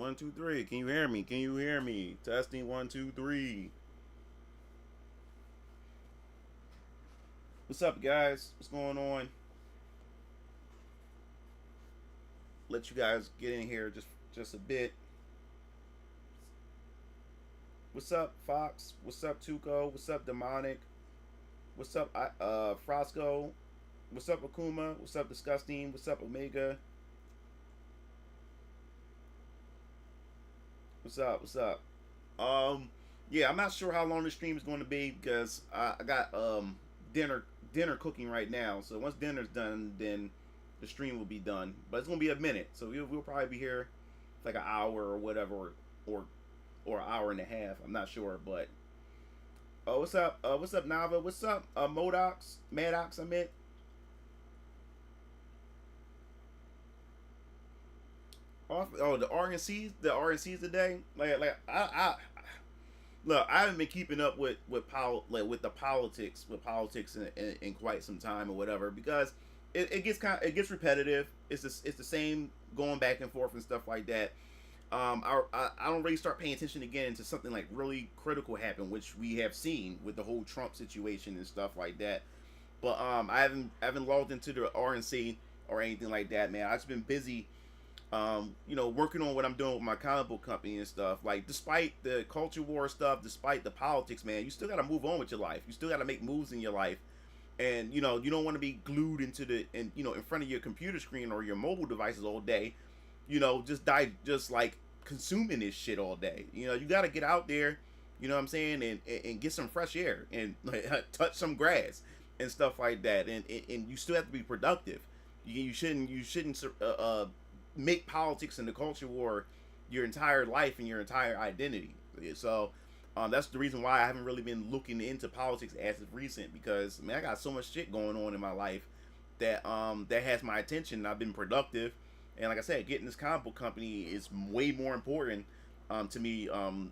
1, 2, 3. Can you hear me? Can you hear me? Testing 1, 2, 3. What's up, guys? What's going on? Let you guys get in here just a bit. What's up, Fox? What's up, Tuco? What's up, Demonic? What's up, Frosco? What's up, Akuma? What's up, Disgusting? What's up, Omega? What's up? What's up? Yeah, I'm not sure how long the stream is going to be because I got dinner cooking right now. So once dinner's done, then the stream will be done. But it's gonna be a minute, so we'll probably be here for like an hour or whatever, or an hour and a half. I'm not sure, but what's up? What's up, Nava? What's up, Modox? Maddox, I meant. Oh, the RNCs today. Like I look, I haven't been keeping up with the politics in quite some time or whatever because it gets repetitive. It's the same going back and forth and stuff like that. I don't really start paying attention again until something like really critical happen, which we have seen with the whole Trump situation and stuff like that. But I haven't logged into the RNC or anything like that, man. I've just been busy working on what I'm doing with my comic book company and stuff. Like, despite the culture war stuff, despite the politics, man, you still got to move on with your life. You still got to make moves in your life. And, you don't want to be glued in front of your computer screen or your mobile devices all day, just like consuming this shit all day. You got to get out there, you know what I'm saying, and get some fresh air and touch some grass and stuff like that. And you still have to be productive. You shouldn't make politics and the culture war your entire life and your entire identity. So that's the reason why I haven't really been looking into politics as of recent, because man, I got so much shit going on in my life that has my attention, and I've been productive. And like I said, getting this comic book company is way more important to me,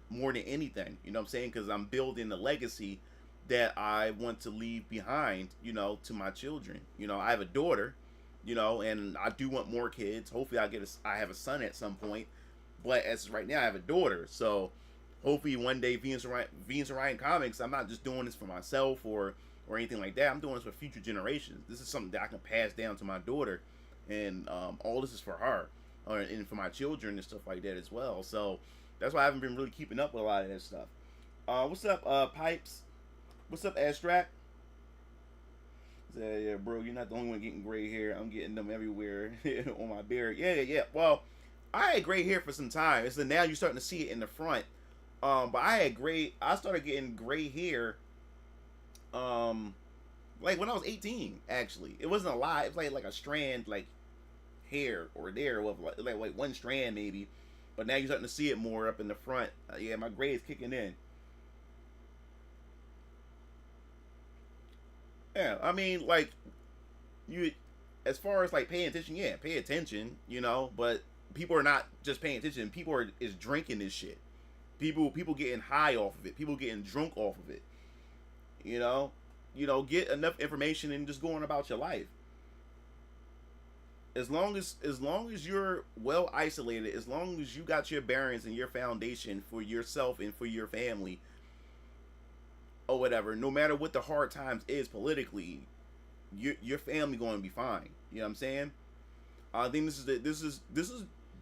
more than anything. You know what I'm saying? Because I'm building a legacy that I want to leave behind, to my children. I have a daughter, and I do want more kids. Hopefully I have a son at some point. But as right now, I have a daughter. So hopefully one day Venus Orion Comics, I'm not just doing this for myself or anything like that. I'm doing this for future generations. This is something that I can pass down to my daughter. And all this is for her. And for my children and stuff like that as well. So that's why I haven't been really keeping up with a lot of that stuff. What's up, Pipes? What's up, Astrak? Yeah, bro, you're not the only one getting gray hair. I'm getting them everywhere on my beard. Yeah. Well, I had gray hair for some time. So now you're starting to see it in the front. But I started getting gray hair, like when I was 18. Actually, it wasn't a lot. It was like a strand, like hair or there with like one strand maybe. But now you're starting to see it more up in the front. Yeah, my gray is kicking in. Yeah, I mean, like, as far as like paying attention, yeah, pay attention, but people are not just paying attention. People is drinking this shit. People getting high off of it. People getting drunk off of it. Get enough information and just going about your life. As long as you're well isolated, as long as you got your bearings and your foundation for yourself and for your family, or whatever, no matter what the hard times is politically, your family going to be fine. You know what I'm saying? I think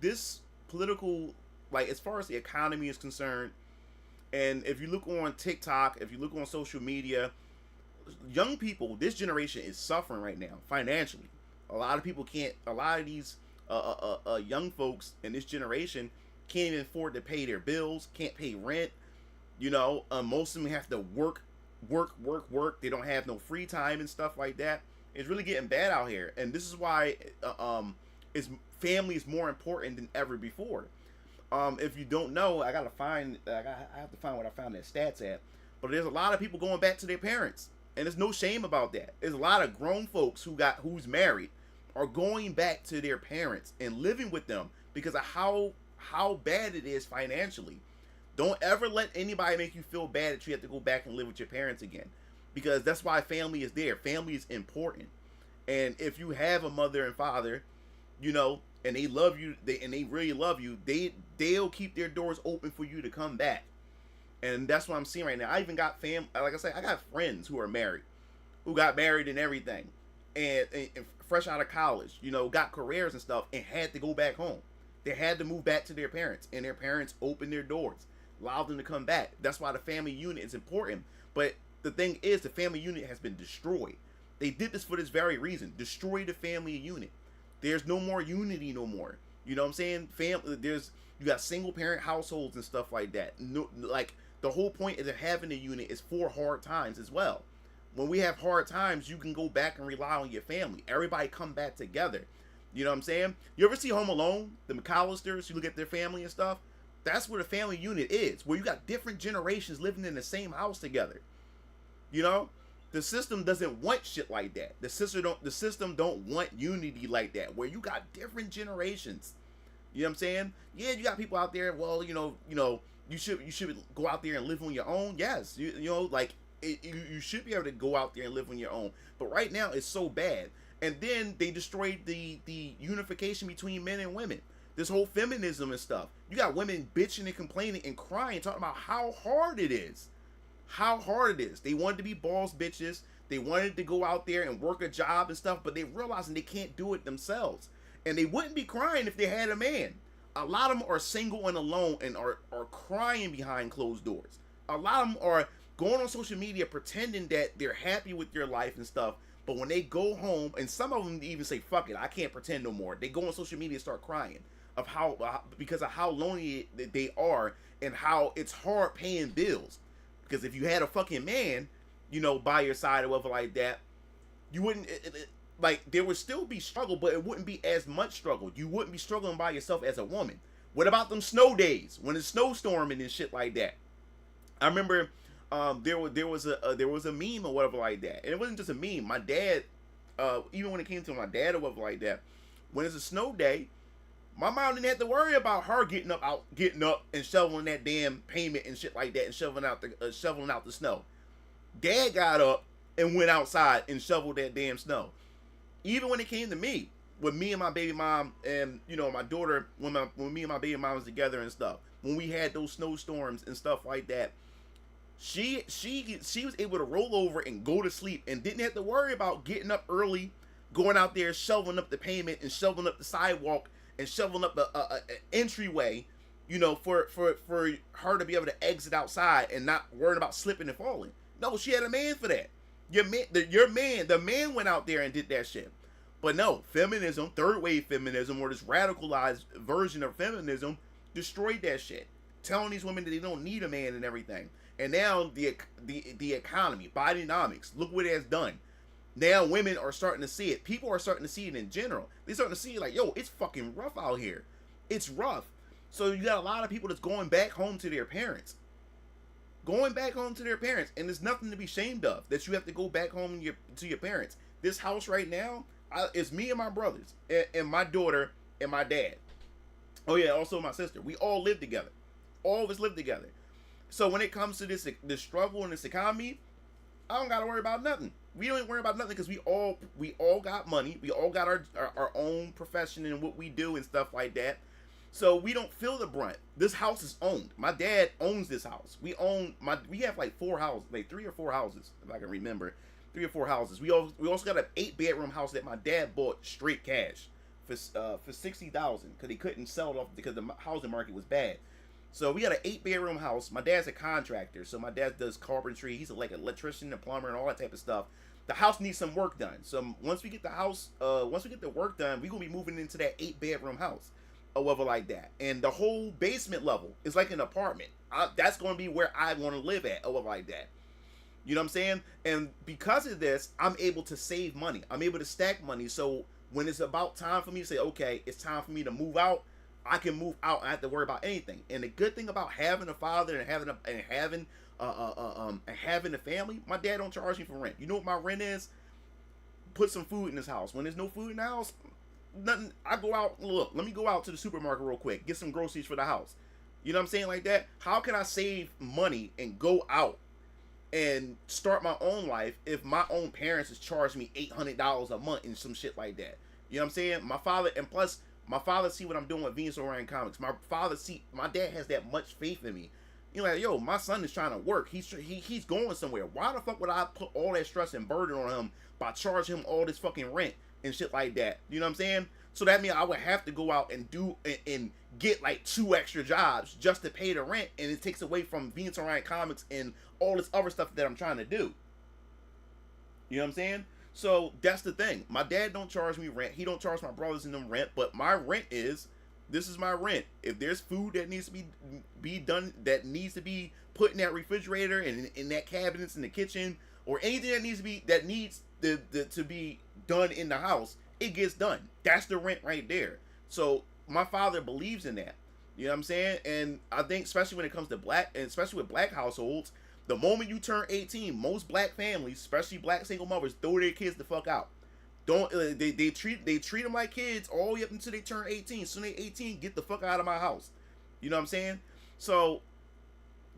this political, like, as far as the economy is concerned, and if you look on TikTok, if you look on social media, young people, this generation is suffering right now financially. A lot of these young folks in this generation can't even afford to pay their bills, can't pay rent. Most of them have to work. They don't have no free time and stuff like that. It's really getting bad out here, and this is why family is more important than ever before. If you don't know, I have to find what I found that stats at. But there's a lot of people going back to their parents, and there's no shame about that. There's a lot of grown folks who's married are going back to their parents and living with them because of how bad it is financially. Don't ever let anybody make you feel bad that you have to go back and live with your parents again, because that's why family is there. Family is important. And if you have a mother and father, you know, and they love you, and they really love you, they'll keep their doors open for you to come back. And that's what I'm seeing right now. I even got like I said, I got friends who are married, who got married and everything, and fresh out of college, you know, got careers and stuff, and had to go back home. They had to move back to their parents, and their parents opened their doors, allowed them to come back. That's why the family unit is important. But the thing is, the family unit has been destroyed. They did this for this very reason: destroy the family unit. There's no more unity no more. You know what I'm saying? You got single parent households and stuff like that. No, like the whole point of having a unit is for hard times as well. When we have hard times, you can go back and rely on your family. Everybody come back together. You know what I'm saying? You ever see Home Alone? The McAllisters, you look at their family and stuff. That's what a family unit is, where you got different generations living in the same house together. You know? The system doesn't want shit like that. The system don't want unity like that, where you got different generations. You know what I'm saying? Yeah, you got people out there. Well, you should go out there and live on your own. Yes, you should be able to go out there and live on your own. But right now, it's so bad. And then they destroyed the unification between men and women. This whole feminism and stuff. You got women bitching and complaining and crying, talking about how hard it is. How hard it is. They wanted to be boss bitches. They wanted to go out there and work a job and stuff, but they realizing they can't do it themselves. And they wouldn't be crying if they had a man. A lot of them are single and alone and are crying behind closed doors. A lot of them are going on social media pretending that they're happy with their life and stuff, but when they go home, and some of them even say, fuck it, I can't pretend no more. They go on social media and start crying because of how lonely they are and how it's hard paying bills. Because if you had a fucking man, you know, by your side or whatever like that, you wouldn't, there would still be struggle, but it wouldn't be as much struggle. You wouldn't be struggling by yourself as a woman. What about them snow days when it's snowstorming and shit like that? I remember there was a meme or whatever like that, and it wasn't just a meme. My dad, even when it came to my dad or whatever like that, when it's a snow day, my mom didn't have to worry about her getting up and shoveling that damn pavement and shit like that and shoveling out the snow. Dad got up and went outside and shoveled that damn snow. Even when it came to me, with me and my baby mom and, you know, my daughter, when me and my baby mom was together and stuff, when we had those snowstorms and stuff like that, she was able to roll over and go to sleep and didn't have to worry about getting up early, going out there, shoveling up the pavement and shoveling up the sidewalk and shoveling up an entryway, you know, for her to be able to exit outside and not worrying about slipping and falling. No, she had a man for that. The man went out there and did that shit. But no, feminism, third wave feminism, or this radicalized version of feminism, destroyed that shit. Telling these women that they don't need a man and everything. And now the economy, Bidenomics, look what it has done. Now women are starting to see it. People are starting to see it in general. They're starting to see it like, yo, it's fucking rough out here. It's rough. So you got a lot of people that's going back home to their parents. Going back home to their parents. And there's nothing to be ashamed of that you have to go back home to your parents. This house right now, it's me and my brothers and my daughter and my dad. Oh yeah, also my sister. We all live together. All of us live together. So when it comes to this struggle in this economy, I don't gotta worry about nothing. We don't worry about nothing because we all got money. We all got our own profession and what we do and stuff like that. So we don't feel the brunt. This house is owned. My dad owns this house. We have like 4 houses, like 3 or 4 houses, if I can remember. 3 or 4 houses. We also got an 8-bedroom house that my dad bought straight cash for $60,000 because he couldn't sell it off because the housing market was bad. So we got an 8-bedroom house. My dad's a contractor, so my dad does carpentry. He's like an electrician, a plumber, and all that type of stuff. The house needs some work done. So once we get the work done, we're gonna be moving into that 8-bedroom house, or whatever like that. And the whole basement level is like an apartment. That's gonna be where I want to live at, or whatever like that. You know what I'm saying? And because of this, I'm able to save money. I'm able to stack money. So when it's about time for me to say, okay, it's time for me to move out, I can move out and I have to worry about anything. And the good thing about having a father and having a family, my dad don't charge me for rent. You know what my rent is? Put some food in this house. When there's no food in the house, nothing. I go out. Look, let me go out to the supermarket real quick, get some groceries for the house. You know what I'm saying, like that? How can I save money and go out and start my own life if my own parents is charging me $800 a month and some shit like that? You know what I'm saying? My father, and plus my father see what I'm doing with Venus Orion Comics. My dad has that much faith in me. You know, like, yo, my son is trying to work. He's going somewhere. Why the fuck would I put all that stress and burden on him by charging him all this fucking rent and shit like that? You know what I'm saying? So that means I would have to go out and do and get like 2 extra jobs just to pay the rent, and it takes away from Venus Orion Comics and all this other stuff that I'm trying to do. You know what I'm saying? So that's the thing. My dad don't charge me rent. He don't charge my brothers and them rent, but my rent is, this is my rent. If there's food that needs to be done, that needs to be put in that refrigerator and in that cabinets in the kitchen, or anything that needs to be done in the house, it gets done. That's the rent right there. So my father believes in that. You know what I'm saying? And I think especially when it comes to black, and especially with black households, the moment you turn 18, most black families, especially black single mothers, throw their kids the fuck out. Don't they treat them like kids all the way up until they turn 18. Soon they 18, get the fuck out of my house. You know what I'm saying? So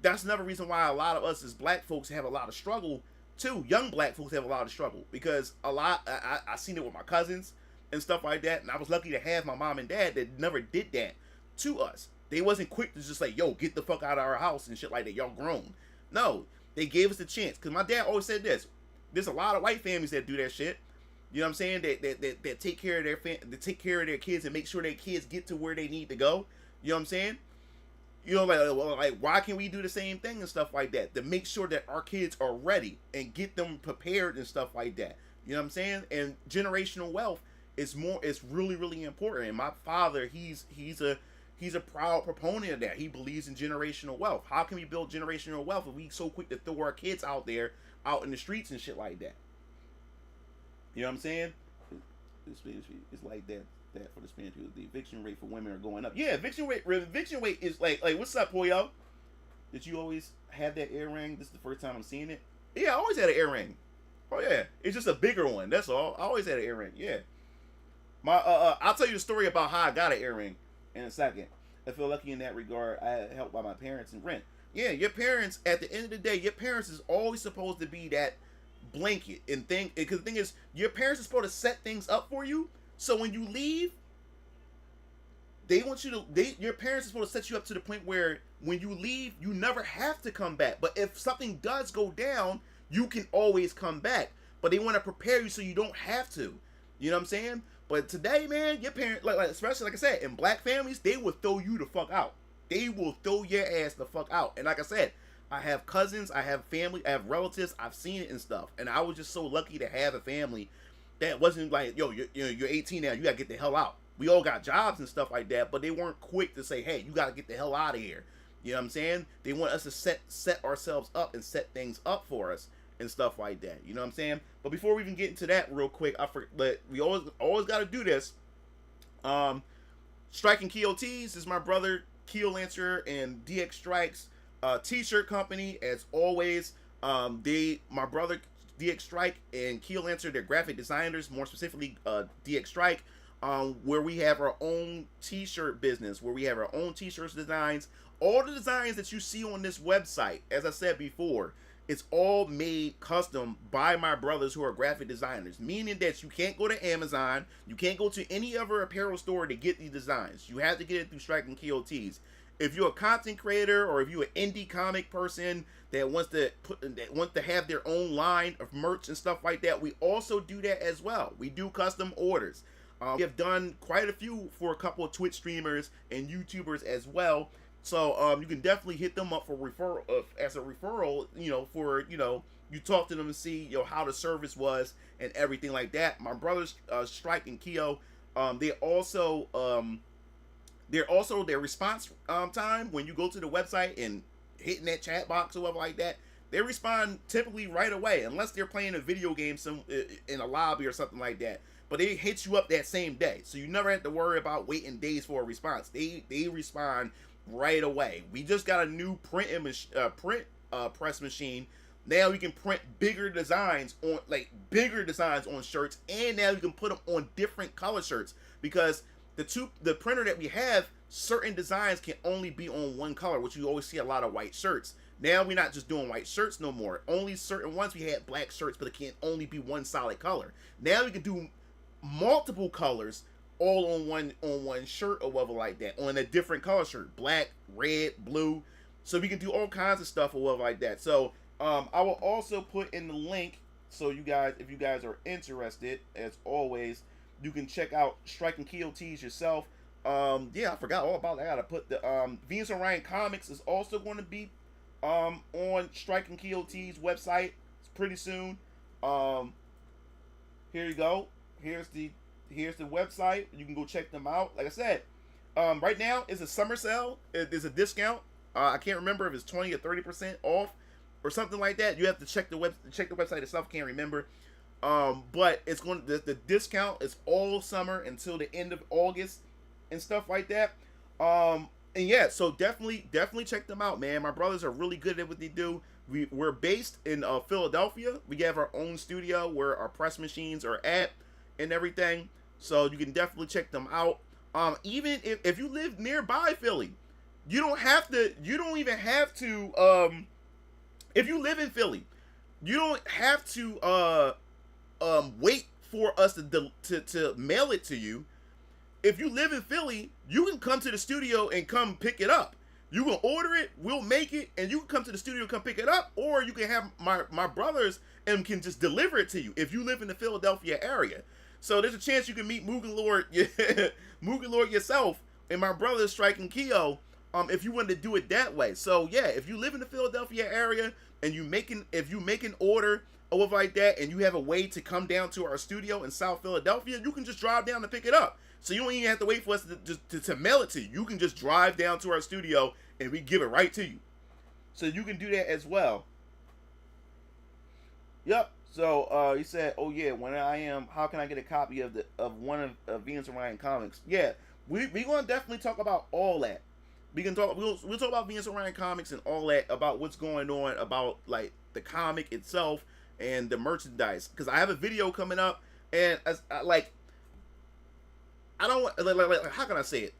that's another reason why a lot of us as black folks have a lot of struggle too. Young black folks have a lot of struggle because I seen it with my cousins and stuff like that, and I was lucky to have my mom and dad that never did that to us. They wasn't quick to just like, yo, get the fuck out of our house and shit like that. Y'all grown. No, they gave us the chance. Because my dad always said this. There's a lot of white families that do that shit. You know what I'm saying? That take care of their kids and make sure their kids get to where they need to go. You know what I'm saying? You know, like why can't we do the same thing and stuff like that to make sure that our kids are ready and get them prepared and stuff like that. You know what I'm saying? And generational wealth is really, really important. And my father, he's a proud proponent of that. He believes in generational wealth. How can we build generational wealth if we so quick to throw our kids out there, out in the streets and shit like that? You know what I'm saying? It's like that for the Spanish people. The eviction rate for women are going up. Yeah, eviction rate is like what's up, Poyo? Did you always have that earring? This is the first time I'm seeing it. Yeah, I always had an earring. Oh yeah, it's just a bigger one. That's all. I always had an earring. Yeah. I'll tell you the story about how I got an earring in a second. I feel lucky in that regard. I had help by my parents in rent. Yeah, your parents, at the end of the day, your parents is always supposed to be that blanket and thing. Because the thing is, your parents are supposed to set things up for you. So when you leave, your parents are supposed to set you up to the point where when you leave, you never have to come back. But if something does go down, you can always come back. But they want to prepare you so you don't have to. You know what I'm saying? But today, man, your parents, like especially like I said, in black families, they will throw you the fuck out. They will throw your ass the fuck out. And like I said, I have cousins, I have family, I have relatives, I've seen it and stuff. And I was just so lucky to have a family that wasn't like, yo, you're 18 now, you gotta get the hell out. We all got jobs and stuff like that, but they weren't quick to say, hey, you gotta get the hell out of here. You know what I'm saying? They want us to set ourselves up and set things up for us and stuff like that. You know what I'm saying? But before we even get into that real quick, but we always got to do this. Striking Keo Tees is my brother Keolancer and DXstrike's t-shirt company. As always, my brother DXstrike and Keolancer, they're graphic designers, more specifically DXstrike, where we have our own t-shirt business, where we have our own t-shirts designs. All the designs that you see on this website, as I said before, it's all made custom by my brothers who are graphic designers, meaning that you can't go to Amazon, you can't go to any other apparel store to get these designs. You have to get it through Striking Keo Tees. If you're a content creator or if you're an indie comic person that wants to have their own line of merch and stuff like that, we also do that as well. We do custom orders. We have done quite a few for a couple of Twitch streamers and YouTubers as well. So you can definitely hit them up for referral as a referral, for you talk to them and see how the service was and everything like that. My brothers Strike and Keo, their response time when you go to the website and hitting that chat box or whatever like that, they respond typically right away, unless they're playing a video game in a lobby or something like that. But they hit you up that same day, so you never have to worry about waiting days for a response. They respond right away. We just got a new press machine. Now we can print bigger designs on shirts, and now you can put them on different color shirts, because the printer that we have, certain designs can only be on one color, which you always see a lot of white shirts. Now we're not just doing white shirts no more. Only certain ones we had black shirts, but it can only be one solid color. Now we can do multiple colors all on one shirt or whatever like that, on a different color shirt, black, red, blue. So we can do all kinds of stuff or whatever like that. So I will also put in the link, so you guys, if you guys are interested, as always, you can check out Strike and Keo tees yourself. Yeah, I forgot all about that. I gotta put the Venus Orion Comics is also going to be on Strike and Keo tees website. It's pretty soon. Here you go. Here's the website. You can go check them out. Like I said, right now it's a summer sale. There's a discount. I can't remember if it's 20 or 30% off or something like that. You have to check the website itself. Can't remember. But it's going to, the discount is all summer until the end of August and stuff like that. And yeah, so definitely check them out, man. My brothers are really good at what they do. We're based in Philadelphia. We have our own studio where our press machines are at and everything. So you can definitely check them out. Even if you live nearby Philly, you don't even have to, if you live in Philly, you don't have to wait for us to mail it to you. If you live in Philly, you can come to the studio and come pick it up. You can order it, we'll make it, and you can come to the studio and come pick it up, or you can have my brothers and can just deliver it to you if you live in the Philadelphia area. So there's a chance you can meet Mugen Lord, Mugen Lord yourself, and my brother Strike and Keo, if you wanted to do it that way. So yeah, if you live in the Philadelphia area and if you make an order or whatever like that, and you have a way to come down to our studio in South Philadelphia, you can just drive down and pick it up. So you don't even have to wait for us to mail it to you. You can just drive down to our studio and we give it right to you. So you can do that as well. Yep. So he said, "Oh yeah, how can I get a copy of one of Venus Orion Comics?" Yeah, we're gonna definitely talk about all that. We'll talk about Venus Orion Comics and all that, about what's going on, about like the comic itself and the merchandise. Because I have a video coming up, and I don't want, like, how can I say it?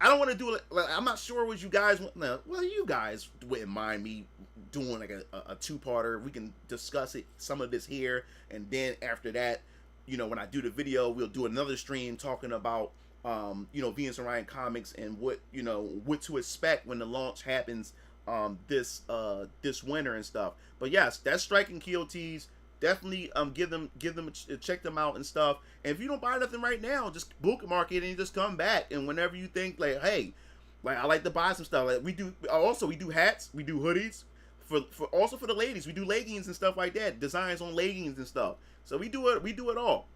I don't want to do it. Like, I'm not sure what you guys want. No, well, you guys wouldn't mind me doing like a two-parter. We can discuss it, some of this here, and then after that, when I do the video, we'll do another stream talking about, Venus Orion Comics and what to expect when the launch happens, this winter and stuff. But yes, that's Strike and Keo tees. Definitely check them out and stuff. And if you don't buy nothing right now, just bookmark it and you just come back. And whenever you think like, hey, like I like to buy some stuff. Like we do hats, we do hoodies. For the ladies, we do leggings and stuff like that. Designs on leggings and stuff. So we do it all.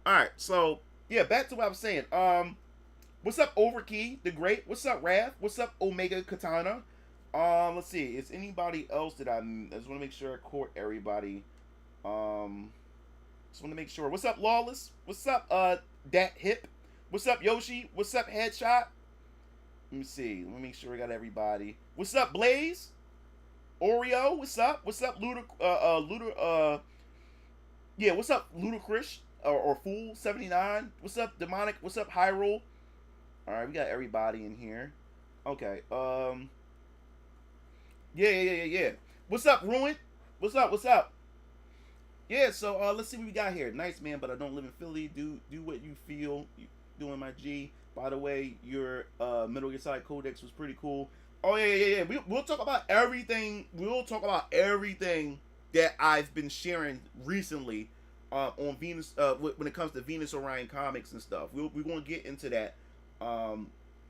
Alright, so yeah, back to what I was saying. What's up, Overkey the Great? What's up, Raph? What's up, Omega Katana? Let's see. Is anybody else that I just want to make sure I court everybody. Just want to make sure. What's up, Lawless? What's up, Dat Hip? What's up, Yoshi? What's up, Headshot? Let me see. Let me make sure I got everybody. What's up, Blaze? Oreo? What's up? What's up, yeah, what's up, Ludacris? Or Fool 79? What's up, Demonic? What's up, Hyrule? Alright, we got everybody in here. Okay, yeah. What's up, Ruined? What's up? Yeah, so let's see what we got here. Nice, man, but I don't live in Philly. Do what you feel. You doing my G. By the way, your Metal Gear Solid Codex was pretty cool. Oh yeah. We'll talk about everything. We'll talk about everything that I've been sharing recently on Venus. When it comes to Venus Orion Comics and stuff, we're gonna get into that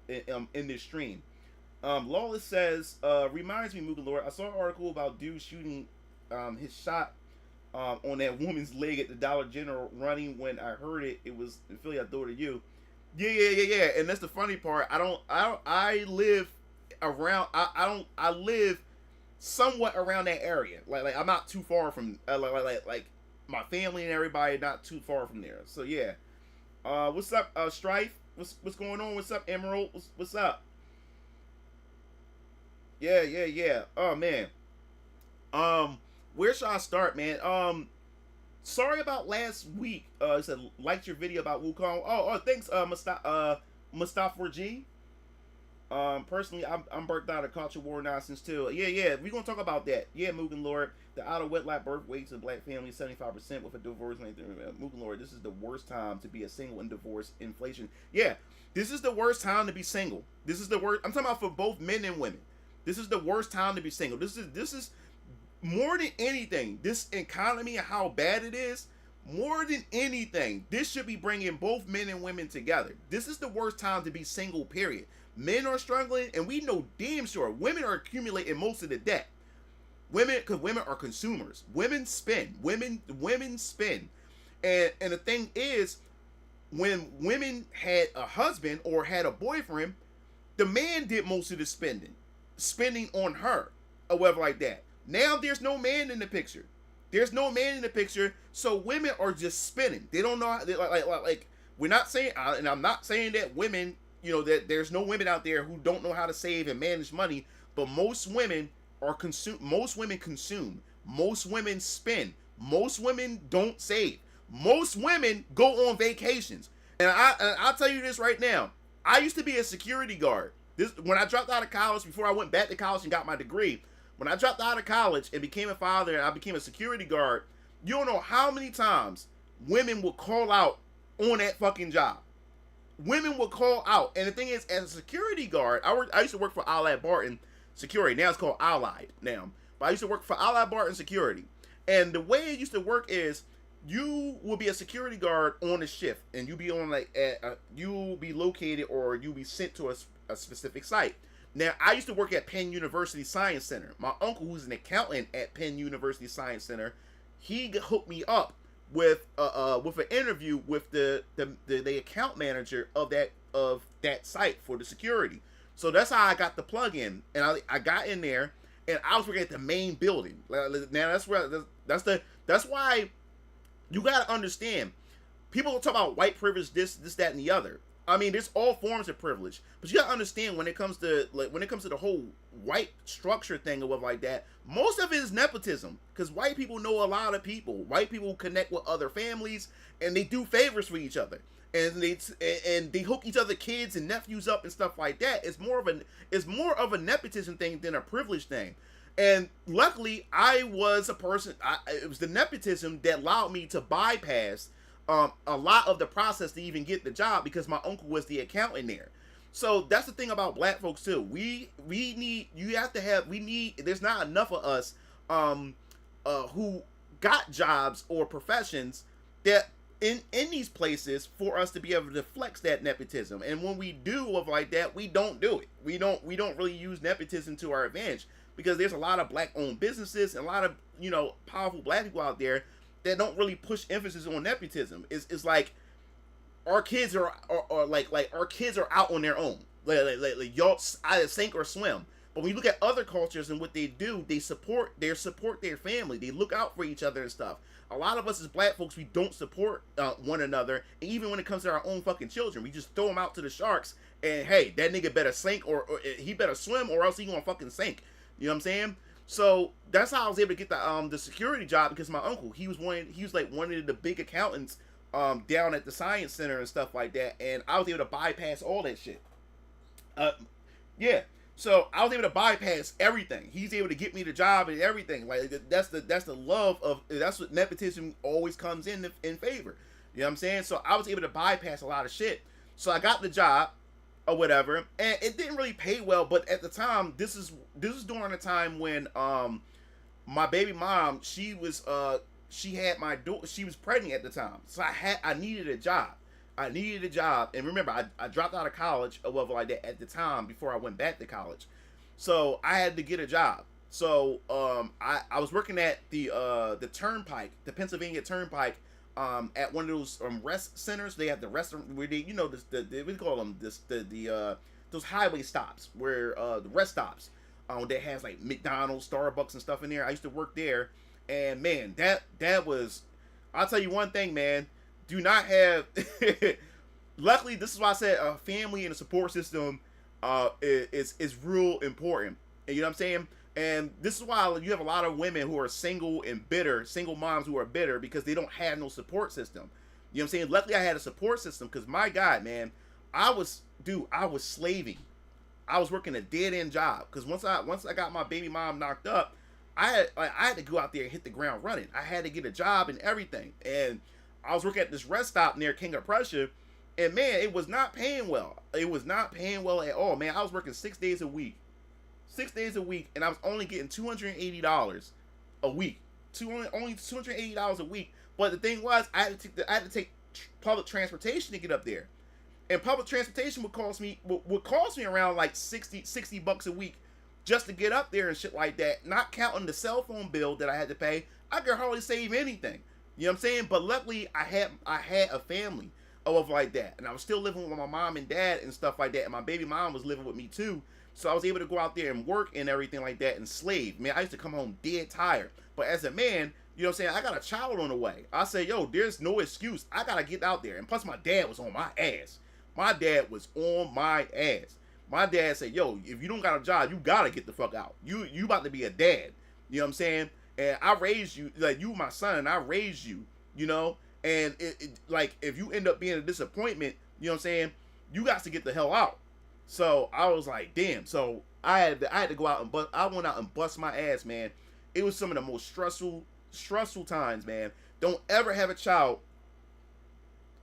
in this stream. Lawless says, reminds me, Mugen Lord, I saw an article about dude shooting his shot on that woman's leg at the Dollar General running. When I heard it, it was in Philly. I thought of you. Yeah. And that's the funny part. I live around. I live somewhat around that area. Like I'm not too far from like my family and everybody. Not too far from there. So yeah. What's up, Strife? What's going on? What's up, Emerald? What's up? Yeah. Oh man. Where should I start, man? Sorry about last week. I said liked your video about Wukong. Oh, thanks, Mustafa G. Personally, I'm burnt out of culture war nonsense too. Yeah, we're gonna talk about that. Yeah, Mugen Lord, the out of wedlock birth rates of black families 75% with a divorce. Mugen Lord, this is the worst time to be a single and divorce inflation. Yeah, this is the worst time to be single. This is the worst. I'm talking about for both men and women. This is the worst time to be single. This is more than anything. This economy and how bad it is. More than anything, this should be bringing both men and women together. This is the worst time to be single, period. Men are struggling, and we know damn sure women are accumulating most of the debt. Because women are consumers. Women spend. Women spend. And the thing is, when women had a husband or had a boyfriend, the man did most of the spending on her, or whatever like that. Now there's no man in the picture. There's no man in the picture, so women are just spending. They don't know how, like we're not saying, and I'm not saying that women, that there's no women out there who don't know how to save and manage money, but most women most women consume, most women spend, most women don't save, most women go on vacations. And I'll tell you this right now, I used to be a security guard. When I dropped out of college, before I went back to college and got my degree, when I dropped out of college and became a father and I became a security guard, you don't know how many times women would call out on that fucking job. Women would call out. And the thing is, as a security guard, I used to work for Allied Barton Security. Now it's called Allied now. But I used to work for Allied Barton Security. And the way it used to work is you will be a security guard on a shift. And you'll be on you'll be located or you'll be sent to a specific site. Now, I used to work at Penn University Science Center. My uncle, who's an accountant at Penn University Science Center, he hooked me up with an interview with the account manager of that site for the security. So that's how I got the plug in, and I got in there, and I was working at the main building. Now that's why you gotta understand. People talk about white privilege, this, that, and the other. I mean, there's all forms of privilege, but you gotta understand when it comes to the whole white structure thing or whatever like that, most of it is nepotism. Because white people know a lot of people. White people connect with other families, and they do favors for each other, and they hook each other kids and nephews up and stuff like that. It's more of a nepotism thing than a privilege thing. And luckily, I was a person. It was the nepotism that allowed me to bypass a lot of the process to even get the job because my uncle was the accountant there. So that's the thing about black folks too. There's not enough of us who got jobs or professions that in these places for us to be able to flex that nepotism. And when we do stuff like that, we don't do it. We don't really use nepotism to our advantage because there's a lot of black owned businesses and a lot of powerful black people out there that don't really push emphasis on nepotism. It's like our kids are our kids are out on their own. Like y'all either sink or swim. But when you look at other cultures and what they do, they support their family. They look out for each other and stuff. A lot of us as black folks, we don't support one another. And even when it comes to our own fucking children, we just throw them out to the sharks. And hey, that nigga better sink or he better swim or else he gonna fucking sink. You know what I'm saying? So that's how I was able to get the security job because my uncle, he was one of the big accountants down at the science center and stuff like that, and I was able to bypass all that shit. So I was able to bypass everything. He's able to get me the job and everything. Like that's what nepotism always comes in favor. You know what I'm saying? So I was able to bypass a lot of shit. So I got the job or whatever, and it didn't really pay well, but at the time, this is during a time when my baby mom, she was pregnant at the time, so I needed a job. And remember, I dropped out of college or whatever like that at the time before I went back to college, so I had to get a job. So I was working at the Turnpike, the Pennsylvania Turnpike, at one of those rest centers. They have the restaurant where they, we call them those highway stops where the rest stops that has like McDonald's, Starbucks, and stuff in there. I used to work there, and man, that was. I'll tell you one thing, man. Do not have. Luckily, this is why I said a family and a support system is real important. And you know what I'm saying? And this is why you have a lot of women who are single and bitter, single moms who are bitter because they don't have no support system. You know what I'm saying? Luckily, I had a support system because my God, man, I was slaving. I was working a dead end job because once I got my baby mom knocked up, I had to go out there and hit the ground running. I had to get a job and everything, and I was working at this rest stop near King of Prussia, and man, it was not paying well. It was not paying well at all, man. I was working 6 days a week, and I was only getting $280 a week. Only $280 a week. But the thing was, I had to take public transportation to get up there, and public transportation would cost me around like 60 bucks a week just to get up there and shit like that. Not counting the cell phone bill that I had to pay, I could hardly save anything. You know what I'm saying? But luckily, I had a family of like that, and I was still living with my mom and dad and stuff like that, and my baby mom was living with me too. So I was able to go out there and work and everything like that and slave. Man, I used to come home dead tired. But as a man, you know what I'm saying, I got a child on the way. I say, yo, there's no excuse. I got to get out there. And plus, my dad was on my ass. My dad was on my ass. My dad said, yo, if you don't got a job, you got to get the fuck out. You about to be a dad. You know what I'm saying? And I raised you, like, you my son, and I raised you, you know? And, like, if you end up being a disappointment, you know what I'm saying, you got to get the hell out. So I was like, damn. So I had to go out and I went out and bust my ass, man. It was some of the most stressful times, man. Don't ever have a child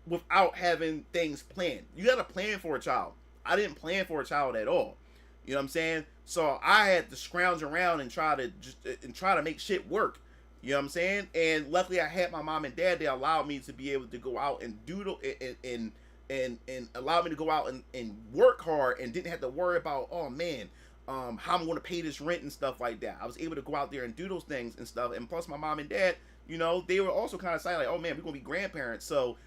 without having things planned. You got to plan for a child. I didn't plan for a child at all. You know what I'm saying? So I had to scrounge around and try to make shit work. You know what I'm saying? And luckily I had my mom and dad. They allowed me to be able to go out and doodle and allowed me to go out and work hard and didn't have to worry about, oh man, how I'm going to pay this rent and stuff like that. I was able to go out there and do those things and stuff. And plus my mom and dad, you know, they were also kind of excited, like, oh man, we're going to be grandparents. So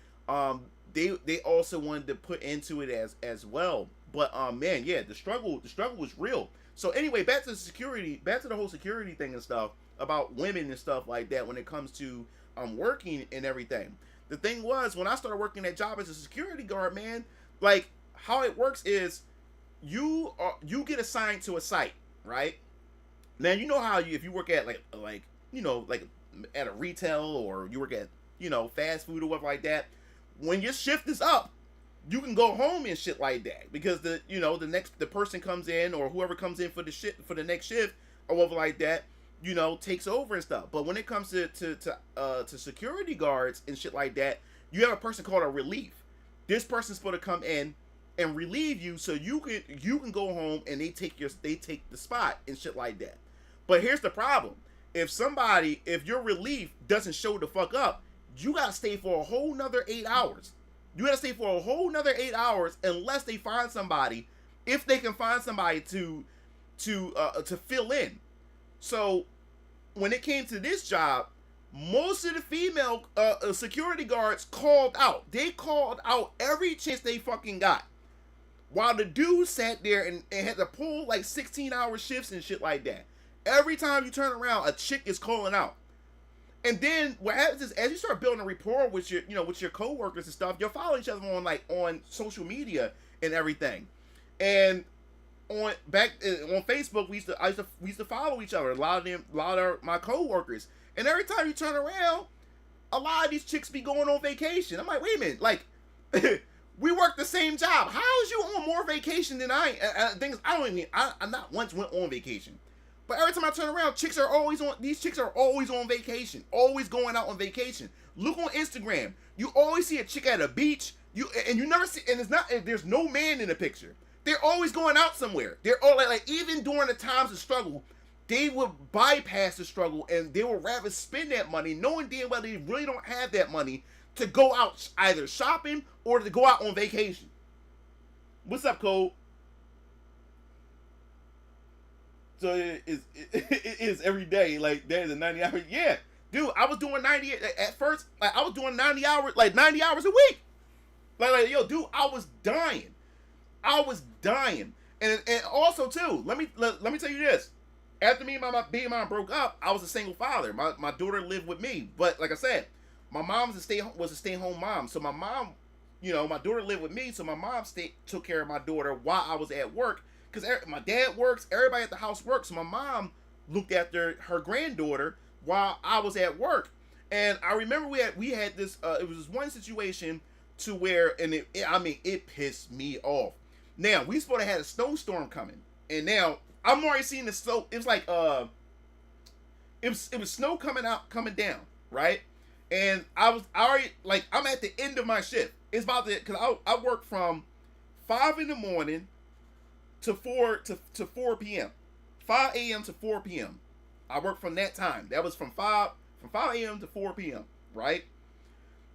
they also wanted to put into it as well. But man, yeah, the struggle was real. So anyway, back to the whole security thing and stuff about women and stuff like that when it comes to working and everything. The thing was, when I started working that job as a security guard, man, like how it works is you get assigned to a site, right? Now you know how if you work at like you know, like at a retail or you work at, you know, fast food or whatever like that, when your shift is up, you can go home and shit like that because the person comes in or whoever comes in for the next shift or whatever like that, you know, takes over and stuff. But when it comes to security guards and shit like that, you have a person called a relief. This person's supposed to come in and relieve you so you can go home and they take the spot and shit like that. But here's the problem. If your relief doesn't show the fuck up, you gotta stay for a whole nother 8 hours. You gotta stay for a whole nother 8 hours unless they find somebody, if they can find somebody to fill in. So when it came to this job, most of the female security guards called out. They called out every chance they fucking got. While the dude sat there and had to pull like 16-hour shifts and shit like that. Every time you turn around, a chick is calling out. And then what happens is, as you start building a rapport with your coworkers and stuff, you'll follow each other on social media and everything. And on Facebook, we used to follow each other. A lot of my coworkers. And every time you turn around, a lot of these chicks be going on vacation. I'm like, wait a minute, like we work the same job. How is you on more vacation than I? Things I not once went on vacation. But every time I turn around, these chicks are always on vacation, always going out on vacation. Look on Instagram. You always see a chick at a beach. You never see, and there's no man in the picture. They're always going out somewhere. They're all like even during the times of struggle, they would bypass the struggle and they would rather spend that money, knowing damn well they really don't have that money to go out either shopping or to go out on vacation. What's up, Cole? So it is every day. Like there's a 90 hour. Yeah, dude, I was doing 90 at first. Like I was doing 90 hours a week. Like yo, dude, I was dying. And also too, let me tell you this. After me and my baby mom broke up, I was a single father. My daughter lived with me, but like I said, my mom was a stay-home mom. So my mom, you know, my daughter lived with me. So my mom took care of my daughter while I was at work. Because my dad works, everybody at the house works. So my mom looked after her granddaughter while I was at work. And I remember we had this. It was this one situation to where, and it pissed me off. Now we supposed to have a snowstorm coming, and now I'm already seeing the snow. It was like it was snow coming down, right? And I already like I'm at the end of my shift. It's about to because I work from 5 in the morning to 4 p.m. 5 a.m. to 4 p.m. I work from that time. That was from 5 a.m. to 4 p.m. Right?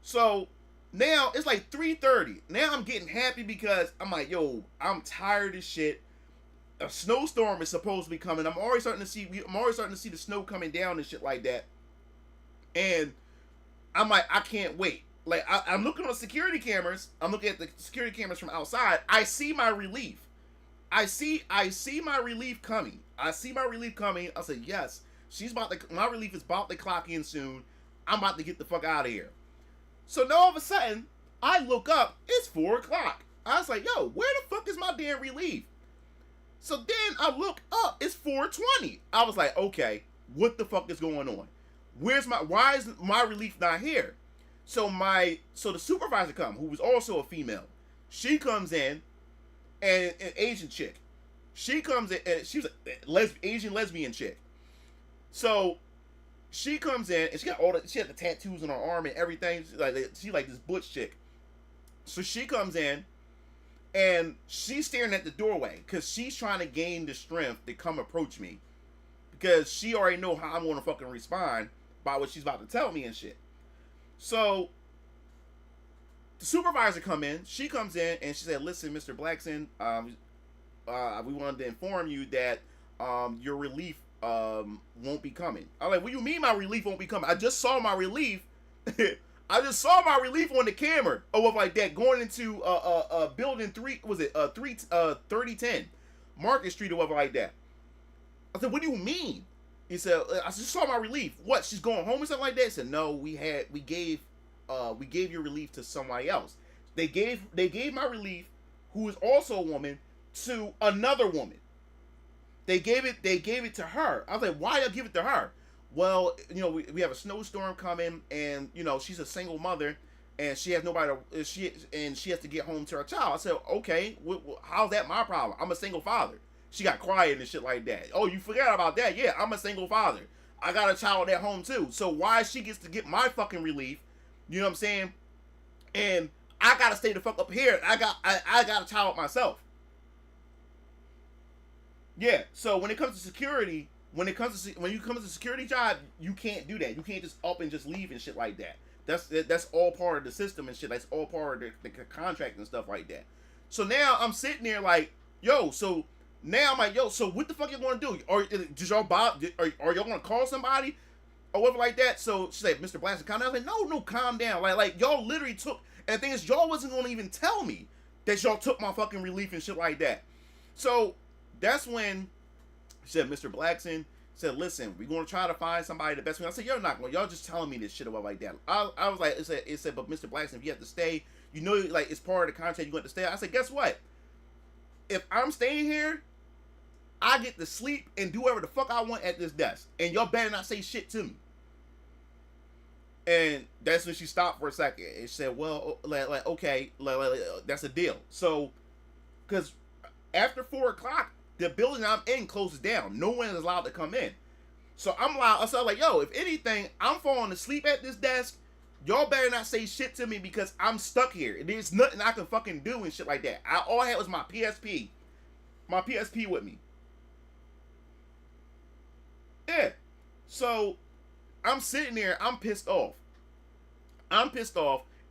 So now it's like 3:30. Now I'm getting happy because I'm like, yo, I'm tired of shit. A snowstorm is supposed to be coming. I'm already starting to see the snow coming down and shit like that. And I'm like, I can't wait. Like I'm looking on security cameras. I'm looking at the security cameras from outside. I see my relief. I see my relief coming. I said, yes, my relief is about to clock in soon. I'm about to get the fuck out of here. So now all of a sudden, I look up, it's 4 o'clock. I was like, yo, where the fuck is my damn relief? So then I look up, it's 4:20. I was like, okay, what the fuck is going on? Why is my relief not here? So the supervisor comes, who was also a female. She comes in, and an Asian chick. She comes in, and she was an Asian lesbian chick. So she comes in, and she had the tattoos on her arm and everything. She like this butch chick. So she comes in, and she's staring at the doorway because she's trying to gain the strength to come approach me, because she already know how I'm gonna fucking respond by what she's about to tell me and shit. So the supervisor she comes in, and she said, listen, Mr. Blackson, we wanted to inform you that your relief won't be coming. I'm like, what do you mean my relief won't be coming? I just saw my relief. I just saw my relief on the camera or whatever like that, going into building 3010 Market Street or whatever like that. I said, what do you mean? He said, I just saw my relief. What, she's going home or something like that? He said, no, we gave your relief to somebody else. They gave my relief, who is also a woman, to another woman. They gave it to her. I was like, why y'all give it to her? Well, we have a snowstorm coming, and she's a single mother, and she has nobody she has to get home to her child. I said, okay, how's that my problem? I'm a single father. She got quiet and shit like that. Oh, you forgot about that? Yeah, I'm a single father. I got a child at home too. So why she gets to get my fucking relief? You know what I'm saying? And I gotta stay the fuck up here. I got a child myself. Yeah. So when it comes to security, when you come to security job, you can't do that. You can't just up and just leave and shit like that. That's all part of the system and shit. That's all part of the contract and stuff like that. So now I'm sitting there like, yo. So now I'm like, yo. So what the fuck you gonna do? Or did y'all are y'all gonna call somebody or whatever like that? So she said, Mr. Blackson, calm down. I was like, no, calm down. Like y'all literally took. And the thing is, y'all wasn't gonna even tell me that y'all took my fucking relief and shit like that. So that's when she said, Mr. Blackson said, listen, we're going to try to find somebody the best way. I said, you're not going. Y'all just telling me this shit about like that. I was like, it said, but Mr. Blackson, if you have to stay, like it's part of the contract, you got to stay. I said, guess what? If I'm staying here, I get to sleep and do whatever the fuck I want at this desk. And y'all better not say shit to me. And that's when she stopped for a second. And she said, well, okay, that's a deal. So, because after 4 o'clock, the building I'm in closes down. No one is allowed to come in. So I'm allowed. So I'm like, yo, if anything, I'm falling asleep at this desk. Y'all better not say shit to me because I'm stuck here. There's nothing I can fucking do and shit like that. All I had was my PSP. My PSP with me. Yeah. So I'm sitting there. I'm pissed off.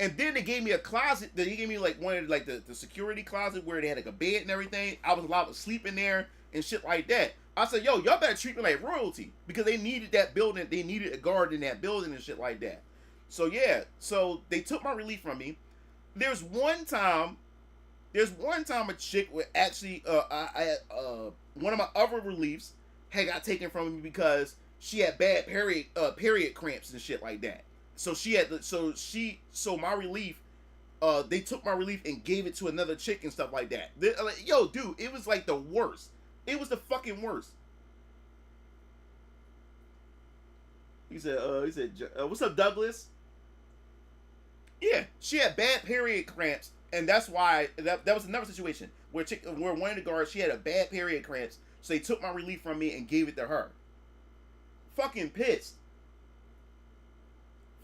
And then they gave me a closet. They gave me like one of the security closet where they had like a bed and everything. I was allowed to sleep in there and shit like that. I said, yo, y'all better treat me like royalty because they needed that building. They needed a guard in that building and shit like that. So yeah, so they took my relief from me. There's one time a chick would actually one of my other reliefs had got taken from me because she had bad period cramps and shit like that. So my relief, they took my relief and gave it to another chick and stuff like that. Yo, dude, it was like the worst. It was the fucking worst. He said, what's up, Douglas? Yeah, she had bad period cramps, and that's why that was another situation. where one of the guards, she had a bad period cramps, so they took my relief from me and gave it to her. Fucking pissed.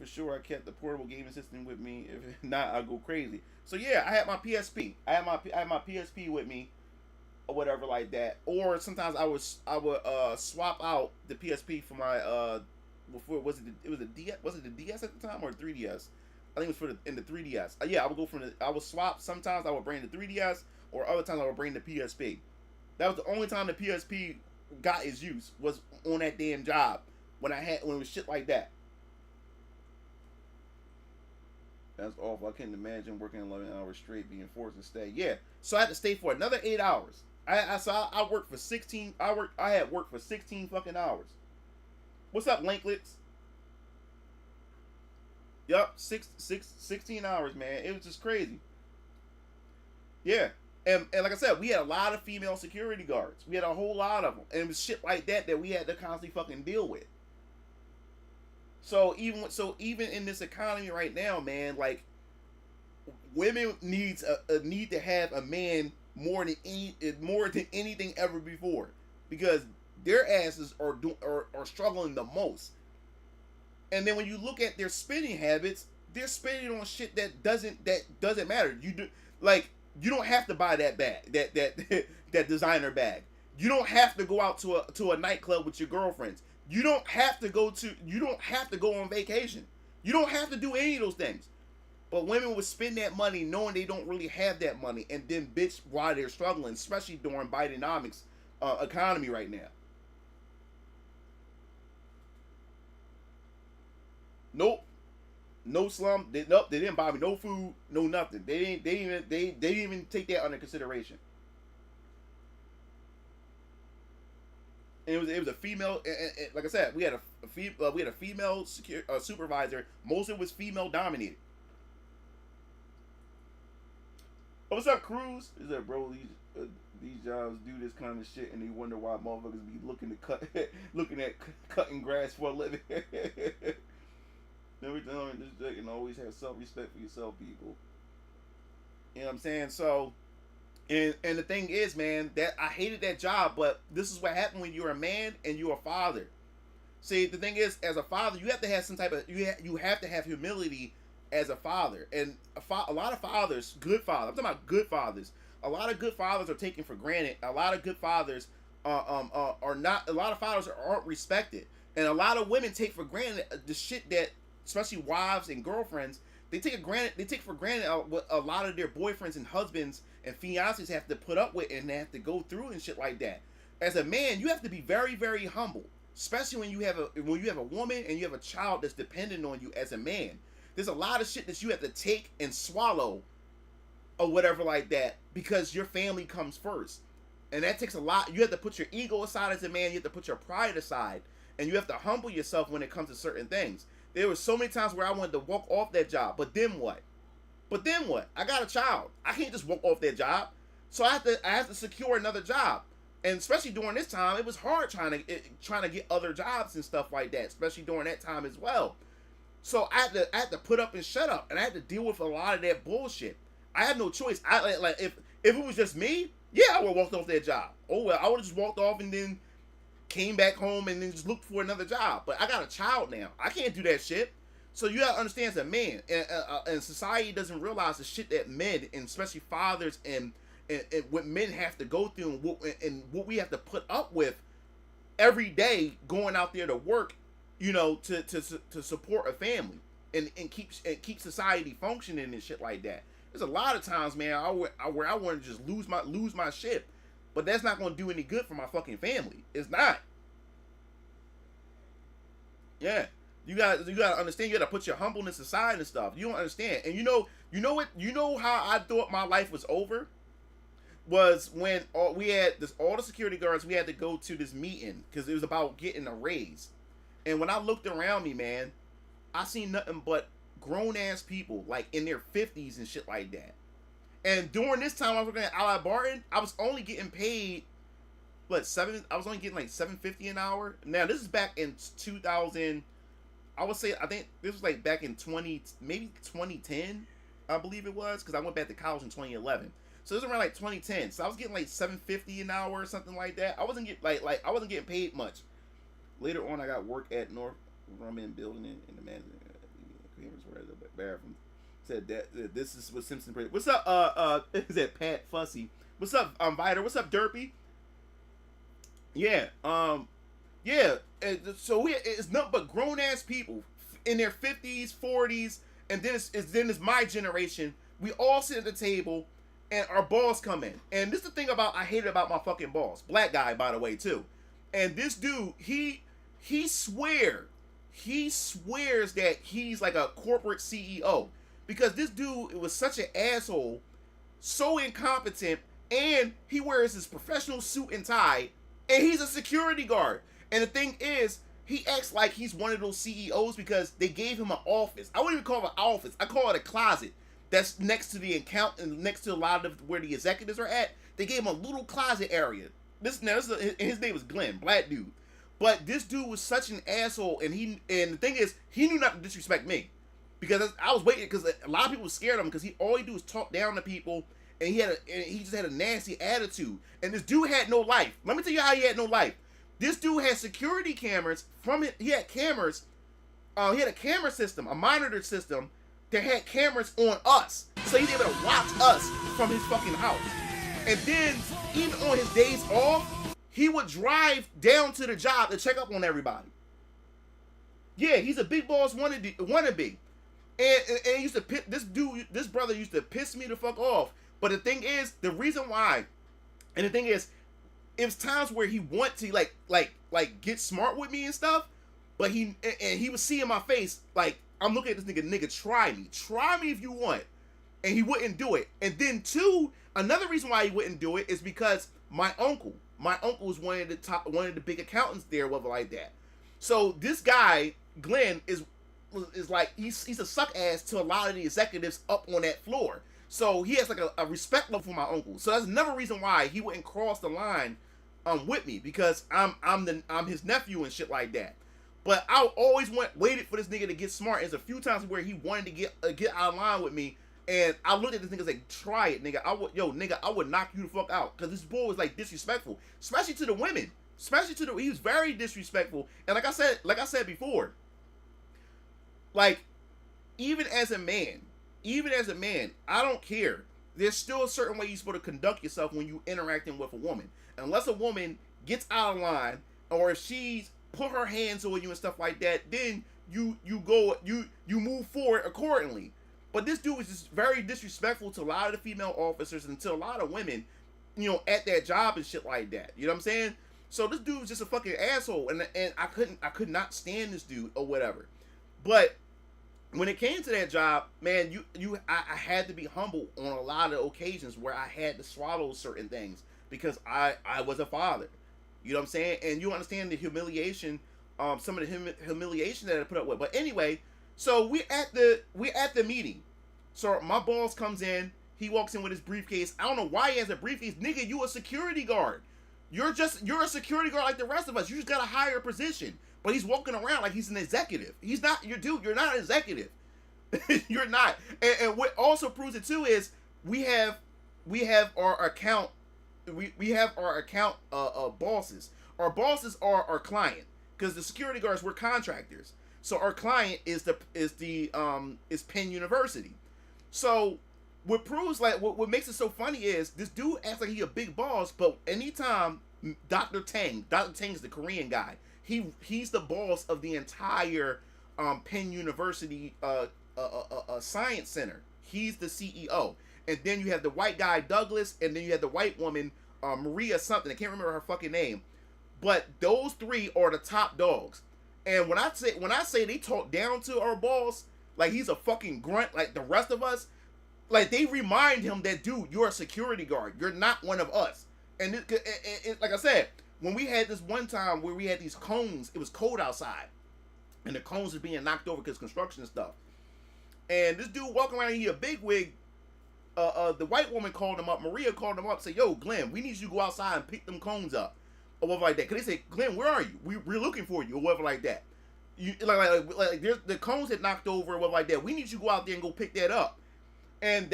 For sure, I kept the portable gaming system with me. If not, I'll go crazy. So yeah, I had my PSP. I had my PSP with me, or whatever like that. Or sometimes I would swap out the PSP for my before was the DS, was it the DS at the time or the 3DS? I think it was in the 3DS. Yeah, I would swap. Sometimes I would bring the 3DS, or other times I would bring the PSP. That was the only time the PSP got its use, was on that damn job when it was shit like that. That's awful. I can't imagine working 11 hours straight, being forced to stay. Yeah, so I had to stay for another 8 hours. I worked for 16. I had worked for 16 fucking hours. What's up, Lanklets? Yup, 16 hours, man. It was just crazy. Yeah. And like I said, we had a lot of female security guards. We had a whole lot of them. And it was shit like that we had to constantly fucking deal with. So even in this economy right now, man, like, women need to have a man more than anything ever before, because their asses are struggling the most. And then when you look at their spending habits, they're spending on shit that doesn't matter. You don't have to buy that bag, that designer bag. You don't have to go out to a nightclub with your girlfriends. You don't have to go on vacation. You don't have to do any of those things. But women would spend that money knowing they don't really have that money, and then bitch while they're struggling, especially during Bidenomics economy right now. Nope. No slum. They didn't buy me no food, no nothing. They didn't even take that under consideration. And it was a female. And like I said, we had a female supervisor. Most of it was female dominated. Oh, what's up, Cruz? Is that, bro? These jobs do this kind of shit, and they wonder why motherfuckers be looking at cutting grass for a living. Every time this day, and always have self-respect for yourself, people. You know what I'm saying? So, and the thing is, man, that I hated that job, but this is what happened when you're a man and you're a father. See, the thing is, as a father, you have to have some type of you have to have humility as a father. And a lot of fathers, good fathers, I'm talking about good fathers. A lot of good fathers are taken for granted. A lot of good fathers are not. A lot of fathers aren't respected, and a lot of women take for granted the shit that, especially wives and girlfriends, they take for granted what a lot of their boyfriends and husbands and fiancés have to put up with and they have to go through and shit like that. As a man, you have to be very, very humble, especially when you have a woman and you have a child that's dependent on you as a man. There's a lot of shit that you have to take and swallow or whatever like that, because your family comes first. And that takes a lot. You have to put your ego aside as a man. You have to put your pride aside. And you have to humble yourself when it comes to certain things. There were so many times where I wanted to walk off that job. But then what? I got a child. I can't just walk off that job. So I have to secure another job. And especially during this time, it was hard trying to get other jobs and stuff like that, especially during that time as well. So I had to put up and shut up, and I had to deal with a lot of that bullshit. I had no choice. If it was just me, yeah, I would have walked off that job. Oh well, I would have just walked off and then came back home and then just looked for another job. But I got a child now. I can't do that shit. So you gotta understand, as a man, and society doesn't realize the shit that men, and especially fathers, and what men have to go through, and what we have to put up with every day going out there to work, you know, to support a family and keep society functioning and shit like that. There's a lot of times, man, where I want to just lose my shit, but that's not going to do any good for my fucking family. It's not. Yeah, you got to understand. You got to put your humbleness aside and stuff. You don't understand, and you know how I thought my life was over was when all the security guards, we had to go to this meeting because it was about getting a raise, and when I looked around me, man, I seen nothing but grown ass people, like in their 50s and shit like that. And during this time I was working at Allied Barton, I was only getting paid I was only getting like $7.50 an hour. Now this is back in 2000. I think this was like back in 2010, I believe it was, because I went back to college in 2011. So it was around like 2010. So I was getting like $7.50 an hour or something like that. I wasn't I wasn't getting paid much. Later on, I got work at North Grumman Building in the management. Said that this is what Simpson. What's up? Is that Pat Fussy? What's up, Viter? What's up, Derpy? Yeah, yeah. So it's nothing but grown ass people in their 50s, 40s, and then it's my generation. We all sit at the table, and our boss come in. And this is the thing I hate about my fucking boss. Black guy, by the way, too. And this dude, he swears that he's like a corporate CEO, because this dude was such an asshole, so incompetent, and he wears his professional suit and tie, and he's a security guard. And the thing is, he acts like he's one of those CEOs because they gave him an office. I wouldn't even call it an office. I call it a closet that's next to the account and next to a lot of where the executives are at. They gave him a little closet area. His name was Glenn, black dude. But this dude was such an asshole, and the thing is, he knew not to disrespect me, because I was waiting, because a lot of people were scared of him, because all he do is talk down to people, and he just had a nasty attitude. And this dude had no life. Let me tell you how he had no life. This dude had security cameras from it. He had cameras. He had a camera system, a monitor system that had cameras on us, so he's able to watch us from his fucking house. And then even on his days off, he would drive down to the job to check up on everybody. Yeah, he's a big boss wannabe. And used to this brother used to piss me the fuck off. But the thing is, it was times where he want to like get smart with me and stuff, but he would see in my face, like, I'm looking at this nigga, try me if you want. And he wouldn't do it. And then another reason why he wouldn't do it is because my uncle was one of the big accountants there, whatever like that. So this guy, Glenn, is like, he's a suck ass to a lot of the executives up on that floor. So he has like a respect level for my uncle. So that's another reason why he wouldn't cross the line with me, because I'm his nephew and shit like that. But I always waited for this nigga to get smart. There's a few times where he wanted to get out of line with me, and I looked at this nigga and said, try it, nigga. I would knock you the fuck out. Because this boy was like disrespectful. Especially to the women. He was very disrespectful. And like I said before, like, even as a man, I don't care. There's still a certain way you're supposed to conduct yourself when you interacting with a woman. Unless a woman gets out of line, or if she's put her hands on you and stuff like that, then you move forward accordingly. But this dude was just very disrespectful to a lot of the female officers and to a lot of women, at that job and shit like that. You know what I'm saying? So this dude was just a fucking asshole, and I could not stand this dude or whatever. But when it came to that job, man, I had to be humble on a lot of occasions where I had to swallow certain things because I was a father. You know what I'm saying? And you understand the humiliation, some of the humiliation that I put up with. But anyway, so we're at the meeting. So my boss comes in. He walks in with his briefcase. I don't know why he has a briefcase. Nigga, you a security guard. You're a security guard like the rest of us. You just got a higher position. But he's walking around like he's an executive. He's not. You're not an executive. You're not. And what also proves it too is we have our account. We have our account bosses. Our bosses are our client, because the security guards, we're contractors. So our client is Penn University. So what proves, like, what makes it so funny is this dude acts like he a big boss, but anytime Dr. Tang is the Korean guy. He's the boss of the entire Penn University science center. He's the CEO. And then you have the white guy Douglas, and then you have the white woman Maria something. I can't remember her fucking name. But those three are the top dogs. And when I say they talk down to our boss like he's a fucking grunt like the rest of us, like, they remind him that, dude, you're a security guard. You're not one of us. And like I said, when we had this one time where we had these cones, it was cold outside, and the cones were being knocked over because construction and stuff. And this dude walking around here, a big wig, the white woman called him up, Maria called him up, said, yo, Glenn, we need you to go outside and pick them cones up, or whatever like that. Because they say, Glenn, where are you? We're looking for you, or whatever like that. Like the cones had knocked over, or whatever like that. We need you to go out there and go pick that up. And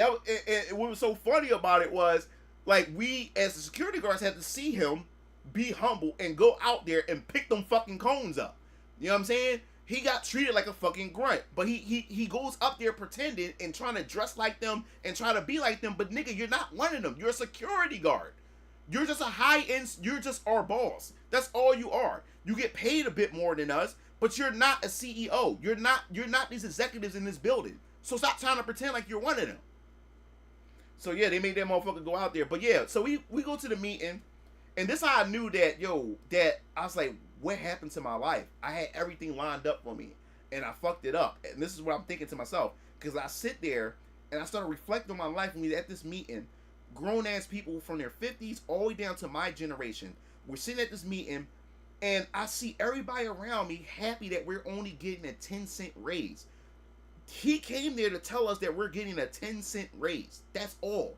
what was so funny about it was, like, we as the security guards had to see him be humble and go out there and pick them fucking cones up. You know what I'm saying? He got treated like a fucking grunt, but he goes up there pretending and trying to dress like them and try to be like them. But nigga, you're not one of them. You're a security guard. You're just a high end. You're just our boss. That's all you are. You get paid a bit more than us, but you're not a CEO. You're not these executives in this building. So stop trying to pretend like you're one of them. So yeah, they made that motherfucker go out there. But yeah, so we go to the meeting, and this how I knew that that I was like, what happened to my life? I had everything lined up for me, and I fucked it up. And this is what I'm thinking to myself, because I sit there and I started reflecting on my life when we were at this meeting. Grown ass people from their 50s all the way down to my generation. We're sitting at this meeting, and I see everybody around me happy that we're only getting a 10-cent raise. He came there to tell us that we're getting a 10-cent raise. That's all.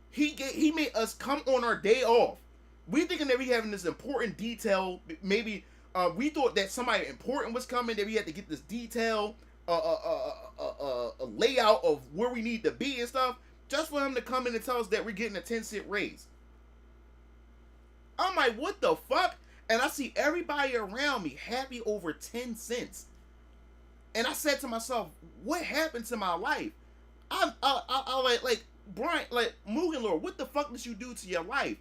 He made us come on our day off. We thinking that we having this important detail. Maybe we thought that somebody important was coming, that we had to get this detail, a layout of where we need to be and stuff, just for him to come in and tell us that we're getting a 10-cent raise. I'm like, what the fuck? And I see everybody around me happy over 10 cents. And I said to myself, what happened to my life? I like Brian, like Mugen Lord, what the fuck did you do to your life?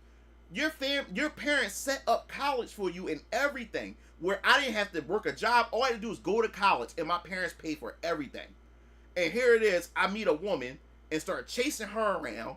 Your parents set up college for you and everything, where I didn't have to work a job. All I had to do was go to college, and my parents paid for everything. And here it is, I meet a woman and start chasing her around,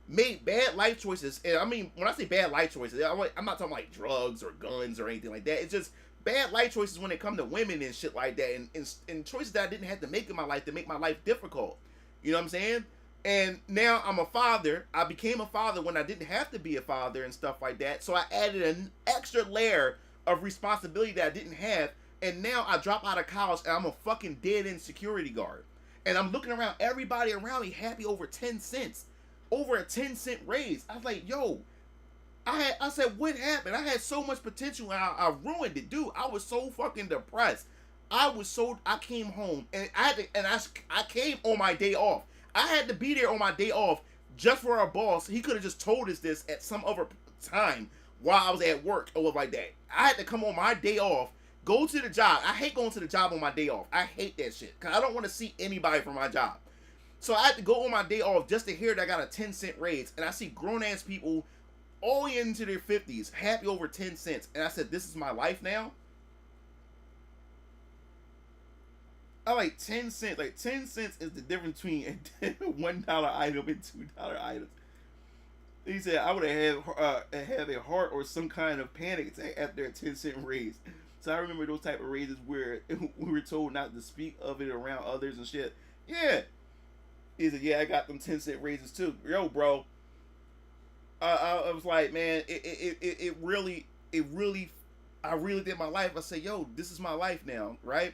made bad life choices. And I mean, when I say bad life choices, I'm not talking like drugs or guns or anything like that. It's just bad life choices when it comes to women and shit like that, and choices that I didn't have to make in my life to make my life difficult. You know what I'm saying? And now I'm a father. I became a father when I didn't have to be a father and stuff like that. So I added an extra layer of responsibility that I didn't have. And now I drop out of college and I'm a fucking dead-end security guard. And I'm looking around, everybody around me happy over 10 cents. Over a 10-cent raise. I was like, yo, I said, what happened? I had so much potential and I ruined it. Dude, I was so fucking depressed. I came home and I came on my day off. I had to be there on my day off just for our boss. He could have just told us this at some other time while I was at work or like that. I had to come on my day off, go to the job. I hate going to the job on my day off. I hate that shit because I don't want to see anybody from my job. So I had to go on my day off just to hear that I got a 10-cent raise. And I see grown-ass people all into their 50s happy over 10 cents. And I said, this is my life now? I like 10 cents. Like 10 cents is the difference between a $1 item and $2 items. He said I would have had a heart or some kind of panic attack after a 10-cent raise. So I remember those type of raises where we were told not to speak of it around others and shit. Yeah. He said, yeah, I got them 10-cent raises too. Yo, bro. I was like, man, it really, I really did my life. I said, yo, this is my life now, right?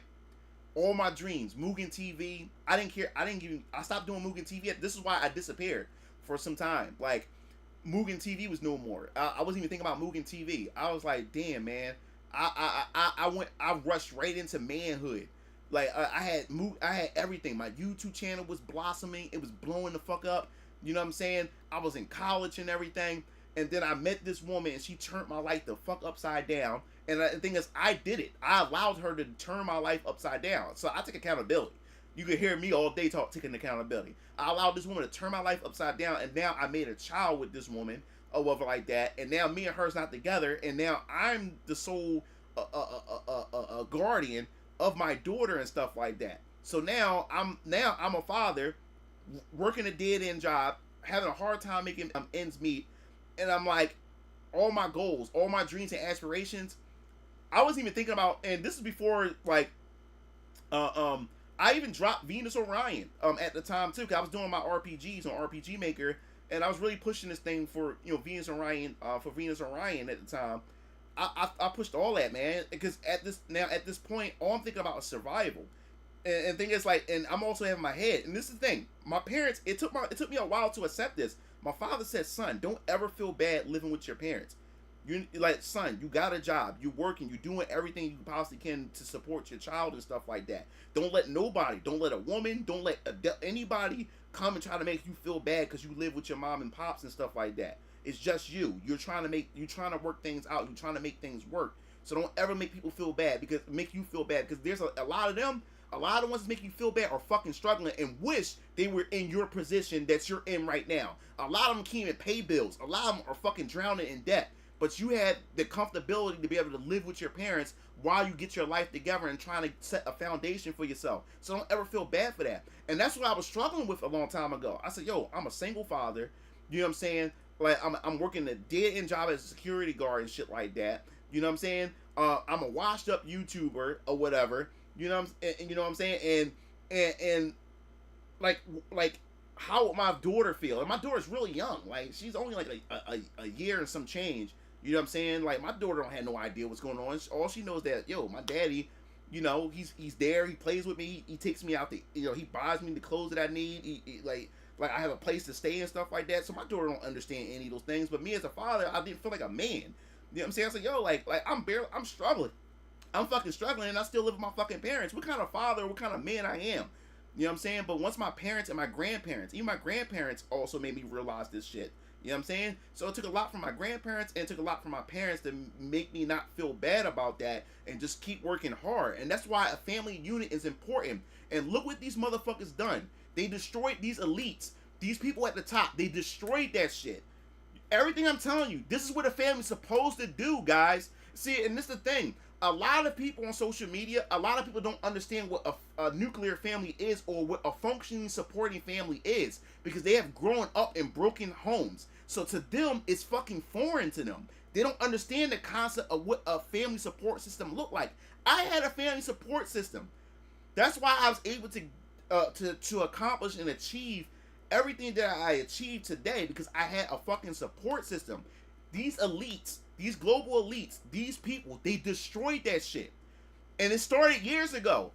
All my dreams, Mugen TV. I didn't care. I stopped doing Mugen TV. This is why I disappeared for some time. Like, Mugen TV was no more. I wasn't even thinking about Mugen TV. I was like, damn, man. I rushed right into manhood. Like, I had everything. My YouTube channel was blossoming. It was blowing the fuck up. You know what I'm saying? I was in college and everything. And then I met this woman and she turned my life the fuck upside down. And the thing is, I did it. I allowed her to turn my life upside down. So I take accountability. You can hear me all day taking accountability. I allowed this woman to turn my life upside down. And now I made a child with this woman or whatever like that. And now me and her's not together. And now I'm the sole guardian of my daughter and stuff like that. So now I'm a father working a dead-end job, having a hard time making ends meet. And I'm like, all my goals, all my dreams and aspirations, I wasn't even thinking about, and this is before, like, I even dropped Venus Orion at the time too, because I was doing my RPGs on RPG Maker, and I was really pushing this thing for, you know, Venus Orion at the time. I pushed all that, man, because at this point, all I'm thinking about is survival. And the thing is, like, and I'm also having my head, and this is the thing, my parents, it took me a while to accept this. My father said, son, don't ever feel bad living with your parents. You like, son, you got a job, you working, you doing everything you possibly can to support your child and stuff like that. Don't let nobody, don't let a woman, don't let anybody come and try to make you feel bad because you live with your mom and pops and stuff like that. It's just you. You're trying to work things out. You're trying to make things work. So don't ever make people feel bad because there's a lot of them. A lot of ones that make you feel bad are fucking struggling and wish they were in your position that you're in right now. A lot of them can't even pay bills. A lot of them are fucking drowning in debt. But you had the comfortability to be able to live with your parents while you get your life together and trying to set a foundation for yourself. So don't ever feel bad for that. And that's what I was struggling with a long time ago. I said, yo, I'm a single father. You know what I'm saying? Like, I'm working a dead-end job as a security guard and shit like that. You know what I'm saying? I'm a washed-up YouTuber or whatever. You know what I'm saying? And like how would my daughter feel? And my daughter's really young. Like, she's only like a year and some change. You know what I'm saying? Like, my daughter don't have no idea what's going on. All she knows that, yo, my daddy, you know, he's there. He plays with me. He takes me out to, you know, he buys me the clothes that I need. He like I have a place to stay and stuff like that. So my daughter don't understand any of those things. But me as a father, I didn't feel like a man. You know what I'm saying? I said, yo, like I'm struggling. I'm fucking struggling, and I still live with my fucking parents. What kind of father, what kind of man I am? You know what I'm saying? But once my parents and my grandparents, even my grandparents also made me realize this shit. You know what I'm saying? So it took a lot from my grandparents and it took a lot from my parents to make me not feel bad about that and just keep working hard. And that's why a family unit is important. And look what these motherfuckers done. They destroyed these elites. These people at the top. They destroyed that shit. Everything I'm telling you, this is what a family's supposed to do, guys. See, and this is the thing. A lot of people on social media, a lot of people don't understand what a nuclear family is or what a functioning supporting family is because they have grown up in broken homes. So to them, it's fucking foreign to them. They don't understand the concept of what a family support system looked like. I had a family support system. That's why I was able to accomplish and achieve everything that I achieved today because I had a fucking support system. These elites, these global elites, these people, they destroyed that shit. And it started years ago.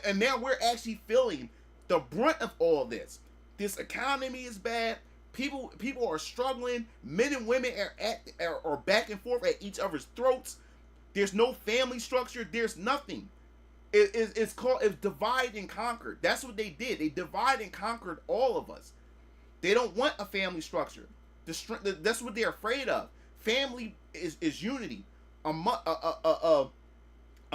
And now we're actually feeling the brunt of all this. This economy is bad. People are struggling. Men and women are back and forth at each other's throats. There's no family structure. There's nothing. It's divide and conquer. That's what they did. They divide and conquered all of us. They don't want a family structure. That's what they're afraid of. Family is unity. A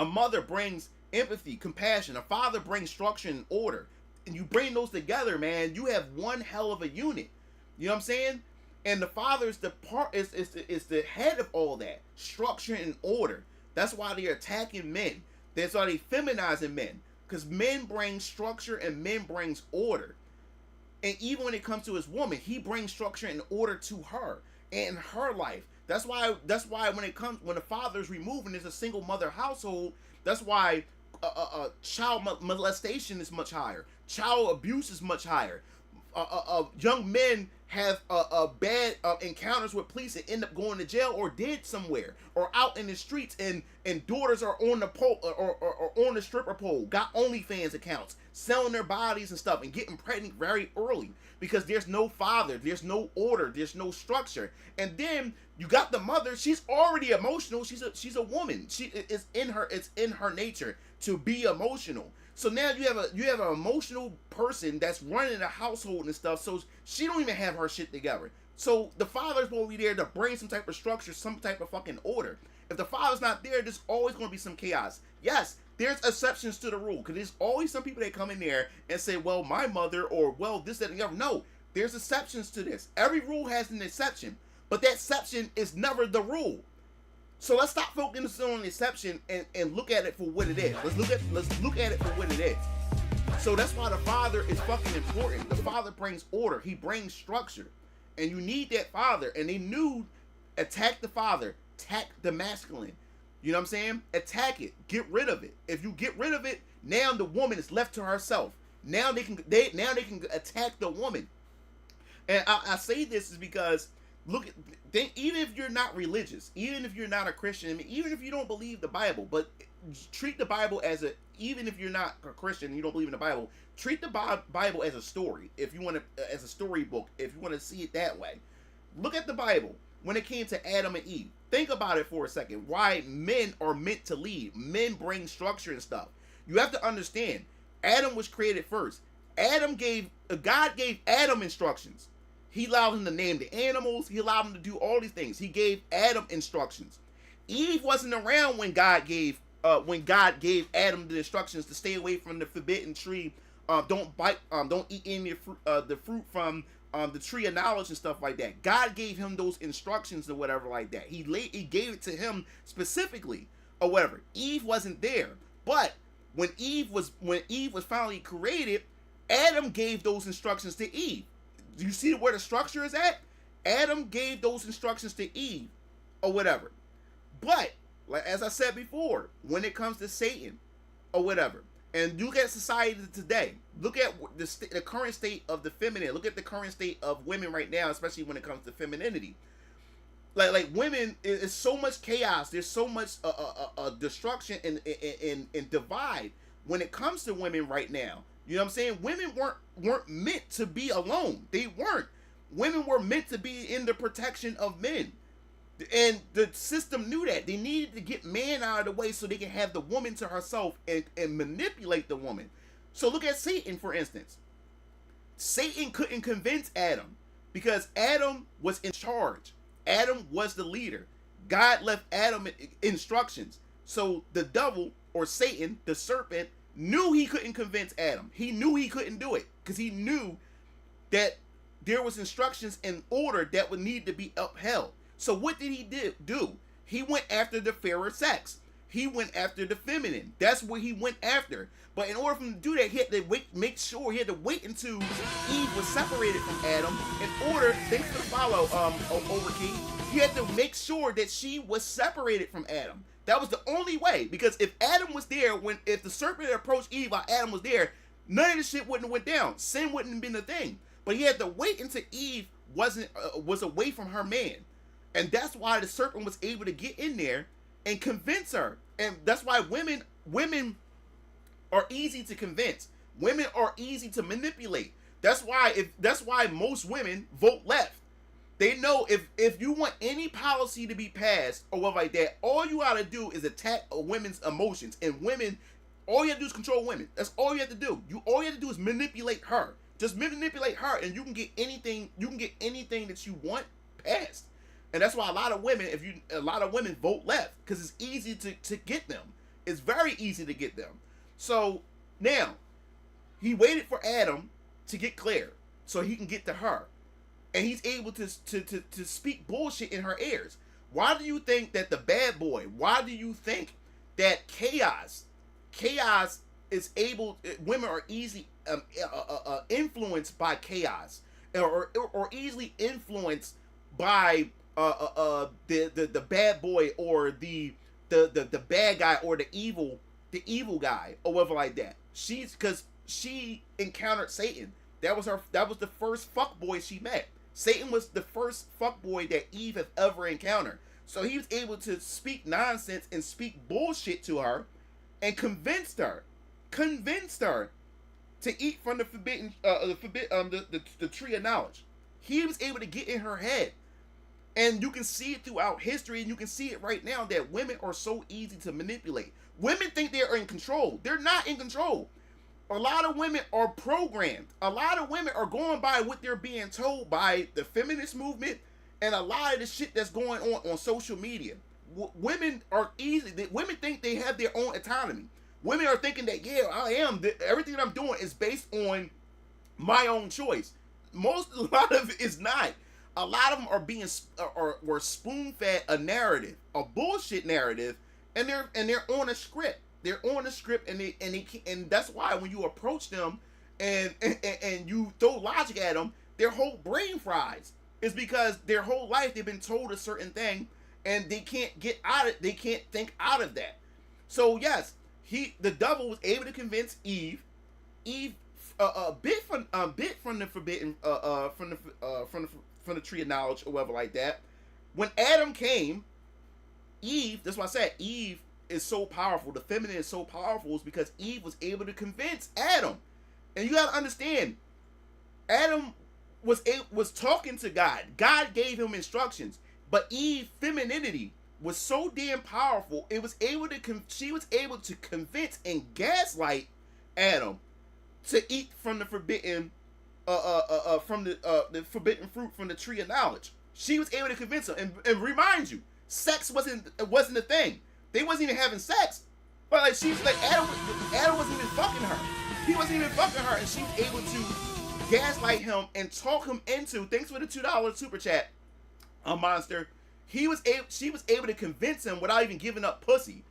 mother brings empathy, compassion. A father brings structure and order. And you bring those together, man, you have one hell of a unit. You know what I'm saying? And the father is the head of all that. Structure and order. That's why they're attacking men. That's why they're feminizing men. Because men bring structure and men brings order. And even when it comes to his woman, he brings structure and order to her and her life. That's why when the father's removed and there's a single mother household, that's why child molestation is much higher. Child abuse is much higher. Young men have bad encounters with police and end up going to jail or dead somewhere or out in the streets, and daughters are on the pole or on the stripper pole, got OnlyFans accounts, selling their bodies and stuff and getting pregnant very early because there's no father, there's no order, there's no structure. And then you got the mother, she's already emotional, she's a woman, it's in her nature to be emotional. So now you have an emotional person that's running a household and stuff, so she don't even have her shit together. So the father's going to be there to bring some type of structure, some type of fucking order. If the father's not there, there's always going to be some chaos. Yes, there's exceptions to the rule, because there's always some people that come in there and say, well, my mother, or well, this, that, and the other. No, there's exceptions to this. Every rule has an exception, but that exception is never the rule. So let's stop focusing on the exception and look at it for what it is. Let's look at it for what it is. So that's why the father is fucking important. The father brings order. He brings structure. And you need that father. And they knew, attack the father. Attack the masculine. You know what I'm saying? Attack it. Get rid of it. If you get rid of it, now the woman is left to herself. Now they can attack the woman. And I say this is because even if you're not religious, even if you're not a Christian, I mean, even if you don't believe the Bible, but treat the Bible even if you're not a Christian and you don't believe in the Bible, treat the Bible as a story. If you want to, as a storybook, if you want to see it that way, look at the Bible. When it came to Adam and Eve, Think about it for a second. Why men are meant to lead. Men bring structure and stuff. You have to understand, Adam was created first. God gave Adam instructions. He allowed him to name the animals. He allowed him to do all these things. He gave Adam instructions. Eve wasn't around when God gave Adam the instructions to stay away from the forbidden tree. Don't bite. Don't eat any of the fruit from the tree of knowledge and stuff like that. God gave him those instructions or whatever like that. He gave it to him specifically or whatever. Eve wasn't there, but when Eve was finally created, Adam gave those instructions to Eve. Do you see where the structure is at? Adam gave those instructions to Eve or whatever. But like as I said before, when it comes to Satan or whatever, and look at society today, look at the current state of the feminine. Look at the current state of women right now, especially when it comes to femininity. Like women, it's so much chaos. There's so much destruction and divide when it comes to women right now. You know what I'm saying? Women weren't meant to be alone. They weren't. Women were meant to be in the protection of men. And the system knew that. They needed to get man out of the way so they can have the woman to herself and manipulate the woman. So look at Satan, for instance. Satan couldn't convince Adam because Adam was in charge. Adam was the leader. God left Adam instructions. So the devil, or Satan, the serpent, knew he couldn't convince Adam. He knew he couldn't do it because he knew that there was instructions in order that would need to be upheld. So what did he do? He went after the fairer sex. He went after the feminine. That's what he went after. But in order for him to do that, he had to he had to wait until Eve was separated from Adam in order, thanks for the follow, Overkey. He had to make sure that she was separated from Adam. That was the only way. Because if Adam was there, if the serpent approached Eve while Adam was there, none of this shit wouldn't have went down. Sin wouldn't have been a thing. But he had to wait until Eve was away from her man. And that's why the serpent was able to get in there and convince her. And that's why women are easy to convince. Women are easy to manipulate. That's why most women vote left. They know if you want any policy to be passed or whatever like that, all you gotta do is attack a women's emotions. And women, all you have to do is control women. That's all you have to do. All you have to do is manipulate her. Just manipulate her, and you can get anything. You can get anything that you want passed. And that's why a lot of women vote left, because it's easy to get them. It's very easy to get them. So now he waited for Adam to get clear so he can get to her. And he's able to speak bullshit in her ears. Why do you think that the bad boy, why do you think that chaos is able, women are easily influenced by chaos, or easily influenced by the bad boy, or the bad guy, or the evil guy, or whatever like that. Because she encountered Satan. That was the first fuckboy she met. Satan was the first fuckboy that Eve had ever encountered. So he was able to speak nonsense and speak bullshit to her, and convinced her to eat from the tree of knowledge. He was able to get in her head. And you can see it throughout history, and you can see it right now, that women are so easy to manipulate. Women think they are in control. They're not in control. A lot of women are programmed. A lot of women are going by what they're being told by the feminist movement and a lot of the shit that's going on social media. Women are easy. Women think they have their own autonomy. Women are thinking that, yeah, I am. Everything that I'm doing is based on my own choice. A lot of it is not. A lot of them were spoon-fed a narrative, a bullshit narrative, and they're on a script. They're on a script, and that's why when you approach them and you throw logic at them, their whole brain fries. It's because their whole life they've been told a certain thing, and they can't they can't think out of that. So yes, the devil was able to convince Eve a bit from the forbidden from the tree of knowledge or whatever like that. When Adam came, Eve, that's why I said Eve is so powerful. The feminine is so powerful is because Eve was able to convince Adam. And you gotta understand, Adam was talking to God. God gave him instructions. But Eve, femininity, was so damn powerful. She was able to convince and gaslight Adam to eat from the forbidden the forbidden fruit from the tree of knowledge. She was able to convince him, and remind you, sex wasn't a thing. They wasn't even having sex, but like Adam wasn't even fucking her. He wasn't even fucking her, and she was able to gaslight him and talk him into. Thanks for the $2 super chat, a monster. She was able to convince him without even giving up pussy.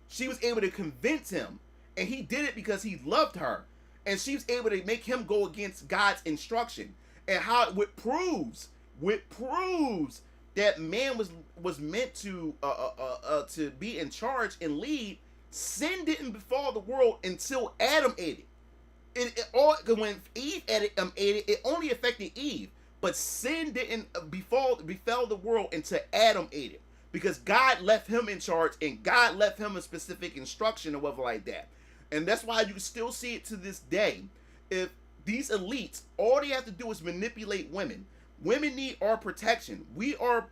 She was able to convince him, and he did it because he loved her. And she was able to make him go against God's instruction. And how it proves that man was meant to be in charge and lead. Sin didn't befall the world until Adam ate it. When Eve ate it, it only affected Eve. But sin didn't befell the world until Adam ate it. Because God left him in charge, and God left him a specific instruction or whatever like that. And that's why you still see it to this day. If these elites, all they have to do is manipulate women. Women need our protection. We are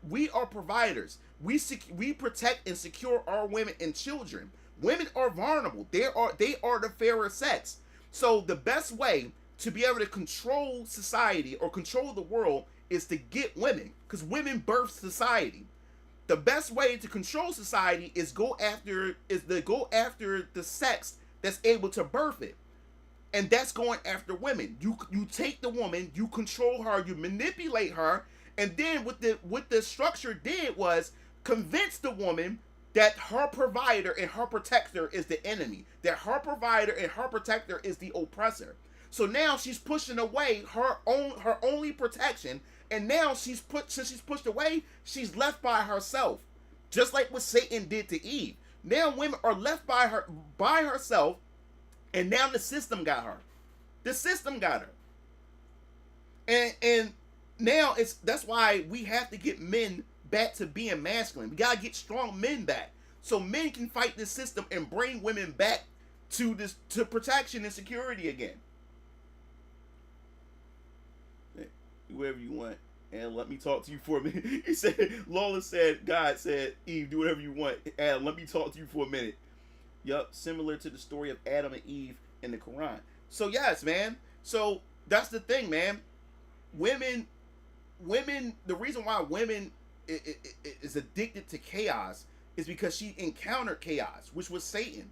providers. We protect and secure our women and children. Women are vulnerable. They are the fairer sex. So the best way to be able to control society or control the world is to get women, because women birth society. The best way to control society is go after the sex that's able to birth it. And that's going after women. You take the woman, you control her, you manipulate her, and then what the structure did was convince the woman that her provider and her protector is the enemy, that her provider and her protector is the oppressor. So now she's pushing away her only protection, and now since she's pushed away, she's left by herself. Just like what Satan did to Eve. Now women are left by herself, and now the system got her. The system got her. And now that's why we have to get men back to being masculine. We gotta get strong men back, so men can fight this system and bring women back to protection and security again. Whoever you want, and let me talk to you for a minute. He said, Lawless said, God said, Eve, do whatever you want. Adam, let me talk to you for a minute. Yup, similar to the story of Adam and Eve in the Quran. So yes, man. So that's the thing, man. Women. The reason why women is addicted to chaos is because she encountered chaos, which was Satan.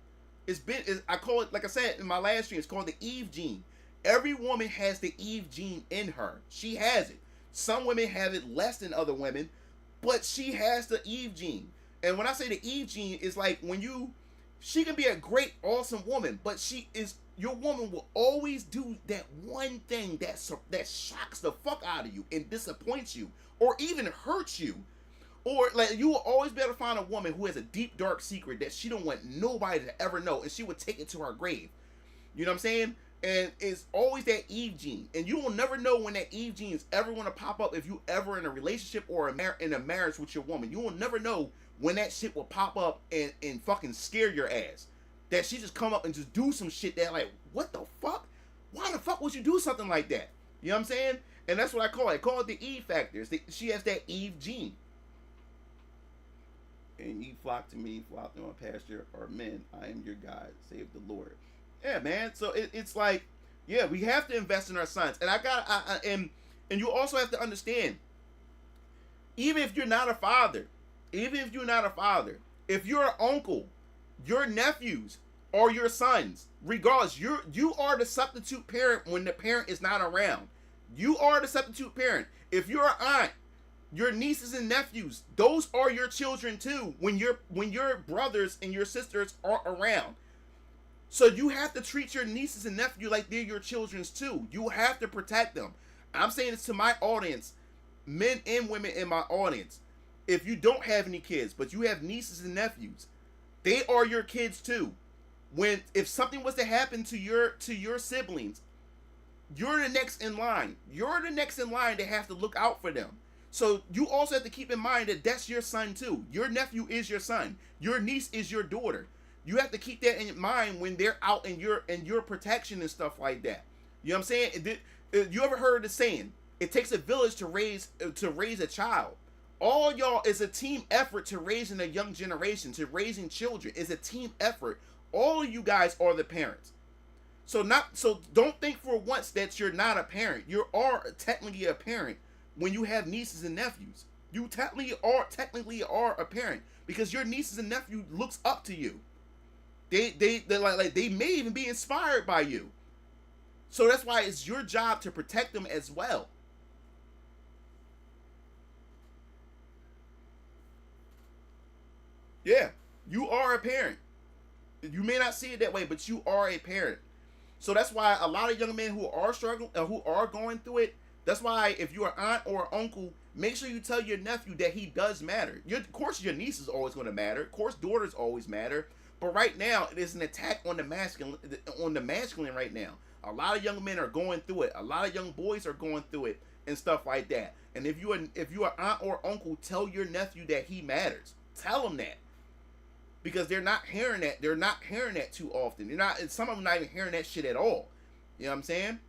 I call it, like I said in my last stream, it's called the Eve gene. Every woman has the Eve gene in her. She has it. Some women have it less than other women, but she has the Eve gene. And when I say the Eve gene, it's like she can be a great, awesome woman, but your woman will always do that one thing that shocks the fuck out of you and disappoints you, or even hurts you. Or like you will always be able to find a woman who has a deep, dark secret that she don't want nobody to ever know, and she would take it to her grave. You know what I'm saying? And it's always that Eve gene. And you will never know when that Eve gene is ever going to pop up if you ever in a relationship or in a marriage with your woman. You will never know when that shit will pop up and fucking scare your ass. That she just come up and just do some shit that like, what the fuck? Why the fuck would you do something like that? You know what I'm saying? And that's what I call it. I call it the Eve factor. She has that Eve gene. And ye flock to me, flock to my pasture, are men. I am your God, save the Lord. Yeah, man. So it's like, yeah, we have to invest in our sons. And and you also have to understand, even if you're not a father, if you're an uncle, your nephews or your sons, regardless, you are the substitute parent when the parent is not around. You are the substitute parent. If you're an aunt, your nieces and nephews, those are your children too when your brothers and your sisters are around. So you have to treat your nieces and nephews like they're your children's too. You have to protect them. I'm saying this to my audience, men and women in my audience. If you don't have any kids, but you have nieces and nephews, they are your kids too. If something was to happen to your siblings, you're the next in line. You're the next in line to have to look out for them. So you also have to keep in mind that that's your son too. Your nephew is your son. Your niece is your daughter. You have to keep that in mind when they're out in your protection and stuff like that. You know what I'm saying? You ever heard the saying, it takes a village to raise a child? All y'all is a team effort to raising a young generation, to raising children. It's a team effort. All of you guys are the parents. So don't think for once that you're not a parent. You are technically a parent when you have nieces and nephews. You technically are a parent because your nieces and nephew looks up to you. They may even be inspired by you. So that's why it's your job to protect them as well. Yeah, you are a parent. You may not see it that way, but you are a parent. So that's why a lot of young men who are struggling, who are going through it, that's why if you're an aunt or an uncle, make sure you tell your nephew that he does matter. Of course, your niece is always going to matter. Of course, daughters always matter. But right now, it is an attack on the masculine right now. A lot of young men are going through it. A lot of young boys are going through it and stuff like that. And if you are aunt or uncle, tell your nephew that he matters. Tell him that. Because they're not hearing that. They're not hearing that too often. Some of them not even hearing that shit at all. You know what I'm saying?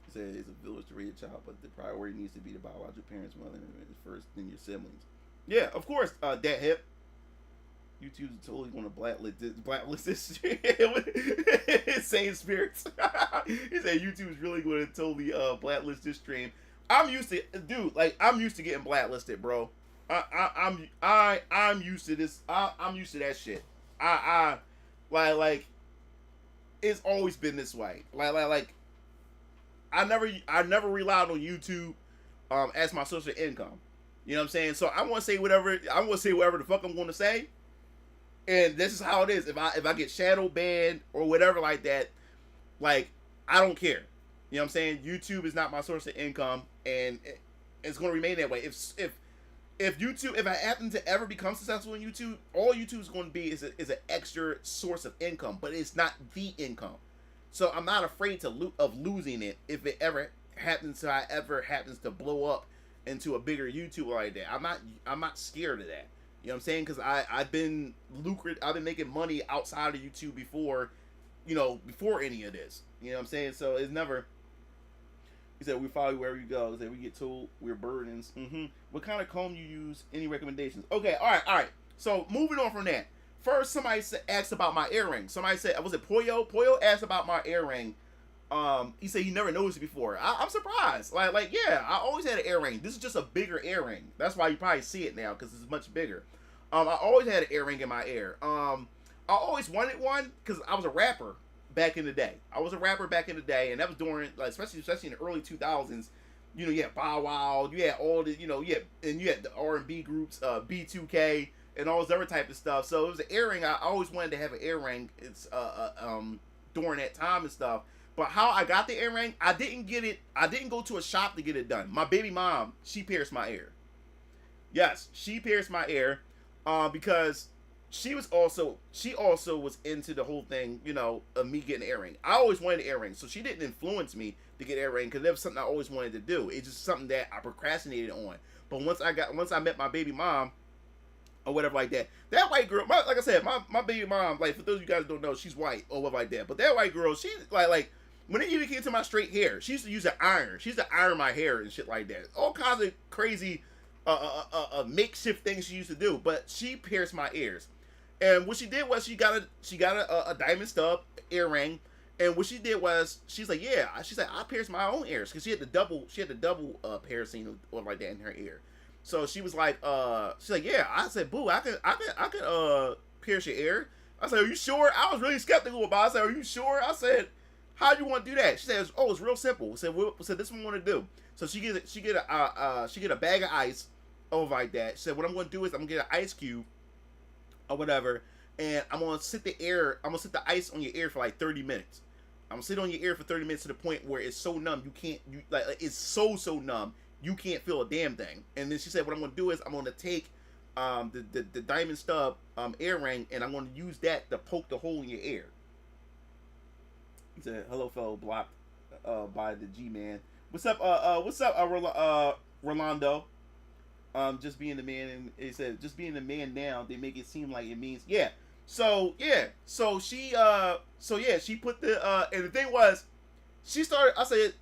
He said it's a village to raise a child, but the priority needs to be the biological parents, mother, first, then your siblings. Yeah, of course, that hip. YouTube's totally going to blacklist this shit. Same spirits. He said YouTube's really going to totally blacklist this stream. I'm used to getting blacklisted, bro. I'm used to this. I'm used to that shit. Like it's always been this way. Like I never relied on YouTube as my source of income. You know what I'm saying? So I want to say whatever the fuck I'm going to say. And this is how it is. If I get shadow banned or whatever like that, like I don't care. You know what I'm saying? YouTube is not my source of income, and it's going to remain that way. If I happen to ever become successful in YouTube, all YouTube is going to be is an extra source of income, but it's not the income. So I'm not afraid of losing it if it ever happens to blow up into a bigger YouTube like that. I'm not scared of that. You know what I'm saying? Because I've been making money outside of YouTube before any of this. You know what I'm saying? So it's never. He said, we follow you wherever you go. He said, we get told we're burdens. What kind of comb you use? Any recommendations? Okay, all right. So, moving on from that. First, somebody asked about my earring. Somebody said, was it Poyo? Poyo asked about my earring. He said he never noticed it before. I'm surprised. Like, yeah, I always had an earring. This is just a bigger earring. That's why you probably see it now, because it's much bigger. I always had an earring in my ear. I always wanted one, because I was a rapper. Back in the day, and that was during, like, especially in the early 2000s. You know, you had Bow Wow, you had all the, you had the R&B groups, B2K, and all this other type of stuff. So it was an earring. I always wanted to have an earring. It's during that time and stuff. But how I got the earring, I didn't get it. I didn't go to a shop to get it done. My baby mom, she pierced my ear. Yes, she pierced my ear, because. She also was into the whole thing, of me getting an earring. I always wanted an earring, so she didn't influence me to get an earring because that was something I always wanted to do. It's just something that I procrastinated on. But once I met my baby mom, or whatever like that white girl, like I said, my baby mom, like, for those of you guys who don't know, she's white or whatever like that. But that white girl, she like when it even came to my straight hair, she used to use an iron. She used to iron my hair and shit like that. All kinds of crazy makeshift things she used to do. But she pierced my ears. And what she did was she got a diamond stub earring, and what she did was she's like I pierced my own ears because she had the double piercing or like that in her ear. So she was like she's like, yeah. I said, boo, I could pierce your ear. I said, are you sure? I was really skeptical about it. I said, are you sure? I said, how do you want to do that? She said, oh, it's real simple. I said, this is what I want to do. So she get a bag of ice over like that. She said, what I'm going to do is I'm going to get an ice cube or whatever, and I'm gonna sit the ice on your ear for like 30 minutes. I'm gonna sit on your ear for 30 minutes to the point where it's so numb it's so numb you can't feel a damn thing. And then she said, what I'm gonna do is I'm gonna take the diamond stub earring, and I'm gonna use that to poke the hole in your ear. He said, hello fellow blocked by the G-Man. What's up Rolando? Just being the man, and it said just being the man now, they make it seem like it means so she put the and the thing was she started, I said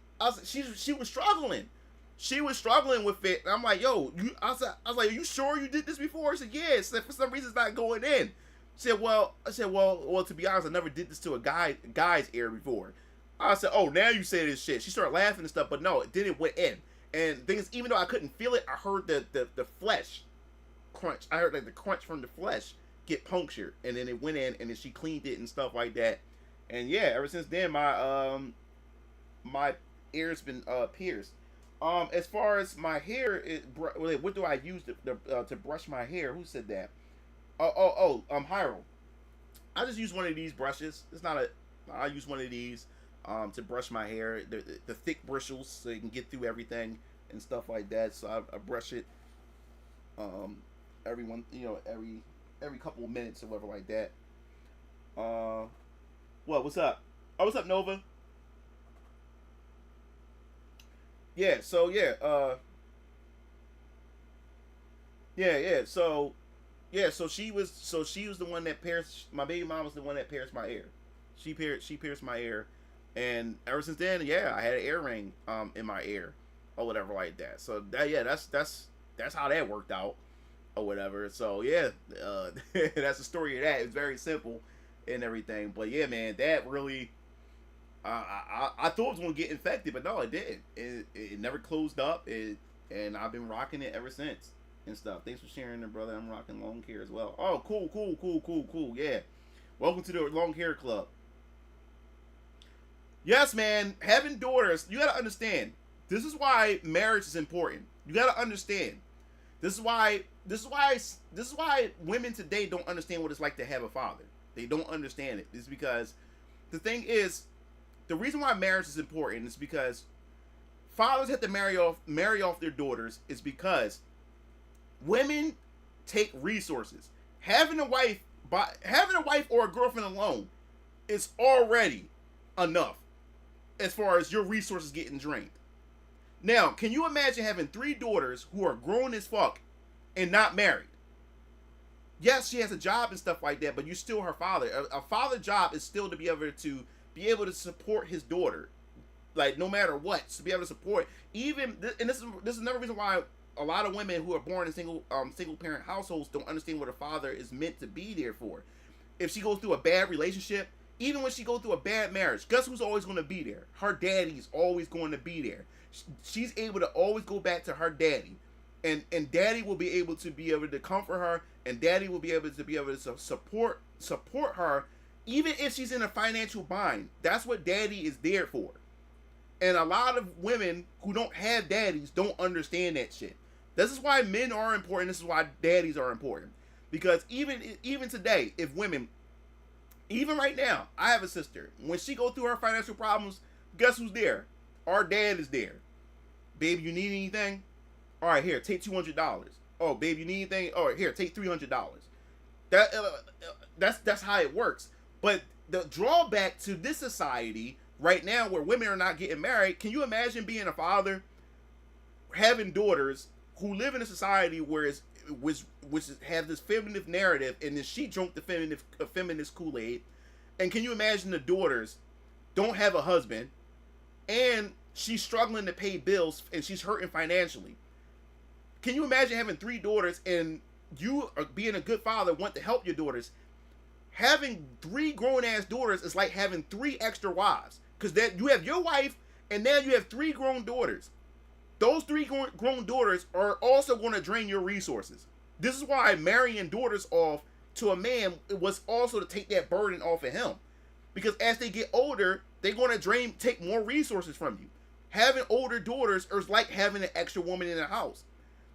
she was struggling, she was struggling with it. And I'm like, yo, I was like, are you sure you did this before? She said, yeah. She said, for some reason it's not going in. She said, well, to be honest, I never did this to a guy's ear before. I said, oh, now you say this shit. She started laughing and stuff, but no, it didn't went in. And the thing is, even though I couldn't feel it, I heard the flesh crunch. I heard like the crunch from the flesh get punctured, and then it went in, and then she cleaned it and stuff like that. And yeah, ever since then, my ear's been pierced. As far as my hair, what do I use to brush my hair? Who said that? Hyro. I just use one of these brushes. I use one of these to brush my hair. The thick bristles, so you can get through everything and stuff like that. So I brush it every couple of minutes or whatever like that. What's up? Oh, what's up, Nova? Yeah, so yeah, so she was the one that pierced my baby mom was the one that pierced my ear. She pierced my ear, and ever since then, yeah, I had an earring in my ear or whatever like that. So that's how that worked out or whatever. So yeah, that's the story of that. It's very simple and everything, but yeah, man, that really. I thought it was gonna get infected, but no, it didn't. It never closed up. And I've been rocking it ever since and stuff. Thanks for sharing it, brother. I'm rocking long hair as well. Oh, cool. Yeah, welcome to the long hair club. Yes, man. Having daughters, you gotta understand. This is why marriage is important. You gotta understand. This is why women today don't understand what it's like to have a father. They don't understand it. It's because the thing is. The reason why marriage is important is because fathers have to marry off their daughters is because women take resources. Having a wife or a girlfriend alone is already enough as far as your resources getting drained. Now, can you imagine having 3 daughters who are grown as fuck and not married? Yes, she has a job and stuff like that, but you're still her father. A father's job is still to be able to support his daughter, like no matter what, to be able to support even. And this is another reason why a lot of women who are born in single parent households don't understand what a father is meant to be there for. If she goes through a bad relationship, even when she goes through a bad marriage, guess who's always going to be there? Her daddy's always going to be there. She's able to always go back to her daddy, and daddy will be able to comfort her, and daddy will be able to support her. Even if she's in a financial bind, that's what daddy is there for. And a lot of women who don't have daddies don't understand that shit. This is why men are important. This is why daddies are important. Because even today, if women, even right now, I have a sister. When she go through her financial problems, guess who's there? Our dad is there. Babe, you need anything? All right, here, take $200. Oh, babe, you need anything? All right, here, take $300. That's how it works. But the drawback to this society right now where women are not getting married, can you imagine being a father, having daughters who live in a society where which have this feminist narrative, and then she drunk the feminist Kool-Aid, and can you imagine the daughters don't have a husband, and she's struggling to pay bills, and she's hurting financially? Can you imagine having 3 daughters, and you are being a good father, want to help your daughters? Having 3 grown-ass daughters is like having 3 extra wives. Because that you have your wife, and now you have 3 grown daughters. Those 3 grown daughters are also going to drain your resources. This is why marrying daughters off to a man was also to take that burden off of him. Because as they get older, they're going to take more resources from you. Having older daughters is like having an extra woman in the house.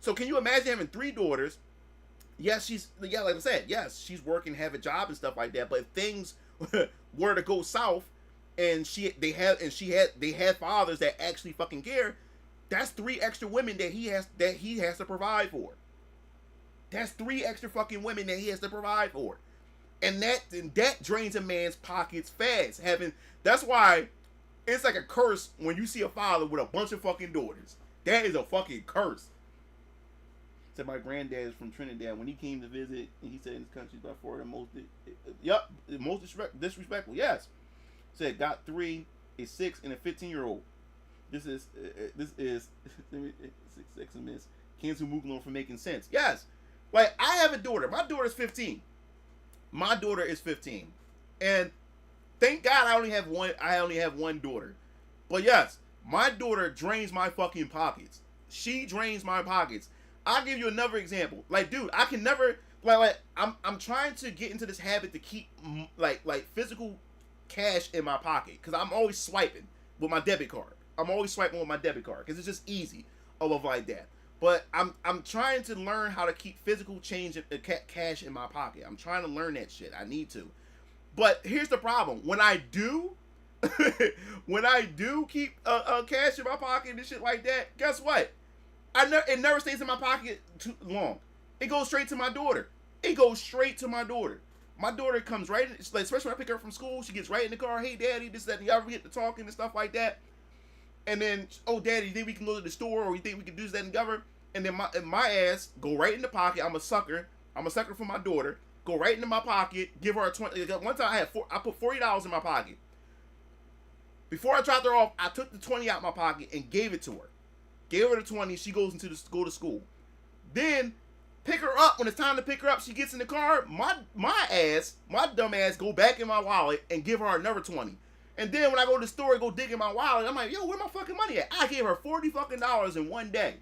So can you imagine having 3 daughters? Yes, like I said, yes, she's working, have a job and stuff like that. But if things were to go south, and they had fathers that actually fucking care, that's 3 extra women that he has to provide for. That's 3 extra fucking women that he has to provide for, and that drains a man's pockets fast. That's why it's like a curse when you see a father with a bunch of fucking daughters. That is a fucking curse. Said my granddad is from Trinidad. When he came to visit, he said in this country by far the most disrespectful. Yes. Said got 3, a 6, and a 15-year-old. this is let me 6 minutes. Cancel Muglon for making sense. Yes, like I have a daughter. My daughter's 15. My daughter is 15, and thank God I only have one. I only have one daughter. But yes, my daughter drains my fucking pockets. She drains my pockets. I'll give you another example. Like, dude, I can never I'm trying to get into this habit to keep like physical cash in my pocket because I'm always swiping with my debit card. I'm always swiping with my debit card because it's just easy of like that. But I'm trying to learn how to keep physical change cash in my pocket. I'm trying to learn that shit. I need to. But here's the problem. When I do, when I do keep cash in my pocket and shit like that, guess what? It never stays in my pocket too long. It goes straight to my daughter. It goes straight to my daughter. My daughter comes right in, like, especially when I pick her up from school, she gets right in the car. Hey, daddy, this, that, and the other. We get to talking and stuff like that. And then, oh, daddy, you think we can go to the store, or you think we can do this, that, and the other? And then my ass go right in the pocket. I'm a sucker. I'm a sucker for my daughter. Go right into my pocket. Give her a 20. One time I put $40 in my pocket. Before I dropped her off, I took the 20 out of my pocket and gave it to her. Gave her the 20. She goes go to school. Then pick her up. When it's time to pick her up, she gets in the car. My dumb ass, go back in my wallet and give her another 20. And then when I go to the store and go dig in my wallet, I'm like, yo, where my fucking money at? I gave her $40 fucking in one day.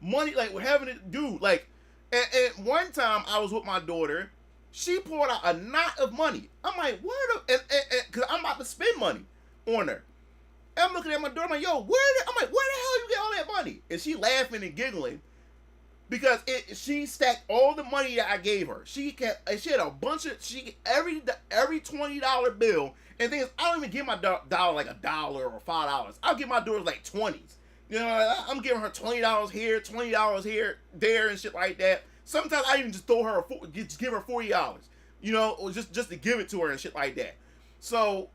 Money, like, we're having it, dude. Like, and one time I was with my daughter. She pulled out a knot of money. I'm like, what? Because I'm about to spend money on her. And I'm looking at my daughter, I'm like, yo, where the hell you get all that money? And she laughing and giggling because she stacked all the money that I gave her. She had a bunch of, every $20 bill. And the thing is, I don't even give my dollar like $1 or $5. I'll give my daughter like 20s. You know, I'm giving her $20 here, $20 here, there, and shit like that. Sometimes I even just give her $40, you know, or just to give it to her and shit like that. So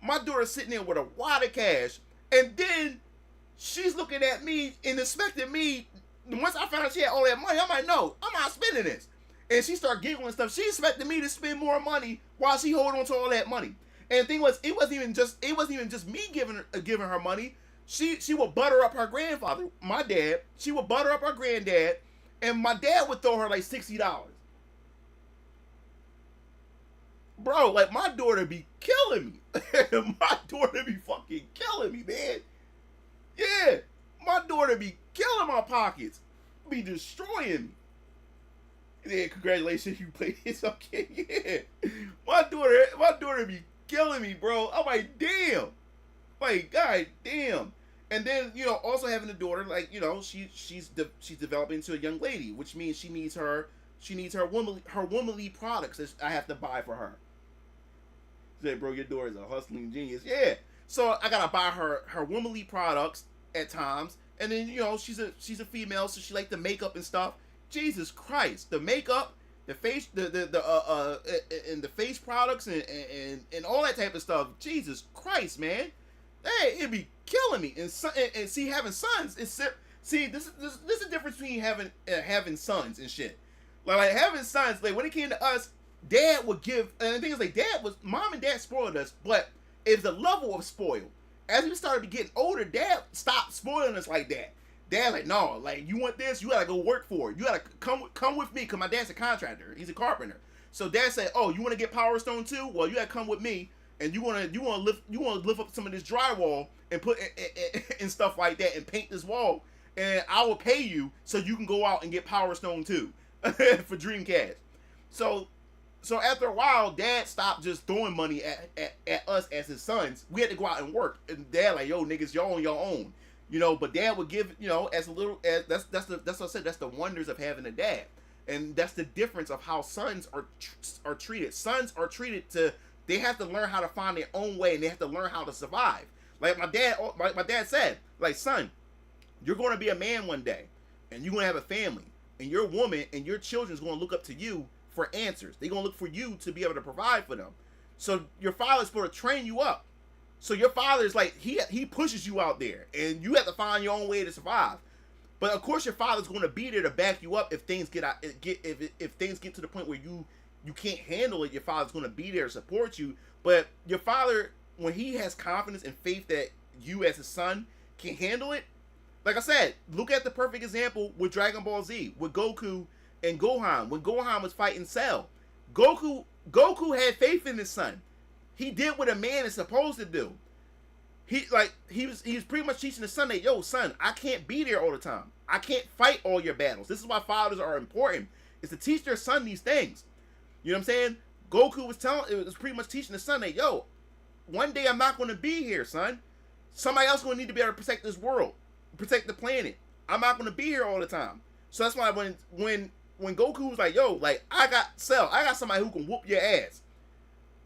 my daughter's sitting there with a wad of cash, and then she's looking at me and expecting me. Once I found out she had all that money, I'm like, no, I'm not spending this. And she started giggling and stuff. She expected me to spend more money while she holding on to all that money. And the thing was, it wasn't even just me giving her money. She would butter up her grandfather, my dad. She would butter up her granddad, and my dad would throw her like $60. Bro, like, my daughter be killing me. My daughter be fucking killing me, man. Yeah, my daughter be killing my pockets. Be destroying me. Yeah, congratulations, you played this. Okay, yeah. My daughter be killing me, bro. I'm like, damn. Like, god damn. And then, you know, also having a daughter, like, you know, she's developing into a young lady, which means she needs her womanly products that I have to buy for her. Say, bro, your daughter is a hustling genius. Yeah. So I gotta buy her womanly products at times, and then, you know, she's a female, so she like the makeup and stuff. Jesus Christ, the makeup, the face, and the face products and all that type of stuff. Jesus Christ, man. Hey, it'd be killing me. And see, having sons is this is the difference between having sons and shit. Like having sons, like when it came to us, dad would give, and the thing is, like, mom and dad spoiled us, but it's the level of spoil. As we started getting older, dad stopped spoiling us like that. Dad, like, no, like, you want this, you gotta go work for it. You gotta come with me, because my dad's a contractor. He's a carpenter. So dad said, oh, you want to get Power Stone too? Well, you gotta come with me, and you want to lift up some of this drywall and put and stuff like that and paint this wall, and I will pay you so you can go out and get Power Stone too for Dreamcast. So after a while, dad stopped just throwing money at us as his sons. We had to go out and work, and dad like, yo, niggas, y'all on your own. You know, but dad would give, you know, that's what I said, that's the wonders of having a dad. And that's the difference of how sons are treated. Sons are treated they have to learn how to find their own way, and they have to learn how to survive. Like my dad said, like, son, you're going to be a man one day, and you're going to have a family, and your woman and your children's going to look up to you for answers. They're going to look for you to be able to provide for them. So your father's going to train you up. So your father is like, he pushes you out there, and you have to find your own way to survive. But of course, your father's going to be there to back you up if things if things get to the point where you can't handle it. Your father's going to be there to support you. But your father when he has confidence and faith that you as his son can handle it, like I said, look at the perfect example with Dragon Ball Z, with Goku and Gohan. When Gohan was fighting Cell, Goku had faith in his son. He did what a man is supposed to do. He was pretty much teaching his son that, yo, son, I can't be there all the time. I can't fight all your battles. This is why fathers are important, is to teach their son these things. You know what I'm saying? Goku was pretty much teaching his son that, yo, one day I'm not going to be here, son. Somebody else going to need to be able to protect this world, protect the planet. I'm not going to be here all the time. So that's why when Goku was like, yo, like, I got somebody who can whoop your ass.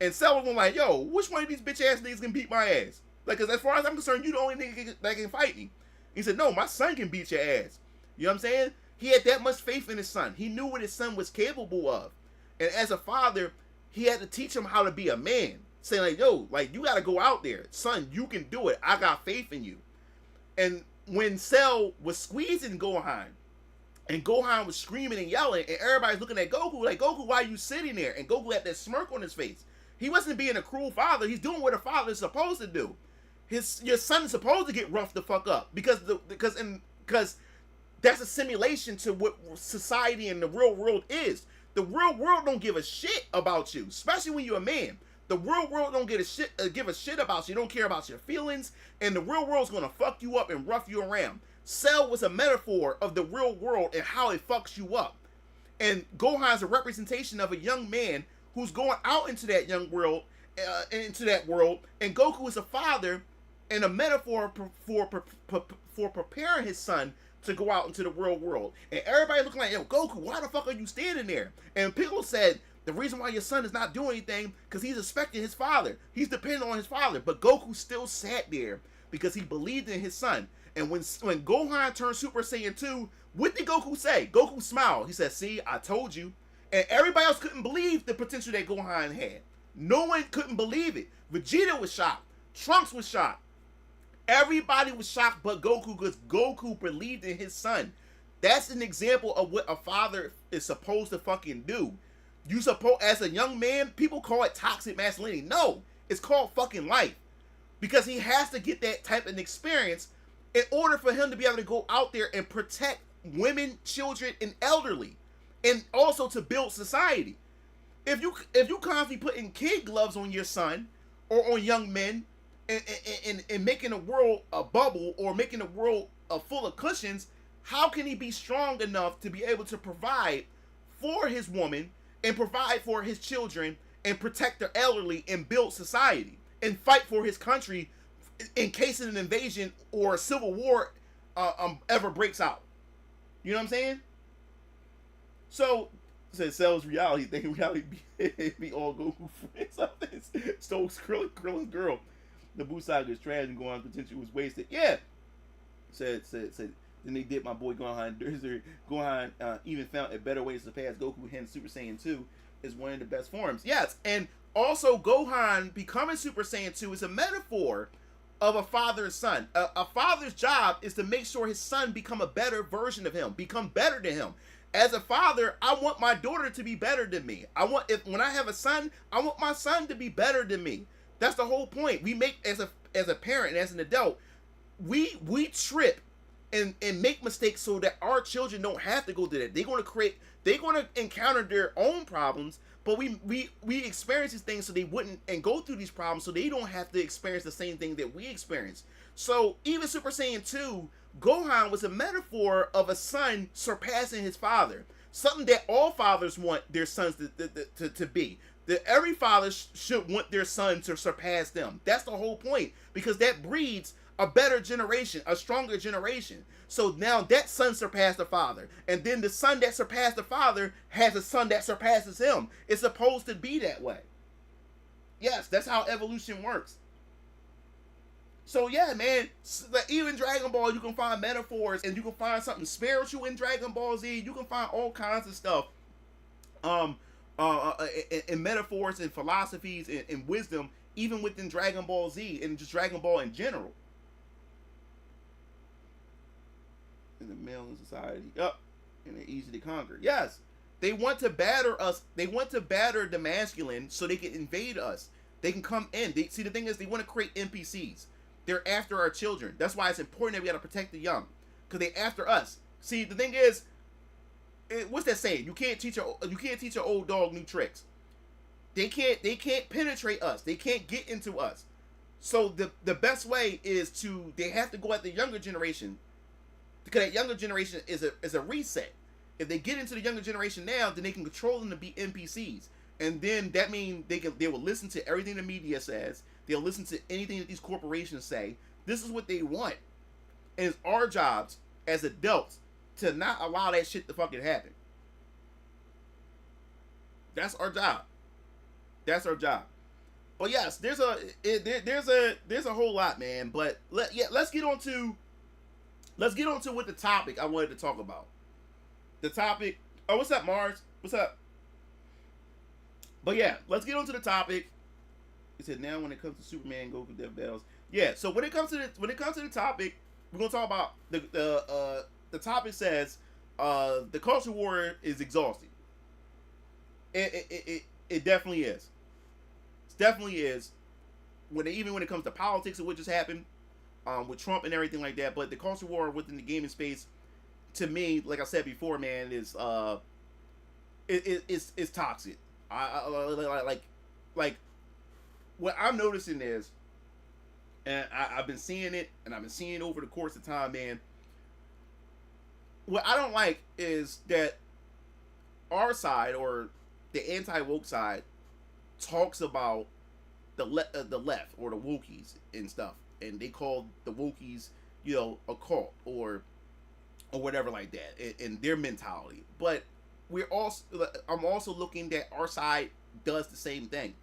And Cell was like, yo, which one of these bitch ass niggas can beat my ass? Like, cause as far as I'm concerned, you the only nigga that can fight me. He said, no, my son can beat your ass. You know what I'm saying? He had that much faith in his son. He knew what his son was capable of. And as a father, he had to teach him how to be a man. Saying like, yo, like, you got to go out there. Son, you can do it. I got faith in you. And when Cell was squeezing Gohan, and Gohan was screaming and yelling, and everybody's looking at Goku, like, Goku, why are you sitting there? And Goku had that smirk on his face. He wasn't being a cruel father. He's doing what a father is supposed to do. Your son's supposed to get roughed the fuck up because that's a simulation to what society and the real world is. The real world don't give a shit about you, especially when you're a man. The real world don't give a shit about you. Don't care about your feelings, and the real world's gonna fuck you up and rough you around. Cell was a metaphor of the real world and how it fucks you up. And Gohan's a representation of a young man who's going out into that world, and Goku is a father and a metaphor for preparing his son to go out into the real world. And everybody looking like, yo, Goku, why the fuck are you standing there? And Piccolo said, the reason why your son is not doing anything, because he's expecting his father. He's dependent on his father. But Goku still sat there because he believed in his son. And when Gohan turned Super Saiyan 2, what did Goku say? Goku smiled. He said, see, I told you. And everybody else couldn't believe the potential that Gohan had. No one couldn't believe it. Vegeta was shocked. Trunks was shocked. Everybody was shocked but Goku, because Goku believed in his son. That's an example of what a father is supposed to fucking do. As a young man, people call it toxic masculinity. No, it's called fucking life. Because he has to get that type of experience in order for him to be able to go out there and protect women, children, and elderly. And also to build society. If you constantly putting kid gloves on your son or on young men and making the world a bubble or making the world full of cushions, how can he be strong enough to be able to provide for his woman and provide for his children and protect the elderly and build society and fight for his country in case of an invasion or a civil war ever breaks out? You know what I'm saying? So, said Cell's reality, thinking reality be all Goku friends. Stokes Krillin's girl. The Buu saga is trash and Gohan potential was wasted. Yeah. Said. Then they did my boy Gohan. Gohan even found a better way to surpass Goku. Hence, Super Saiyan 2 is one of the best forms. Yes, and also Gohan becoming Super Saiyan 2 is a metaphor of a father and son. A father's job is to make sure his son become a better version of him, become better than him. As a father, I want my daughter to be better than me. When I have a son, I want my son to be better than me. That's the whole point. We make as a parent and as an adult, we trip and make mistakes so that our children don't have to go through that. They're gonna encounter their own problems, but we experience these things so they wouldn't and go through these problems so they don't have to experience the same thing that we experience. So even Super Saiyan 2, Gohan was a metaphor of a son surpassing his father. Something that all fathers want their sons to be. That every father should want their son to surpass them. That's the whole point. Because that breeds a better generation, a stronger generation. So now that son surpassed the father. And then the son that surpassed the father has a son that surpasses him. It's supposed to be that way. Yes, that's how evolution works. So yeah, man, even Dragon Ball, you can find metaphors, and you can find something spiritual in Dragon Ball Z. You can find all kinds of stuff, in metaphors and philosophies and wisdom, even within Dragon Ball Z and just Dragon Ball in general. In the male society, and they're easy to conquer. Yes, they want to batter us. They want to batter the masculine so they can invade us. They can come in. See, the thing is, they want to create NPCs. They're after our children. That's why it's important that we got to protect the young, because they after us. See, the thing is, what's that saying? You can't teach an old dog new tricks. They can't penetrate us. They can't get into us. So the best way is they have to go at the younger generation, because that younger generation is a reset. If they get into the younger generation now, then they can control them to be NPCs. And then that means they will listen to everything the media says. They'll listen to anything that these corporations say. This is what they want. And it's our jobs as adults to not allow that shit to fucking happen. That's our job. That's our job. But yes, there's a whole lot, man. But let's get on to what the topic I wanted to talk about. The topic. Oh, what's up, Mars? What's up? But yeah, let's get on to the topic. It said now when it comes to Superman, Goku, Death Battles. Yeah, so when it comes to the topic, we're gonna talk about the topic says the culture war is exhausting. It definitely is. It definitely is. Even when it comes to politics and what just happened with Trump and everything like that, but the culture war within the gaming space, to me, like I said before, man, is it's toxic. Like what I'm noticing is, and I've been seeing it, and I've been seeing it over the course of time, man. What I don't like is that our side, or the anti-woke side, talks about the left or the wokies and stuff, and they call the wokies, a cult or whatever like that, and their mentality. But I'm also looking that our side does the same thing.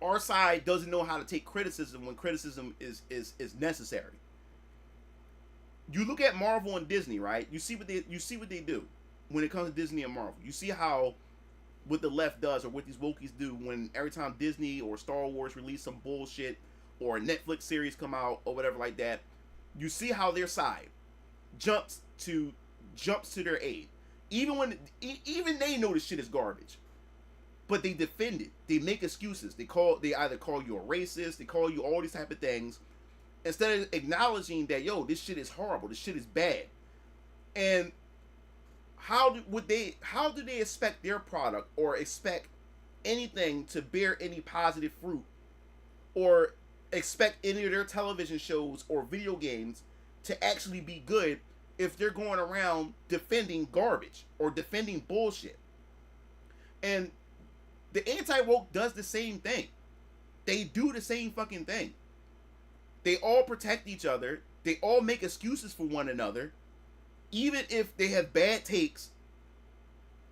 Our side doesn't know how to take criticism when criticism is necessary. You look at Marvel and Disney, right? You see what they do when it comes to Disney and Marvel. You see how what the left does, or what these wokies do, when every time Disney or Star Wars release some bullshit, or a Netflix series come out or whatever like that. You see how their side jumps to their aid. Even they know this shit is garbage, but they defend it. They make excuses. They either call you a racist, they call you all these type of things, instead of acknowledging that, this shit is horrible, this shit is bad. And how do they expect their product, or expect anything to bear any positive fruit, or expect any of their television shows or video games to actually be good, if they're going around defending garbage or defending bullshit? And the anti-woke does the same thing. They do the same fucking thing. They all protect each other. They all make excuses for one another. Even if they have bad takes,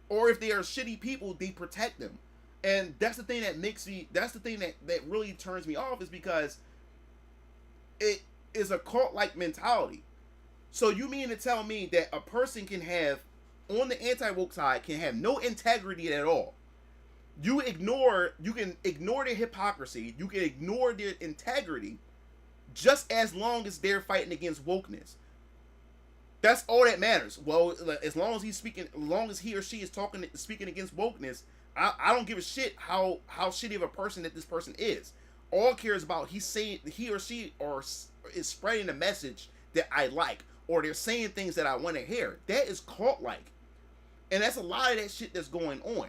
or if they are shitty people, they protect them. And that's the thing that really turns me off, is because it is a cult-like mentality. So you mean to tell me that a person can have, on the anti-woke side, can have no integrity at all? You can ignore their hypocrisy, you can ignore their integrity, just as long as they're fighting against wokeness. That's all that matters. Well, as long as he or she is speaking against wokeness, I don't give a shit how shitty of a person that this person is. All I care is about he or she is spreading a message that I like, or they're saying things that I want to hear. That is cult-like. And that's a lot of that shit that's going on.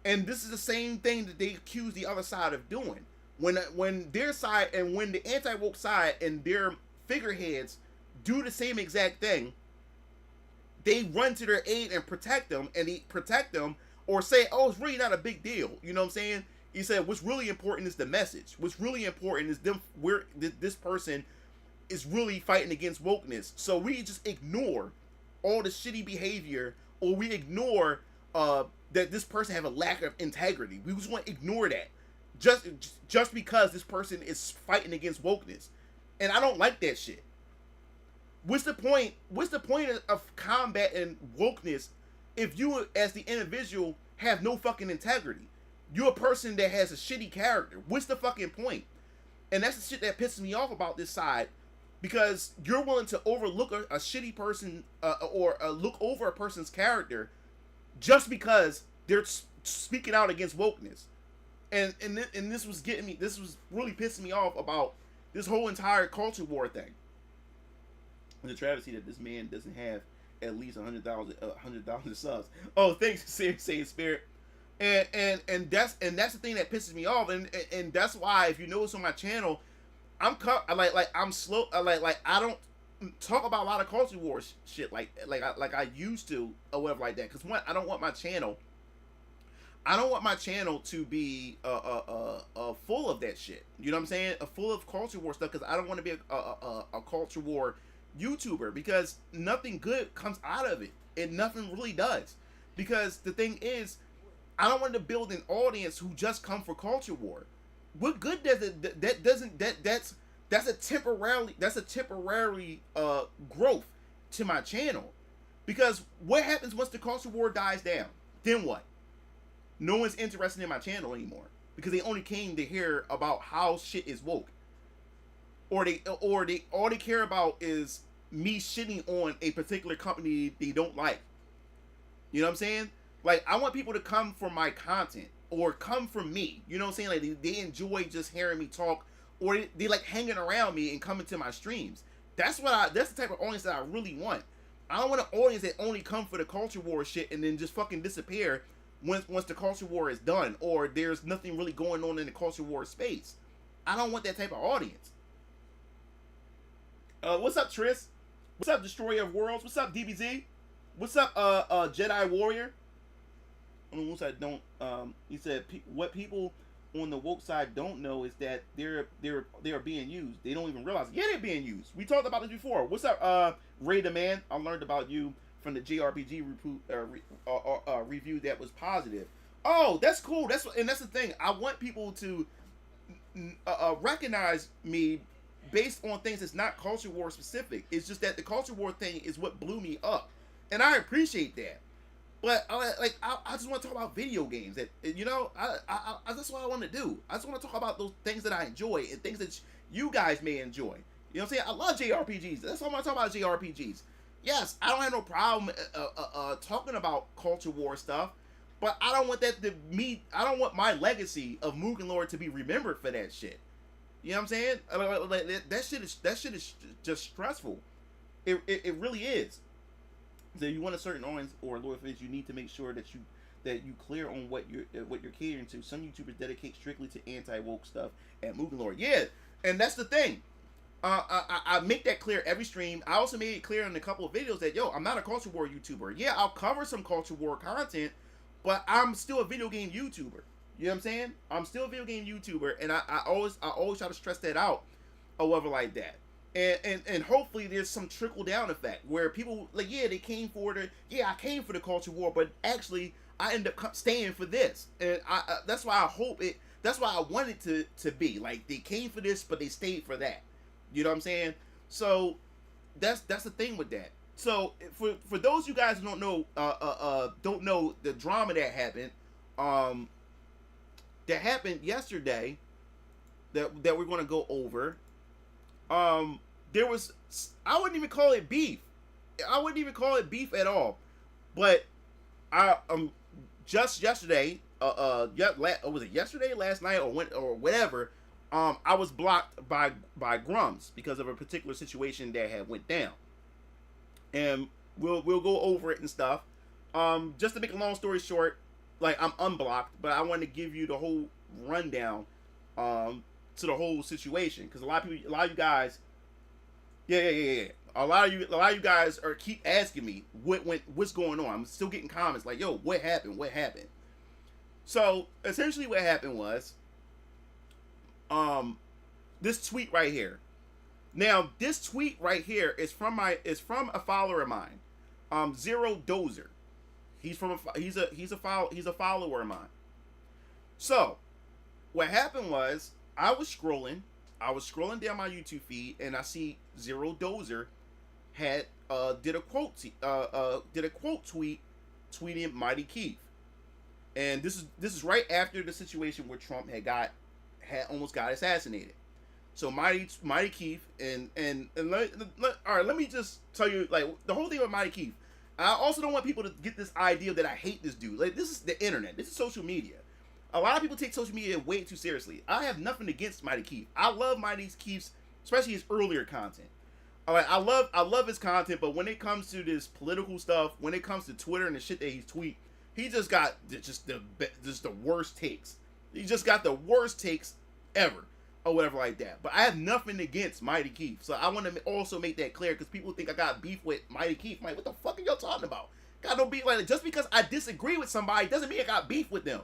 And this is the same thing that they accuse the other side of doing. When their side, and when the anti-woke side and their figureheads do the same exact thing, they run to their aid and protect them, or say, oh, it's really not a big deal. You know what I'm saying? He said, what's really important is the message. What's really important is this person is really fighting against wokeness. So we just ignore all the shitty behavior, or we ignore that this person have a lack of integrity. We just want to ignore that just because this person is fighting against wokeness. And I don't like that shit. What's the point of combating wokeness if you, as the individual, have no fucking integrity? You're a person that has a shitty character. What's the fucking point? And that's the shit that pisses me off about this side, because you're willing to overlook a shitty person, or look over a person's character, just because they're speaking out against wokeness. and this was getting me. This was really pissing me off about this whole entire culture war thing. The travesty that this man doesn't have at least 100,000 subs. Oh, thanks, Saying Spirit. And that's the thing that pisses me off, and that's why if you notice on my channel, I'm slow. Like I don't talk about a lot of culture war shit like I used to or whatever like that. Because one, I don't want my channel to be full of that shit. You know what I'm saying? Full of culture war stuff. Because I don't want to be a culture war YouTuber, because nothing good comes out of it. Nothing really does. Because the thing is, I don't want to build an audience who just come for culture war. What good does it? That's a temporary growth to my channel. Because what happens once the culture war dies down? Then what? No one's interested in my channel anymore, because they only came to hear about how shit is woke, or all they care about is me shitting on a particular company they don't like. You know what I'm saying? Like, I want people to come for my content, or come for me. You know what I'm saying? Like, they enjoy just hearing me talk, or they like hanging around me and coming to my streams. That's the type of audience that I really want. I don't want an audience that only come for the culture war shit and then just fucking disappear once the culture war is done, or there's nothing really going on in the culture war space. I don't want that type of audience. What's up, Tris? What's up, Destroyer of Worlds? What's up, DBZ? What's up, Jedi Warrior? On the woke side, he said what people on the woke side don't know is that they're being used. They don't even realize it. Yeah, they're being used. We talked about this before. What's up, Ray the Man? I learned about you from the JRPG review that was positive. Oh, that's cool. That's the thing. I want people to recognize me based on things that's not culture war specific. It's just that the culture war thing is what blew me up, and I appreciate that. But I just want to talk about video games. That, you know, that's what I want to do. I just want to talk about those things that I enjoy and things that you guys may enjoy. You know what I'm saying? I love JRPGs. That's why I want to talk about JRPGs. Yes, I don't have no problem talking about culture war stuff, but I don't want I don't want my legacy of Mugen Lord to be remembered for that shit. You know what I'm saying? That shit is just stressful. It really is. So you want a certain audience or loyal fans, you need to make sure that you clear on what you're catering to. Some YouTubers dedicate strictly to anti-woke stuff and Mugen Lord. Yeah, and that's the thing. I make that clear every stream. I also made it clear in a couple of videos that, yo, I'm not a culture war YouTuber. Yeah, I'll cover some culture war content, but I'm still a video game YouTuber. You know what I'm saying? I'm still a video game YouTuber, and I always try to stress that out, or whatever like that. And hopefully there's some trickle down effect where people like, yeah, they came for I came for the culture war, but actually I end up staying for this, and that's why I hope it. That's why I want it to be like they came for this, but they stayed for that. You know what I'm saying? So that's the thing with that. So for those of you guys who don't know the drama that happened yesterday that we're gonna go over. There was, I wouldn't even call it beef. I wouldn't even call it beef at all. But just yesterday, was it yesterday, last night, or whatever? I was blocked by Grums because of a particular situation that had went down, and we'll go over it and stuff. Just to make a long story short, like, I'm unblocked, but I want to give you the whole rundown to the whole situation, because a lot of you guys, yeah. A lot of you guys keep asking me what's going on. I'm still getting comments like, yo, what happened? So essentially, what happened was, this tweet right here. Now, this tweet right here is from a follower of mine, Zero Dozer. He's a follower of mine. So, what happened was, I was scrolling down my YouTube feed, and I see Zero Dozer had did a quote tweet tweeting Mighty Keith, and this is right after the situation where Trump had almost got assassinated. So Mighty Keith and all right, let me just tell you, like, the whole thing with Mighty Keith. I also don't want people to get this idea that I hate this dude. Like, this is the internet. This is social media. A lot of people take social media way too seriously. I have nothing against Mighty Keith. I love Mighty Keith's, especially his earlier content. All right, I love his content, but when it comes to this political stuff, when it comes to Twitter and the shit that he's tweet, he just got just the worst takes. He just got the worst takes ever, or whatever like that. But I have nothing against Mighty Keith, so I want to also make that clear because people think I got beef with Mighty Keith. I'm like, what the fuck are y'all talking about? Got no beef. Like, just because I disagree with somebody doesn't mean I got beef with them.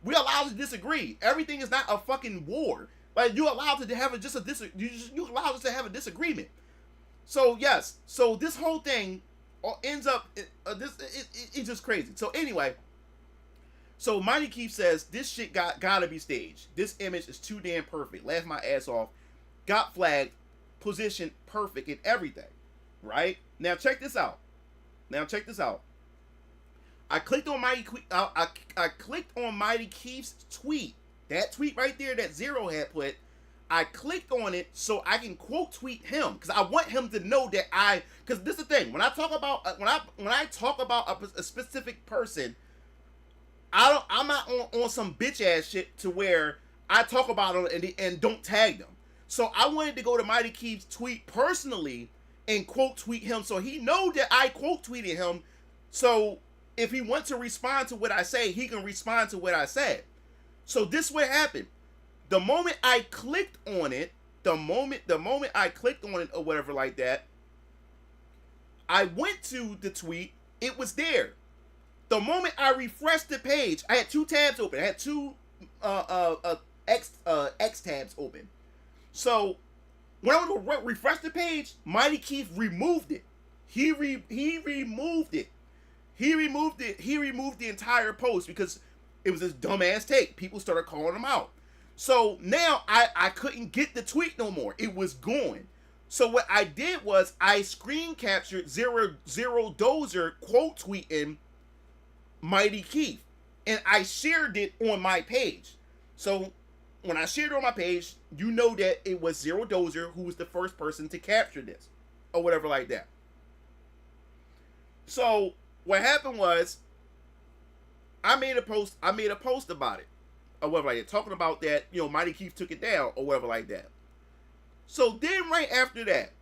We're allowed to disagree. Everything is not a fucking war. Like, you're allowed to have you allowed us to have a disagreement. So yes, so this whole thing ends up it's just crazy. So anyway, so Mighty Keith says this shit gotta be staged. This image is too damn perfect. Laughed my ass off. Got flagged, positioned perfect in everything. Right? Now check this out. I clicked on I clicked on Mighty Keith's tweet. That tweet right there that Zero had put. I clicked on it so I can quote tweet him because I want him to know that because this is the thing, when I talk about when I talk about a specific person, I'm not on some bitch ass shit to where I talk about them and don't tag them. So I wanted to go to Mighty Keith's tweet personally and quote tweet him so he know that I quote tweeted him. So if he wants to respond to what I say, he can respond to what I said. So this is what happened. The moment I clicked on it, or whatever like that, I went to the tweet, it was there. The moment I refreshed the page, I had two tabs open. I had two X tabs open. So when I went to refresh the page, Mighty Keith removed it. He removed it. He removed the entire post because it was this dumbass take. People started calling him out. So now I couldn't get the tweet no more. It was gone. So what I did was I screen captured Zero Dozer quote tweeting Mighty Keith. And I shared it on my page. So when I shared it on my page, you know that it was Zero Dozer who was the first person to capture this. Or whatever like that. So what happened was I made a post about it. Or whatever like that, talking about that, Mighty Keith took it down, or whatever like that. So then right after that,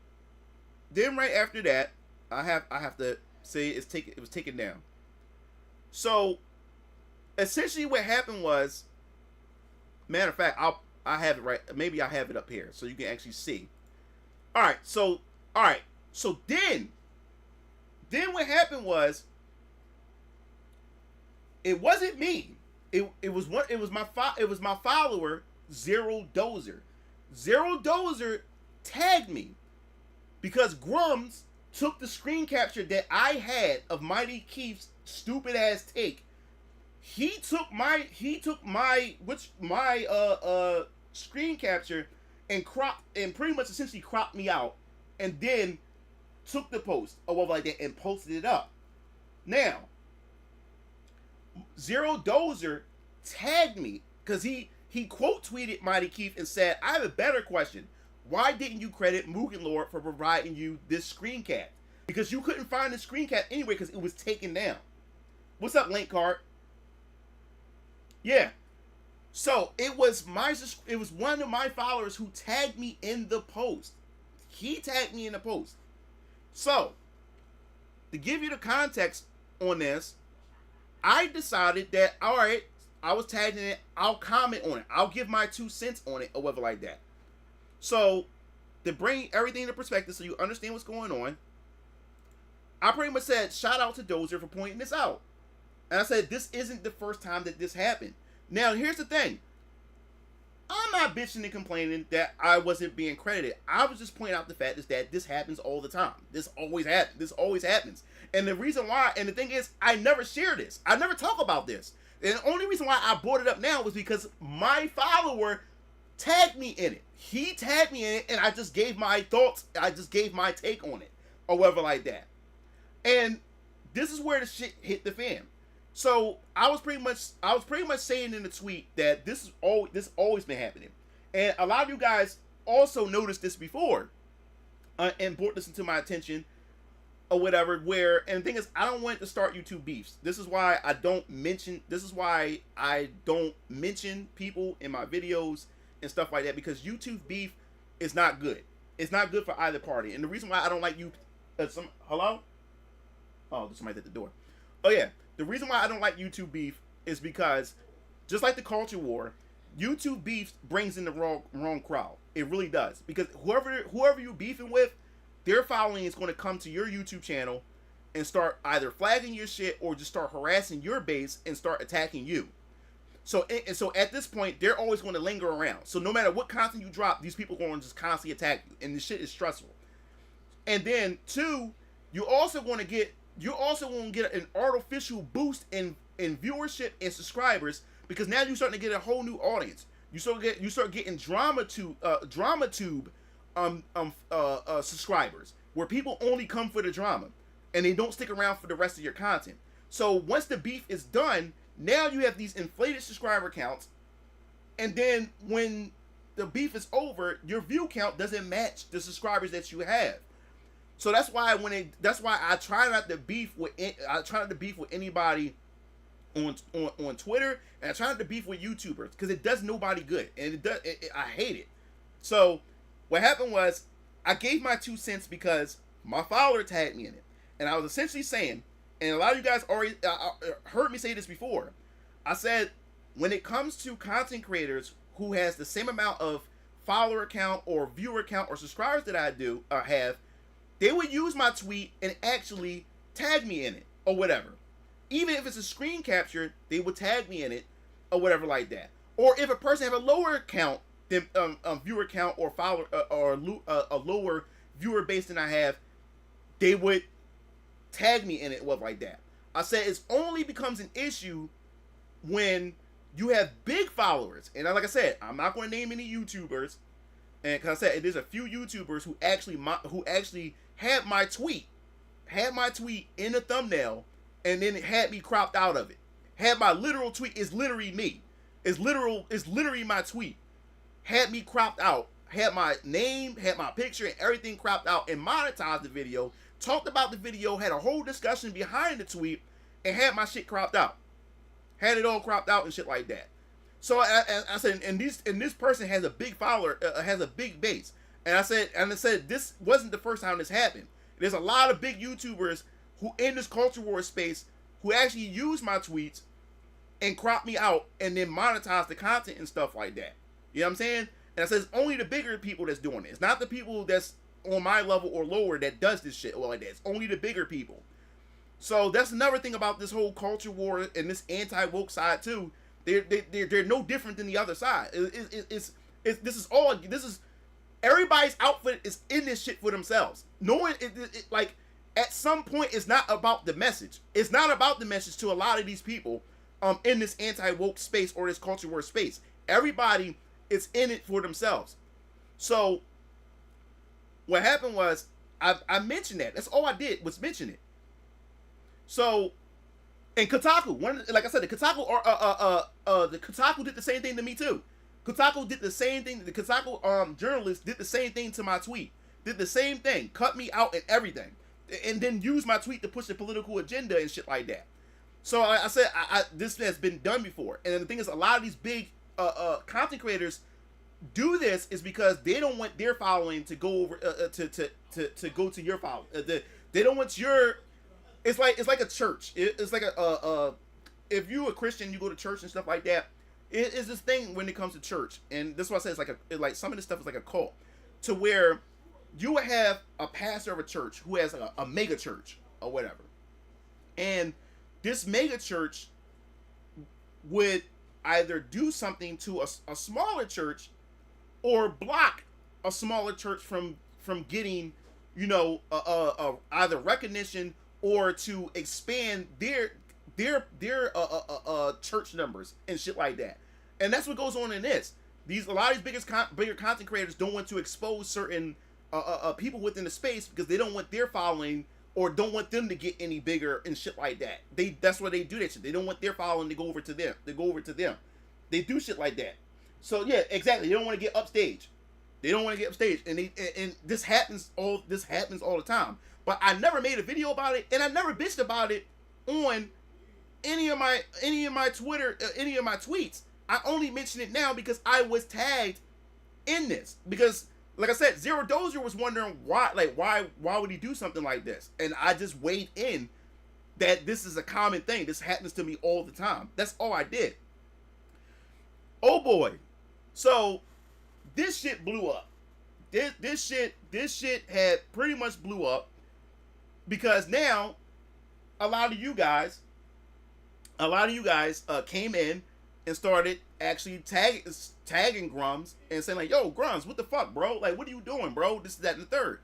I have to say it was taken down. So essentially what happened was, matter of fact, I have it right. Maybe I have it up here so you can actually see. All right. So then what happened was, it wasn't me. It was my follower Zero Dozer. Zero Dozer tagged me because Grums took the screen capture that I had of Mighty Keith's stupid ass take. He took my screen capture and pretty much essentially cropped me out and then took the post or whatever like that and posted it up. Now Zero Dozer tagged me because he quote tweeted Mighty Keith and said, I have a better question. Why didn't you credit Mugen Lord for providing you this screen cap? Because you couldn't find the screen cap anyway because it was taken down. What's up, Link Card? Yeah. So it was one of my followers who tagged me in the post. He tagged me in the post. So to give you the context on this, I decided that, all right, I was tagged in it, I'll comment on it. I'll give my 2 cents on it or whatever like that. So, to bring everything into perspective so you understand what's going on, I pretty much said, shout out to Dozer for pointing this out. And I said, this isn't the first time that this happened. Now, here's the thing. I'm not bitching and complaining that I wasn't being credited. I was just pointing out the fact is that this happens all the time. This always happens. And the reason why, and the thing is, I never share this. I never talk about this. And the only reason why I brought it up now was because my follower tagged me in it. He tagged me in it, and I just gave my thoughts. I just gave my take on it, or whatever like that. And this is where the shit hit the fan. So I was pretty much saying in the tweet that this always been happening, and a lot of you guys also noticed this before, and brought this into my attention. or whatever. Where, and the thing is, I don't want to start YouTube beefs. This is why I don't mention people in my videos and stuff like that, because YouTube beef is not good. It's not good for either party. And the reason why I don't like you, hello? Oh, there's somebody at the door. Oh yeah, the reason why I don't like YouTube beef is because, just like the culture war, YouTube beef brings in the wrong crowd. It really does, because whoever you're beefing with, their following is going to come to your YouTube channel and start either flagging your shit or just start harassing your base and start attacking you. So at this point, they're always going to linger around. So no matter what content you drop, these people are going to just constantly attack you, and this shit is stressful. And then two, you also want to get an artificial boost in viewership and subscribers, because now you're starting to get a whole new audience. You start getting drama tube subscribers, where people only come for the drama and they don't stick around for the rest of your content. So once the beef is done, now you have these inflated subscriber counts, and then when the beef is over, your view count doesn't match the subscribers that you have. So that's why I try not to beef with anybody on Twitter, and I try not to beef with YouTubers, because it does nobody good, and I hate it. So what happened was, I gave my 2 cents because my follower tagged me in it, and I was essentially saying, and a lot of you guys already heard me say this before, I said, when it comes to content creators who has the same amount of follower count or viewer count or subscribers that I do have, they would use my tweet and actually tag me in it or whatever. Even if it's a screen capture, they would tag me in it or whatever like that. Or if a person have a lower count than viewer count or follower or a lower viewer base than I have, they would tag me in it, what like that. I said it only becomes an issue when you have big followers, and like I said, I'm not going to name any YouTubers, and because I said there's a few YouTubers who actually had my tweet in the thumbnail, and then it had me cropped out of it. Had my literal tweet, is literally me. It's literally my tweet. Had me cropped out, had my name, had my picture, and everything cropped out, and monetized the video. Talked about the video, had a whole discussion behind the tweet, and had my shit cropped out. Had it all cropped out and shit like that. So I said, and this person has a big follower, has a big base. And I said this wasn't the first time this happened. There's a lot of big YouTubers who in this culture war space who actually use my tweets and crop me out and then monetize the content and stuff like that. You know what I'm saying? And I said it's only the bigger people that's doing it. It's not the people that's on my level or lower that does this shit like that. It's only the bigger people. So that's another thing about this whole culture war and this anti-woke side too. They're no different than the other side. Everybody's outfit is in this shit for themselves. No one, like, at some point, it's not about the message. It's not about the message to a lot of these people in this anti-woke space or this culture war space. Everybody is in it for themselves. So what happened was, I mentioned that. That's all I did was mention it. So, and Kotaku, like I said, the Kotaku did the same thing to me too. Kotaku did the same thing. The Kotaku journalist did the same thing to my tweet. Did the same thing. Cut me out and everything. And then used my tweet to push the political agenda and shit like that. So I said, this has been done before. And the thing is, a lot of these big content creators do this is because they don't want their following to go over to go to your following. They don't want your. It's like a church. It's like if you a Christian, you go to church and stuff like that. It's this thing when it comes to church, and this is what I say. It's like some of this stuff is like a cult, to where you would have a pastor of a church who has a mega church or whatever, and this mega church would either do something to a smaller church or block a smaller church from getting, either recognition or to expand their church numbers and shit like that. And that's what goes on in this. A lot of these bigger content creators don't want to expose certain people within the space because they don't want their following or don't want them to get any bigger and shit like that. That's why they do that shit. They don't want their following to go over to them. They do shit like that. So yeah, exactly. They don't want to get upstage. And this happens all the time. but I never made a video about it, and I never bitched about it on any of my Twitter, any of my tweets. I only mention it now because I was tagged in this. Because, like I said, Zero Dozer was wondering why would he do something like this, and I just weighed in that this is a common thing. This happens to me all the time. That's all I did. Oh boy, so this shit blew up. This shit had pretty much blew up because now a lot of you guys came in and started actually tagging Grums and saying like, "Yo, Grums, what the fuck, bro? Like, what are you doing, bro? This, that, and the third."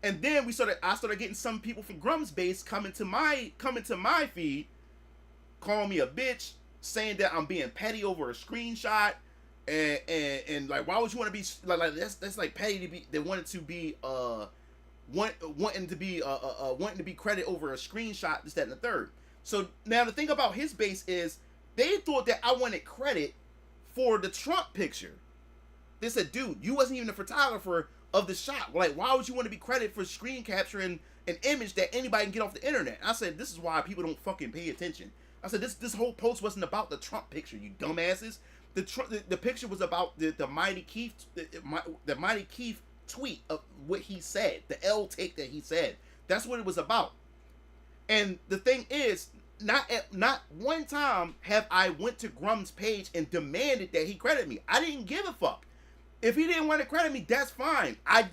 And then I started getting some people from Grums base coming to my feed, calling me a bitch, saying that I'm being petty over a screenshot, and like, why would you want to be like that's like petty to be? They wanted to be wanting to be credit over a screenshot, this, that, and the third. So now the thing about his base is they thought that I wanted credit for the Trump picture. They said, dude, you wasn't even a photographer of the shot. Like, why would you want to be credited for screen capturing an image that anybody can get off the internet? I said, this is why people don't fucking pay attention. I said, this whole post wasn't about the Trump picture, you dumbasses. The picture was about the Mighty Keith, the Mighty Keith tweet of what he said, the L take that he said. That's what it was about. And the thing is, not one time have I went to Grum's page and demanded that he credit me. I didn't give a fuck. If he didn't want to credit me, that's fine. I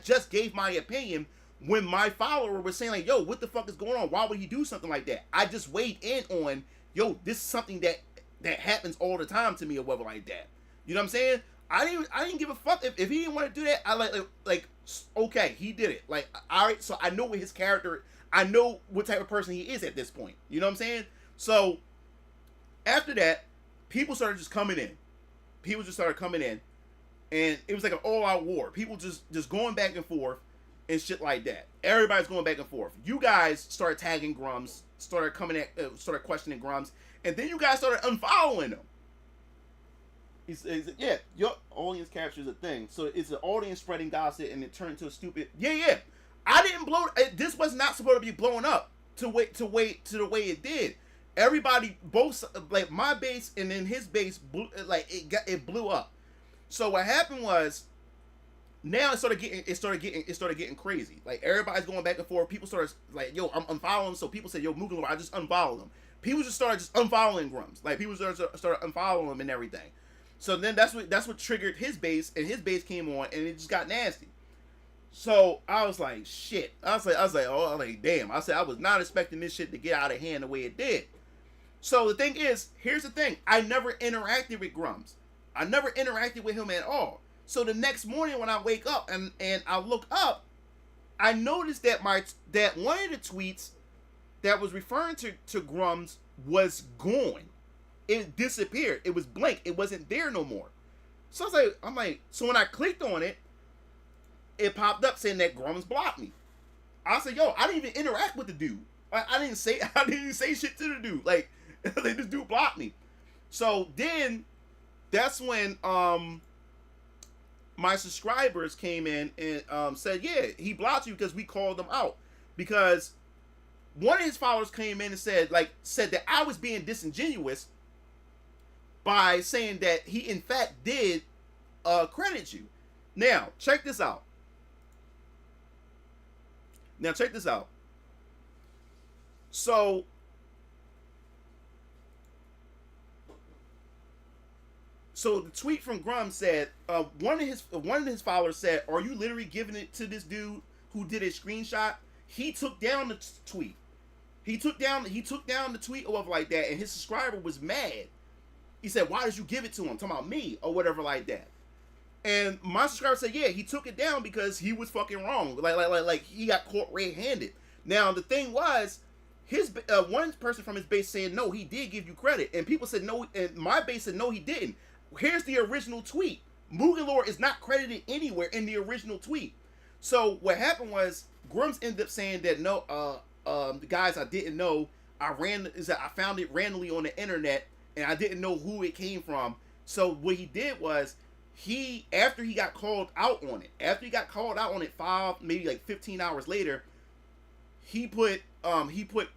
just gave my opinion when my follower was saying like, yo, what the fuck is going on? Why would he do something like that? I just weighed in on, yo, this is something that happens all the time to me or whatever like that. You know what I'm saying? I didn't give a fuck if he didn't want to do that. I like okay, he did it. Like, all right, so I know what his character, I know what type of person he is at this point. You know what I'm saying? So after that, people started just coming in. People just started coming in, and it was like an all-out war. People just going back and forth and shit like that. Everybody's going back and forth. You guys started tagging Grums, started questioning Grums, and then you guys started unfollowing them. He says, yeah, your audience captures a thing. So it's an audience spreading gossip, and it turned into a stupid. Yeah. I didn't blow. This was not supposed to be blown up to the way it did. Everybody, both like my base and then his base, it blew up. So what happened was, now it started getting crazy. Like, everybody's going back and forth. People started like, yo, I'm unfollowing. So people said, yo, Mugalore, I just unfollowed him. People just started unfollowing Grums. Like, people started unfollowing him and everything. So then that's what triggered his base, and his base came on, and it just got nasty. So I was like, shit. I was like, damn. I said, I was not expecting this shit to get out of hand the way it did. So the thing is, here's the thing. I never interacted with Grums. I never interacted with him at all. So the next morning when I wake up and I look up, I noticed that that one of the tweets that was referring to Grums was gone. It disappeared. It was blank. It wasn't there no more. So I'm like, so when I clicked on it, it popped up saying that Grums blocked me. I said, yo, I didn't even interact with the dude. I didn't say shit to the dude. Like, this dude blocked me. So then that's when my subscribers came in and said, yeah, he blocked you because we called him out. Because one of his followers came in and said that I was being disingenuous by saying that he in fact did credit you. Now, check this out. So the tweet from Grum said, one of his followers said, "Are you literally giving it to this dude who did a screenshot?" He took down the tweet. He took down the tweet or whatever like that, and his subscriber was mad. He said, "Why did you give it to him? Talking about me or whatever like that." And my subscriber said, "Yeah, he took it down because he was fucking wrong. Like he got caught red-handed." Now the thing was, his one person from his base saying, "No, he did give you credit," and people said no, and my base said, "No, he didn't." Here's the original tweet. Mugalore is not credited anywhere in the original tweet. So what happened was, Grums ended up saying that no, the guys, I didn't know. I found it randomly on the internet, and I didn't know who it came from. So what he did was, after he got called out on it 5, maybe like 15 hours later, he put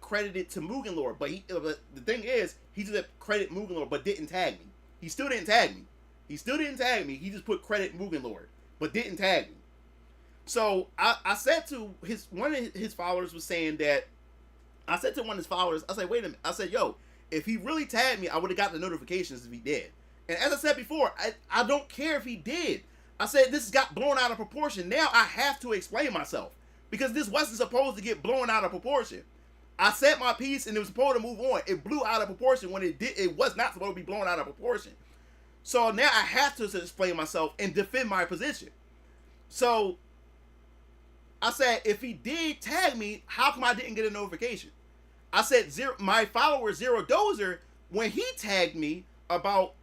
credited to Mugen Lord, but the thing is he just credit Mugen Lord but didn't tag me. He still didn't tag me. He just put credit Mugen Lord but didn't tag me. So I said to one of his followers was saying that, I said to one of his followers, I said, wait a minute, I said, yo, if he really tagged me, I would have got the notifications if he did. And as I said before, I don't care if he did. I said this got blown out of proportion. Now I have to explain myself because this wasn't supposed to get blown out of proportion. I said my piece and it was supposed to move on. It blew out of proportion when it was not supposed to be blown out of proportion. So now I have to explain myself and defend my position. So I said, if he did tag me, how come I didn't get a notification? I said, my follower Zero Dozer, when he tagged me about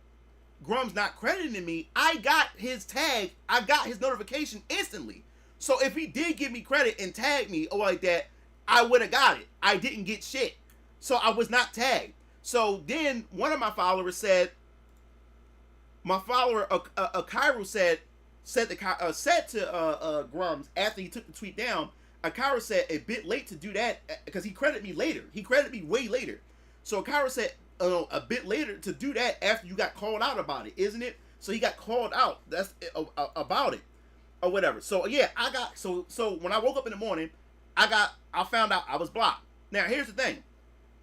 Grum's not crediting me, I got his tag, I got his notification instantly. So if he did give me credit and tag me or like that, I would have got it. I didn't get shit. So I was not tagged. So then one of my followers said, my follower Akairo said to Grums after he took the tweet down, Akairo said a bit late to do that because he credited me later. He credited me way later. So Akairo said a bit later to do that after you got called out about it, isn't it? So he got called out. That's about it or whatever. So yeah, I got so when I woke up in the morning, I found out I was blocked. Now here's the thing,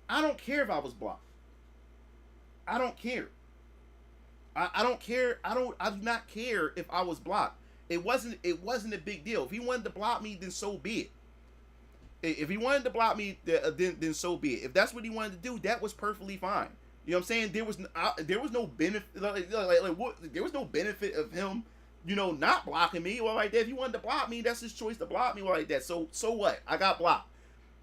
I don't care if I was blocked. I don't care. I don't care. I do not care if I was blocked. It wasn't a big deal. If he wanted to block me, then so be it. If he wanted to block me, then so be it. If that's what he wanted to do, that was perfectly fine. You know what I'm saying? There was no benefit. There was no benefit of him, not blocking me or like that. If he wanted to block me, that's his choice to block me or like that. So what? I got blocked.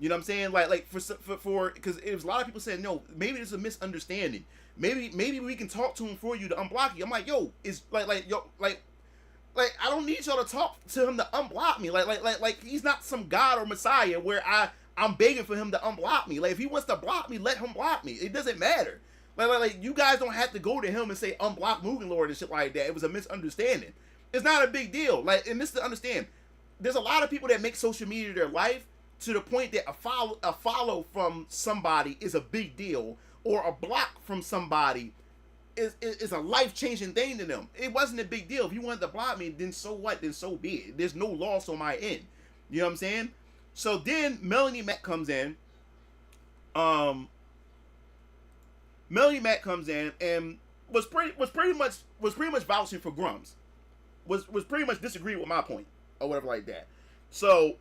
You know what I'm saying? Like for because it was a lot of people saying no. Maybe there's a misunderstanding. Maybe we can talk to him for you to unblock you. I'm like, yo, it's like I don't need y'all to talk to him to unblock me. Like he's not some god or messiah where I'm begging for him to unblock me. Like if he wants to block me, let him block me. It doesn't matter. Like you guys don't have to go to him and say unblock Mugen Lord and shit like that. It was a misunderstanding. It's not a big deal. Like, and this to understand, there's a lot of people that make social media their life to the point that a follow from somebody is a big deal, or a block from somebody is a life-changing thing to them. It wasn't a big deal. If you wanted to block me, then so what? Then so be it. There's no loss on my end. You know what I'm saying? So then Melanie Mac comes in. Melanie Mac comes in and was pretty much vouching for Grums. Was pretty much disagreeing with my point or whatever like that. So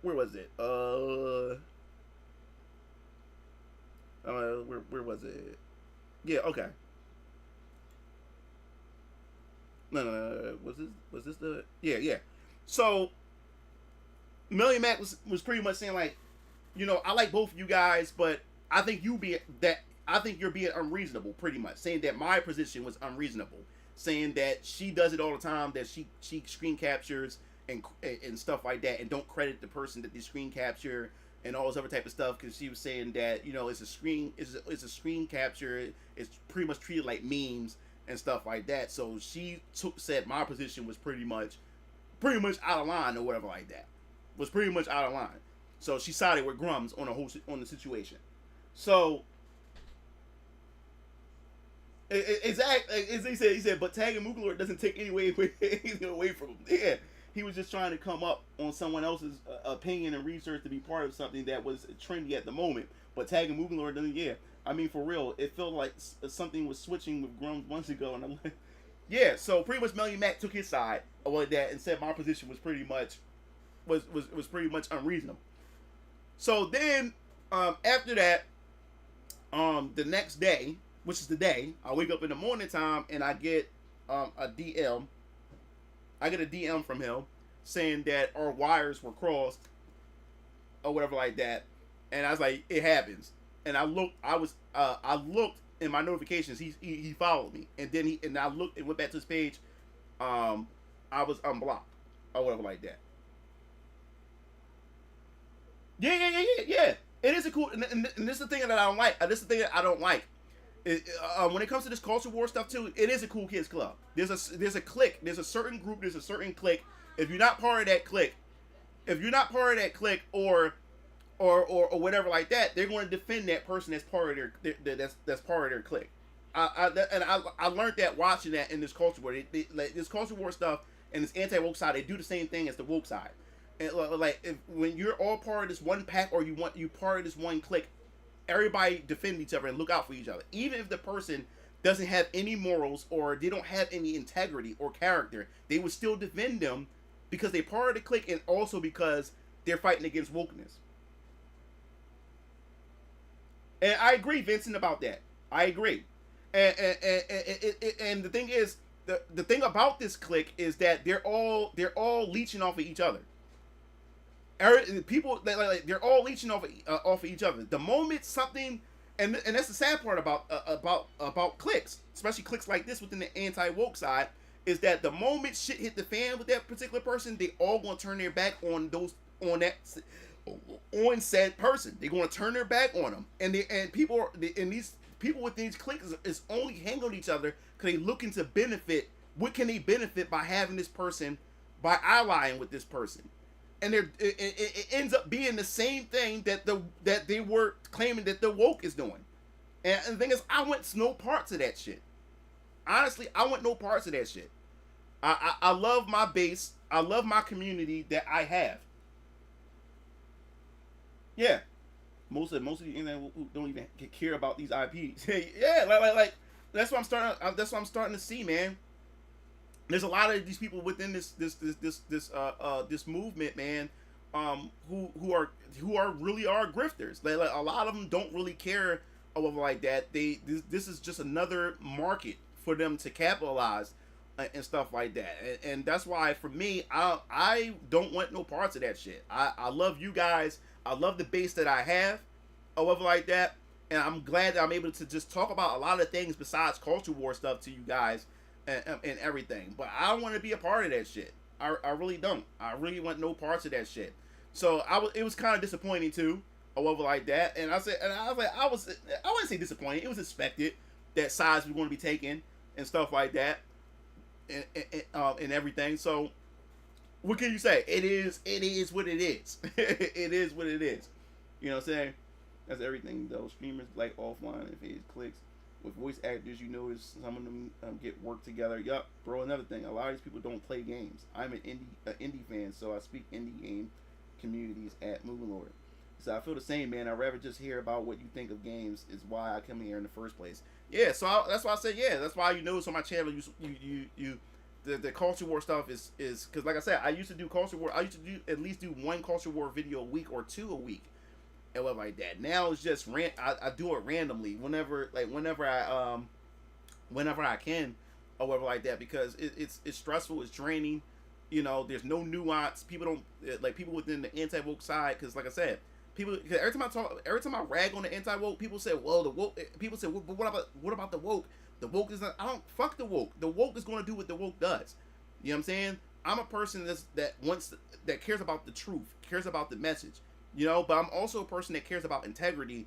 where was it? Where was it? Yeah, okay. No. Was this the? Yeah. So Melanie Mac was pretty much saying like, I like both of you guys, but I think you're being unreasonable, pretty much saying that my position was unreasonable, saying that she does it all the time, that she screen captures and stuff like that, and don't credit the person that they screen capture and all this other type of stuff, because she was saying that it's a screen capture, it's pretty much treated like memes and stuff like that. So she said my position was pretty much out of line or whatever like that. Was pretty much out of line. So she sided with Grums on the situation. So exactly as he said, but tagging Mugen Lord doesn't take anything away from him. Yeah, he was just trying to come up on someone else's opinion and research to be part of something that was trendy at the moment. But tagging Mugen Lord doesn't. Yeah, I mean for real, it felt like something was switching with Grums months ago, and I'm like, yeah. So pretty much Melanie Mac took his side of like that and said my position was pretty much pretty much unreasonable. So then after that, the next day, which is the day, I wake up in the morning time and I get a DM. I get a DM from him saying that our wires were crossed or whatever like that, and I was like, it happens. And I looked in my notifications. He followed me, and then I looked and went back to his page. I was unblocked or whatever like that. Yeah. It is a cool, and this is the thing that I don't like. This is the thing that I don't like. When it comes to this culture war stuff too, it is a cool kids club. There's a clique. There's a certain group. There's a certain clique. If you're not part of that clique, or or whatever like that, they're going to defend that person that's part of that's part of their clique. I learned that watching that in this culture war. Like this culture war stuff and this anti-woke side, they do the same thing as the woke side. And when you're all part of this one pack or you part of this one clique, everybody defend each other and look out for each other. Even if the person doesn't have any morals or they don't have any integrity or character, they would still defend them because they're part of the clique and also because they're fighting against wokeness. And I agree, Vincent, about that. I agree. And the thing is, the thing about this clique is that they're all leeching off of each other. People they're all leeching off of each other. The moment something, and that's the sad part about cliques, especially cliques like this within the anti-woke side, is that the moment shit hit the fan with that particular person, they all gonna turn their back on said person. They're gonna turn their back on them, and these people with these cliques is only hanging on each other because they looking to benefit. What can they benefit by having this person, by allying with this person? And it ends up being the same thing that they were claiming that the woke is doing. And the thing is, I want no parts of that shit. Honestly, I want no parts of that shit. I love my base. I love my community that I have. Yeah. Most of the internet who don't even care about these IPs. Yeah, like that's what I'm starting to see, man. There's a lot of these people within this movement, man, who are really grifters. Like a lot of them don't really care over like that. This is just another market for them to capitalize and stuff like that. And that's why for me, I don't want no parts of that shit. I love you guys. I love the base that I have, or whatever like that. And I'm glad that I'm able to just talk about a lot of things besides culture war stuff to you guys. And everything, but I don't want to be a part of that shit. I really don't. I really want no parts of that shit. So it was kind of disappointing too, or whatever like that. And I wouldn't say disappointing. It was expected that sides were going to be taken and stuff like that, and everything. So what can you say? It is what it is. It is what it is. You know what I'm saying? That's everything though. Streamers like offline and phase clicks. With voice actors, you notice some of them get work together. Yup, bro. Another thing, a lot of these people don't play games. I'm an indie fan, so I speak indie game communities at Moving Lord. So I feel the same, man. I'd rather just hear about what you think of games. Is why I come here in the first place. Yeah, so that's why I said yeah. That's why you notice on my channel, the culture war stuff is because like I said, I used to do culture war. I used to at least do one culture war video a week or two a week. And what like that. Now it's just I do it randomly whenever I can or whatever like that, because it's stressful, it's draining. You know, there's no nuance. People don't like people within the anti-woke side, because like I said, people, cause every time I rag on the anti-woke, people say, well, the woke. People say, well, but what about the woke? The woke is not. I don't fuck the woke. The woke is going to do what the woke does. You know what I'm saying? I'm a person that cares about the truth, cares about the message. You know, but I'm also a person that cares about integrity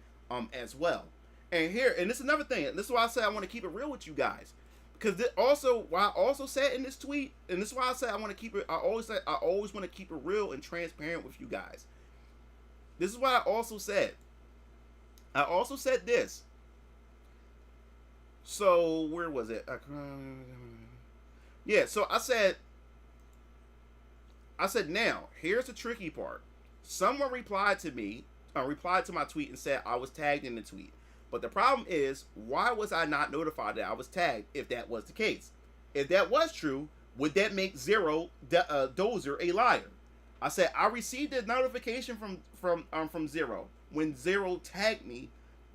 as well. And this is another thing. And this is why I say I want to keep it real with you guys. Because why I also said in this tweet, and this is why I say I want to keep it, I always want to keep it real and transparent with you guys. This is what I also said. I also said this. So, where was it? Yeah, so I said, now, here's the tricky part. Someone replied to my tweet and said I was tagged in the tweet. But the problem is, why was I not notified that I was tagged if that was the case? If that was true, would that make Zero Dozer a liar? I said I received a notification from Zero when Zero tagged me,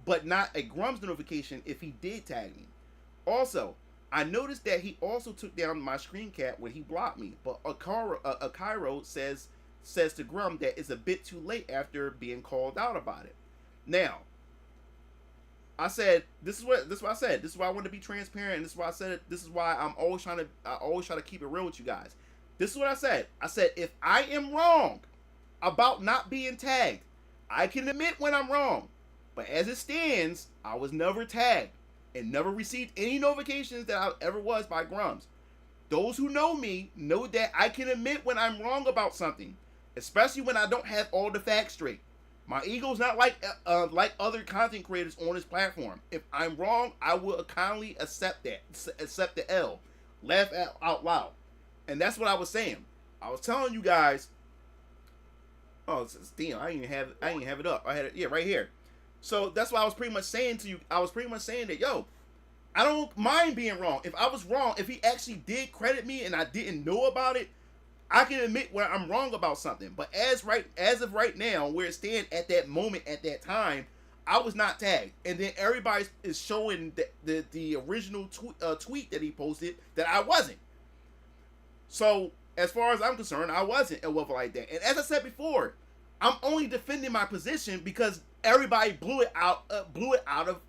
but not a Grum's notification if he did tag me. Also, I noticed that he also took down my screen cap when he blocked me, but Cairo says to Grum that it's a bit too late after being called out about it. Now, I said this is what I said. This is why I want to be transparent. And this is why I said it. This is why I always try to keep it real with you guys. This is what I said. I said if I am wrong about not being tagged, I can admit when I'm wrong. But as it stands, I was never tagged and never received any notifications that I ever was by Grums. Those who know me know that I can admit when I'm wrong about something, especially when I don't have all the facts straight. My ego's not like other content creators on this platform. If I'm wrong, I will kindly accept that, accept the L, laugh out loud, and that's what I was saying. I was telling you guys. Oh, damn! I didn't have it up. I had it, yeah, right here. So that's what I was pretty much saying to you. I was pretty much saying that, yo, I don't mind being wrong. If I was wrong, if he actually did credit me and I didn't know about it, I can admit where I'm wrong about something. But as of right now, where it stands at that moment, at that time, I was not tagged. And then everybody is showing the original tweet that he posted that I wasn't. So as far as I'm concerned, I wasn't and whatever like that. And as I said before, I'm only defending my position because everybody blew it out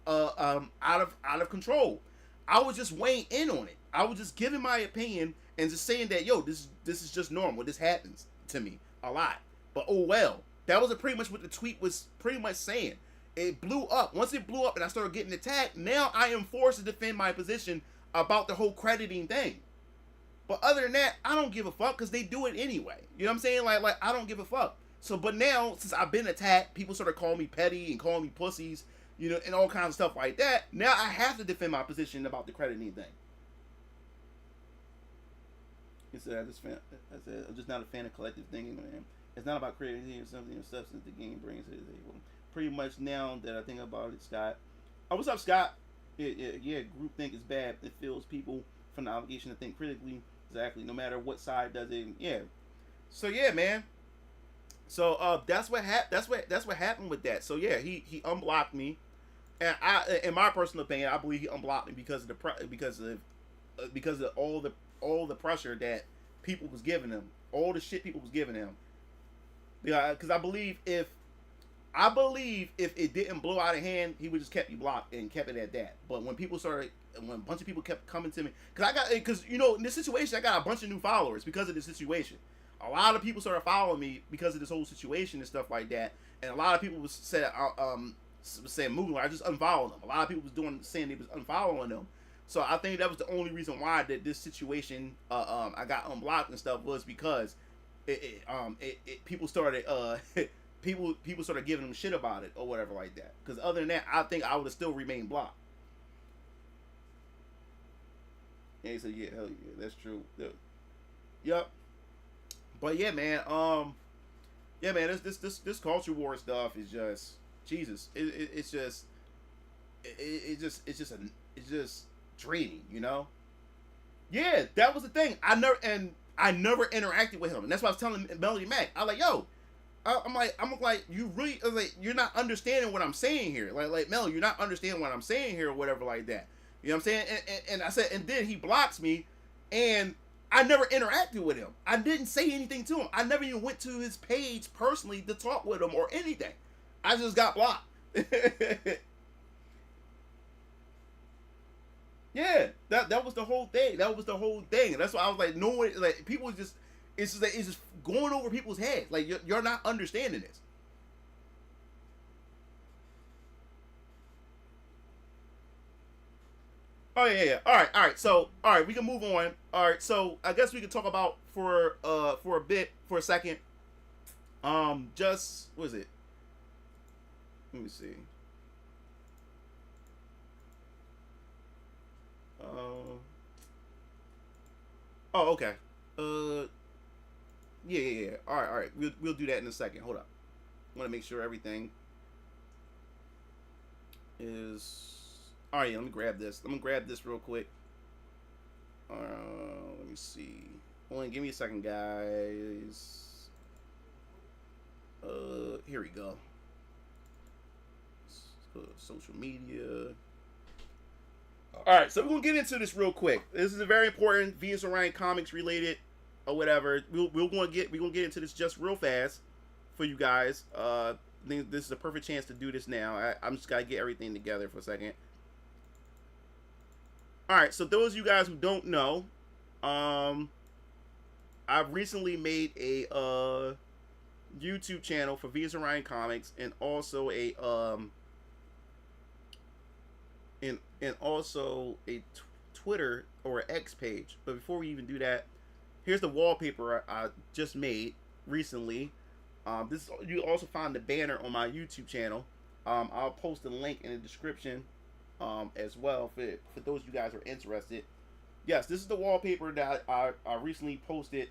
of control. I was just weighing in on it. I was just giving my opinion and just saying that, yo, this is just normal. This happens to me a lot. But oh well. That was pretty much what the tweet was pretty much saying. It blew up. Once it blew up and I started getting attacked, now I am forced to defend my position about the whole crediting thing. But other than that, I don't give a fuck because they do it anyway. You know what I'm saying? Like I don't give a fuck. So, but now, since I've been attacked, people sort of call me petty and call me pussies, you know, and all kinds of stuff like that. Now I have to defend my position about the crediting thing. He said, I'm just not a fan of collective thinking, man. It's not about creating something or substance the game brings to the table. Pretty much now that I think about it, Scott. Oh, what's up, Scott? Yeah, groupthink is bad. It fills people from the obligation to think critically. Exactly. No matter what side does it. Yeah. So yeah, man. So that's what happened with that. So yeah, he unblocked me, and in my personal opinion, I believe he unblocked me because of all the pressure that people was giving him, all the shit people was giving him. Yeah, because I believe if it didn't blow out of hand, he would just kept you blocked and kept it at that. But when a bunch of people kept coming to me, because you know, in this situation, I got a bunch of new followers because of this situation. A lot of people started following me because of this whole situation and stuff like that. And a lot of people was saying moving. I just unfollowed them. A lot of people was saying they was unfollowing them. So I think that was the only reason why that this situation I got unblocked and stuff was because people started people started giving them shit about it or whatever like that. Because other than that, I think I would have still remained blocked. And he said, "Yeah, hell yeah, that's true." Yep. But yeah, man. This culture war stuff is just Jesus. It's just draining, you know. Yeah, that was the thing. I never interacted with him, and that's why I was telling Melody Mac. I was like, yo, I'm like, you really, you're not understanding what I'm saying here. Like Mel, you're not understanding what I'm saying here or whatever like that. You know what I'm saying? And I said, and then he blocks me, and I never interacted with him. I didn't say anything to him. I never even went to his page personally to talk with him or anything. I just got blocked. Yeah, that was the whole thing. That was the whole thing. And that's why I was like, no one, like, people just, it's just going over people's heads. Like, you're not understanding this. Oh yeah. All right. So we can move on. All right. So I guess we can talk about for a second. Just what is it? Let me see. Oh, okay. Yeah. All right. We'll do that in a second. Hold up. I want to make sure everything is. All right, let me grab this. Let me grab this real quick. Let me see. Hold on, give me a second, guys. Here we go. Let's go to social media. All right, so we're gonna get into this real quick. This is a very important VS Orion comics related or whatever. We're gonna get into this just real fast for you guys. I think this is a perfect chance to do this now. I'm just gotta get everything together for a second. Alright, so those of you guys who don't know, I've recently made a YouTube channel for VS Orion Comics and also a Twitter or X page. But before we even do that, here's the wallpaper I just made recently. This you also find the banner on my YouTube channel. I'll post a link in the description as well for those of you guys who are interested. Yes, this is the wallpaper that I recently posted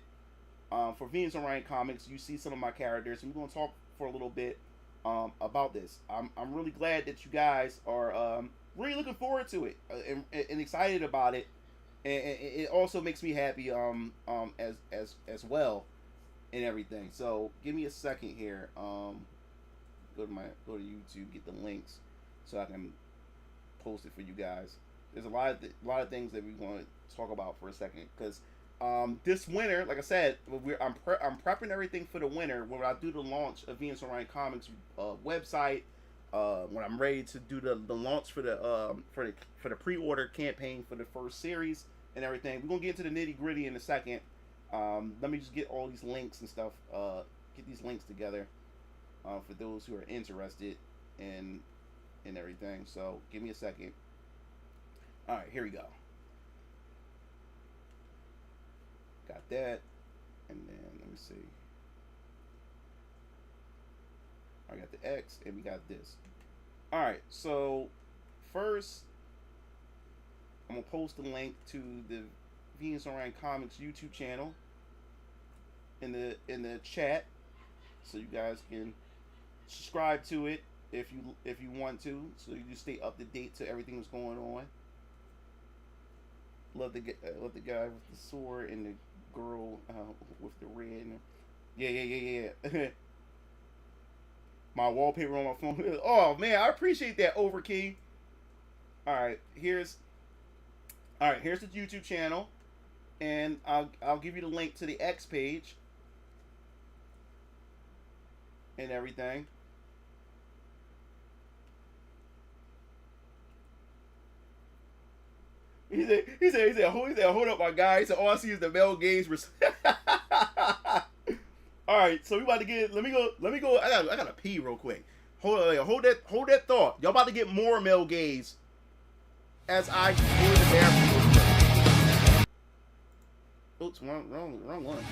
for Venus Orion Comics. You see some of my characters, and we're gonna talk for a little bit about this. I'm really glad that you guys are really looking forward to it and excited about it, and it also makes me happy as well and everything. So give me a second here. Go to YouTube, get the links so I can post it for you guys. There's a lot of things that we want to talk about for a second, because this winter, like I said, I'm prepping everything for the winter when I do the launch of Venus Orion Comics website. When I'm ready to do the launch for the pre-order campaign for the first series and everything. We're gonna get into the nitty-gritty in a second. Let me just get all these links and stuff. Get these links together for those who are interested in everything. So give me a second. All right, here we go. Got that, and then let me see. I got the X, and we got this. All right, so first, I'm gonna post a link to the Venus Orion Comics YouTube channel in the chat, so you guys can subscribe to it if you want to, so you just stay up to date to everything that's going on. Love the guy with the sword and the girl with the red. Yeah. My wallpaper on my phone. Oh man, I appreciate that, Overkey. All right, here's the YouTube channel, and I'll give you the link to the X page and everything. He said, hold up, my guy. He said, all I see is the male gaze. All right, so we about to get. Let me go. I gotta pee real quick. Hold that thought. Y'all about to get more male gaze as I go to the bathroom. Oops, wrong one.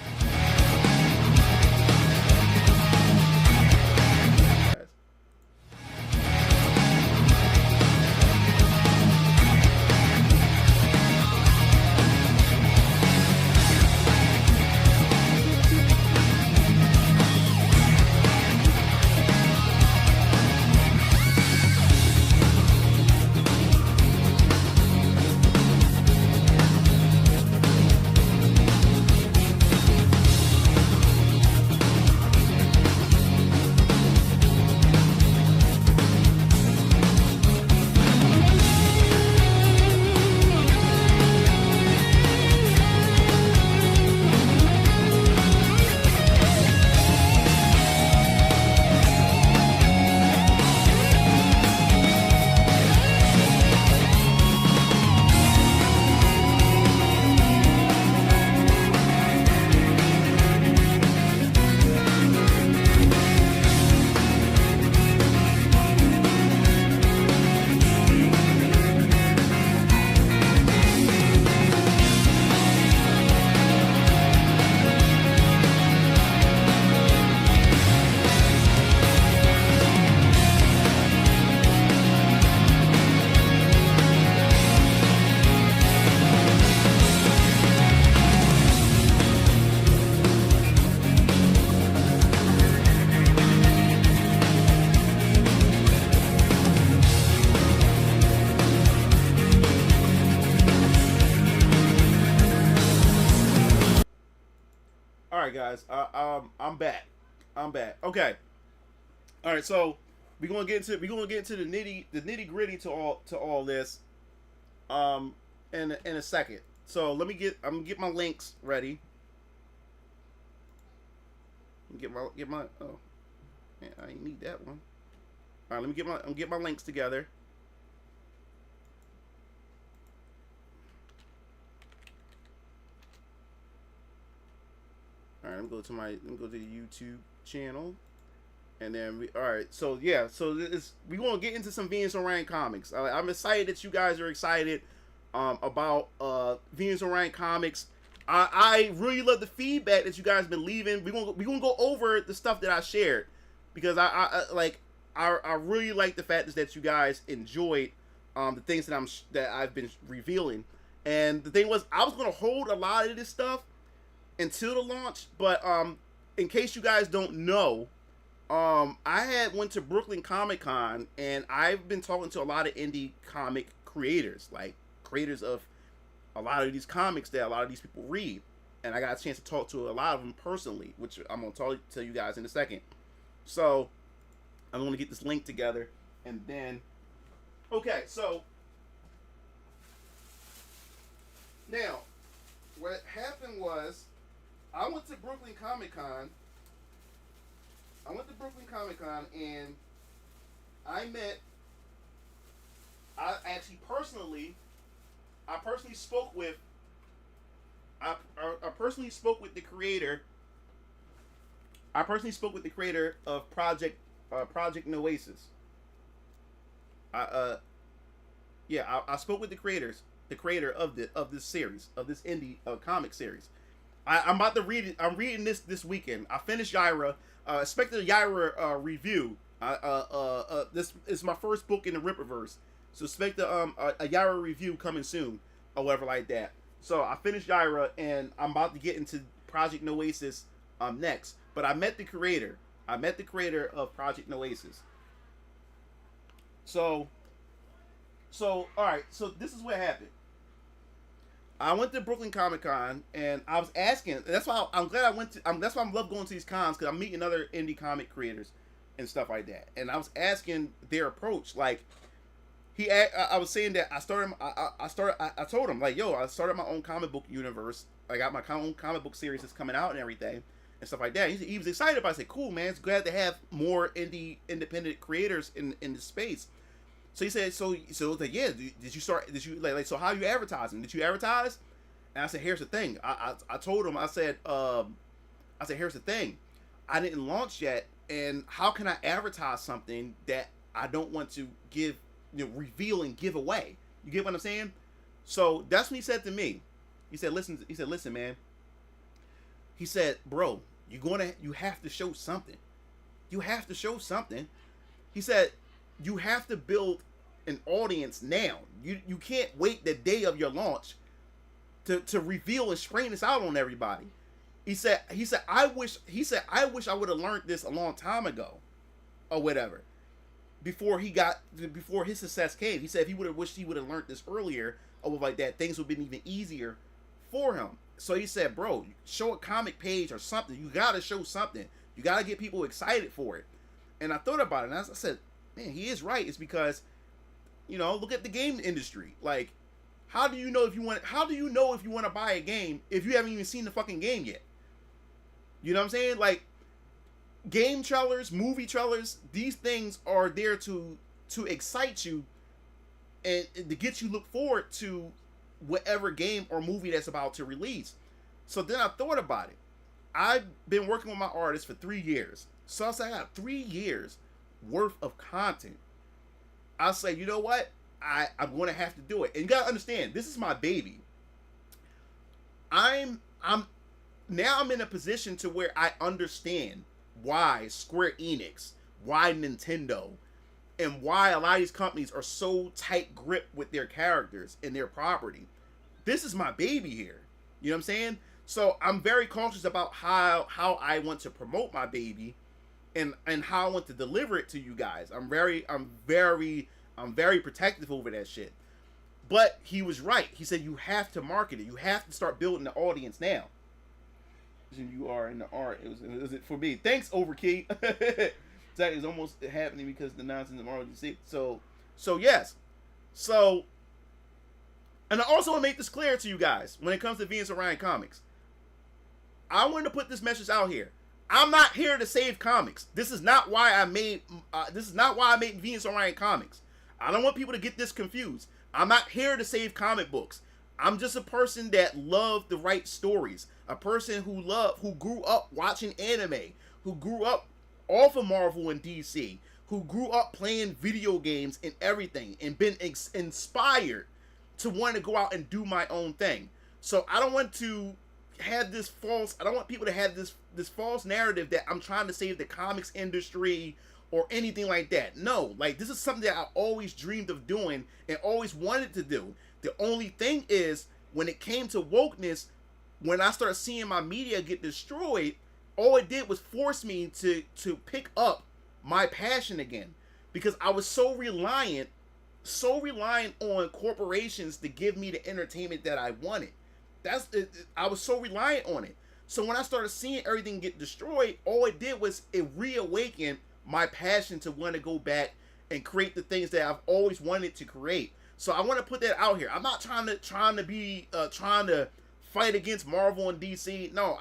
Guys, I'm back. Okay. All right, so we're gonna get into the nitty gritty to all this, in a second. So I'm gonna get my links ready. Get my oh, man, I ain't need that one. All right, let me get my links together. All right, let me go to the YouTube channel, and then all right, so yeah, so we gonna get into some Venus Orion Comics. I'm excited that you guys are excited about Venus Orion Comics. I really love the feedback that you guys been leaving. We gonna go over the stuff that I shared because I really like the fact that you guys enjoyed the things that I've been revealing. And the thing was, I was gonna hold a lot of this stuff until the launch, but in case you guys don't know, I had went to Brooklyn Comic Con, and I've been talking to a lot of indie comic creators, like creators of a lot of these comics that a lot of these people read, and I got a chance to talk to a lot of them personally, which I'm gonna tell you guys in a second. So I'm gonna get this link together, and then okay, so now what happened was I went to Brooklyn Comic Con. And I personally spoke with the creator. I personally spoke with the creator of Project Noasis. I spoke with the creator of this series, of this indie comic series. I'm about to read it. I'm reading this weekend. I finished Yaira. Expect the Yaira review. This is my first book in the Ripperverse, so expect a Yaira review coming soon, or whatever like that. So I finished Yaira, and I'm about to get into Project Noasis next. But I met the creator. Of Project Noasis. So all right. So this is what happened. I went to Brooklyn Comic Con, and I was asking. That's why I'm glad I went to. That's why I love going to these cons, because I'm meeting other indie comic creators and stuff like that. And I was asking their approach. Like I was saying that I told him, like, yo, I started my own comic book universe. I got my own comic book series that's coming out and everything and stuff like that. He was excited about it. I said, cool, man. It's glad to have more independent creators in the space. So he said, so like, yeah, did you so how are you advertising? Did you advertise? And I said, here's the thing. I told him, I said, here's the thing. I didn't launch yet, and how can I advertise something that I don't want to reveal and give away? You get what I'm saying? So that's what he said to me. He said, listen, man. He said, bro, you have to show something. You have to show something. He said, you have to build an audience now. You can't wait the day of your launch to reveal and spring this out on everybody. He said I wish I would have learned this a long time ago, or whatever. Before his success came. He said if he would have wished he would have learned this earlier, or like that, things would have been even easier for him. So he said, bro, show a comic page or something. You gotta show something. You gotta get people excited for it. And I thought about it, and I said, man, he is right. It's because, look at the game industry. Like, how do you know if you want to buy a game if you haven't even seen the fucking game yet? You know what I'm saying? Like, game trailers, movie trailers, these things are there to excite you and to get you look forward to whatever game or movie that's about to release. So then I thought about it. I've been working with my artist for 3 years. So I said, I got 3 years worth of content. I say, you know what? I'm going to have to do it. And you got to understand, this is my baby. I'm in a position to where I understand why Square Enix, why Nintendo, and why a lot of these companies are so tight gripped with their characters and their property. This is my baby here. You know what I'm saying? So I'm very cautious about how I want to promote my baby and how I want to deliver it to you guys. I'm very protective over that shit. But he was right. He said you have to market it. You have to start building the audience now. You are in the art. It was for me. Thanks, Overkey. That is almost happening because the nonsense of already see. So yes. So, and I also want to make this clear to you guys when it comes to Venus Orion Comics. I want to put this message out here. I'm not here to save comics. This is not why I made. Venus Orion Comics. I don't want people to get this confused. I'm not here to save comic books. I'm just a person that loved the right stories. A person who grew up watching anime, who grew up off of Marvel and DC, who grew up playing video games and everything, and been inspired to want to go out and do my own thing. So I don't want to have this false. I don't want people to have this false narrative that I'm trying to save the comics industry or anything like that. No, like this is something that I always dreamed of doing and always wanted to do. The only thing is, when it came to wokeness, when I started seeing my media get destroyed, all it did was force me to pick up my passion again, because I was so reliant on corporations to give me the entertainment that I wanted. I was so reliant on it. So when I started seeing everything get destroyed, all it did was it reawakened my passion to want to go back and create the things that I've always wanted to create. So I want to put that out here. I'm not trying to fight against Marvel and DC. No,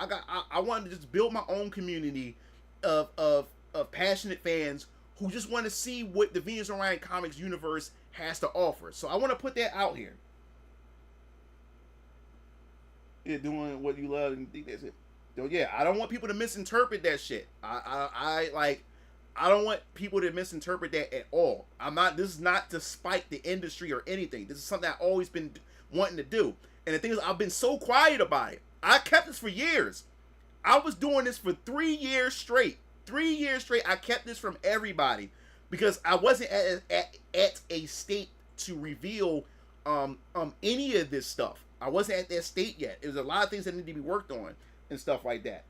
I wanted to just build my own community of passionate fans who just want to see what the Venus Orion Comics universe has to offer. So I want to put that out here. Yeah, doing what you love and think that's it. So yeah, I don't want people to misinterpret that shit. I don't want people to misinterpret that at all. This is not to spike the industry or anything. This is something I've always been wanting to do. And the thing is, I've been so quiet about it. I kept this for years. I was doing this for 3 years straight. 3 years straight, I kept this from everybody because I wasn't at a state to reveal any of this stuff. I wasn't at that state yet. There's a lot of things that need to be worked on and stuff like that.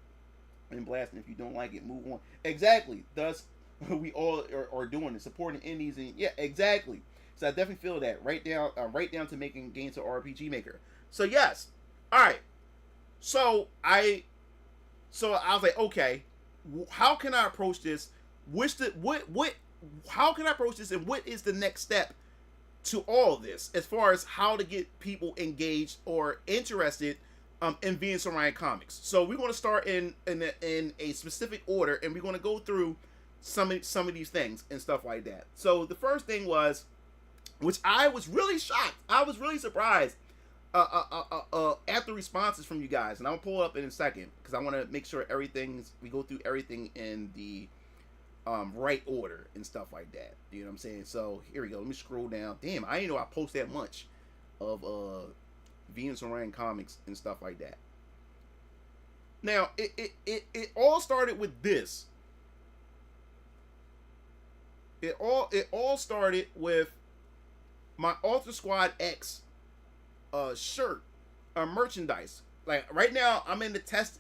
And blasting, if you don't like it, move on. Exactly. Thus, we all are doing it, supporting indies, and yeah, exactly. So I definitely feel that right down to making games to RPG Maker. So yes, all right. So I was like, okay, how can I approach this? How can I approach this, and what is the next step to all of this as far as how to get people engaged or interested in Venus Orion Comics? So we're going to start in a specific order, and we're going to go through some of these things and stuff like that. So the first thing was, which I was really shocked, I was really surprised at the responses from you guys, and I'll pull it up in a second because I want to make sure we go through everything in the right order and stuff like that. You know what I'm saying? So here we go. Let me scroll down. Damn, I didn't know I post that much of Venus Orion Comics and stuff like that. Now it all started with this. It all started with my Alter Squad X shirt merchandise. Like right now I'm in the test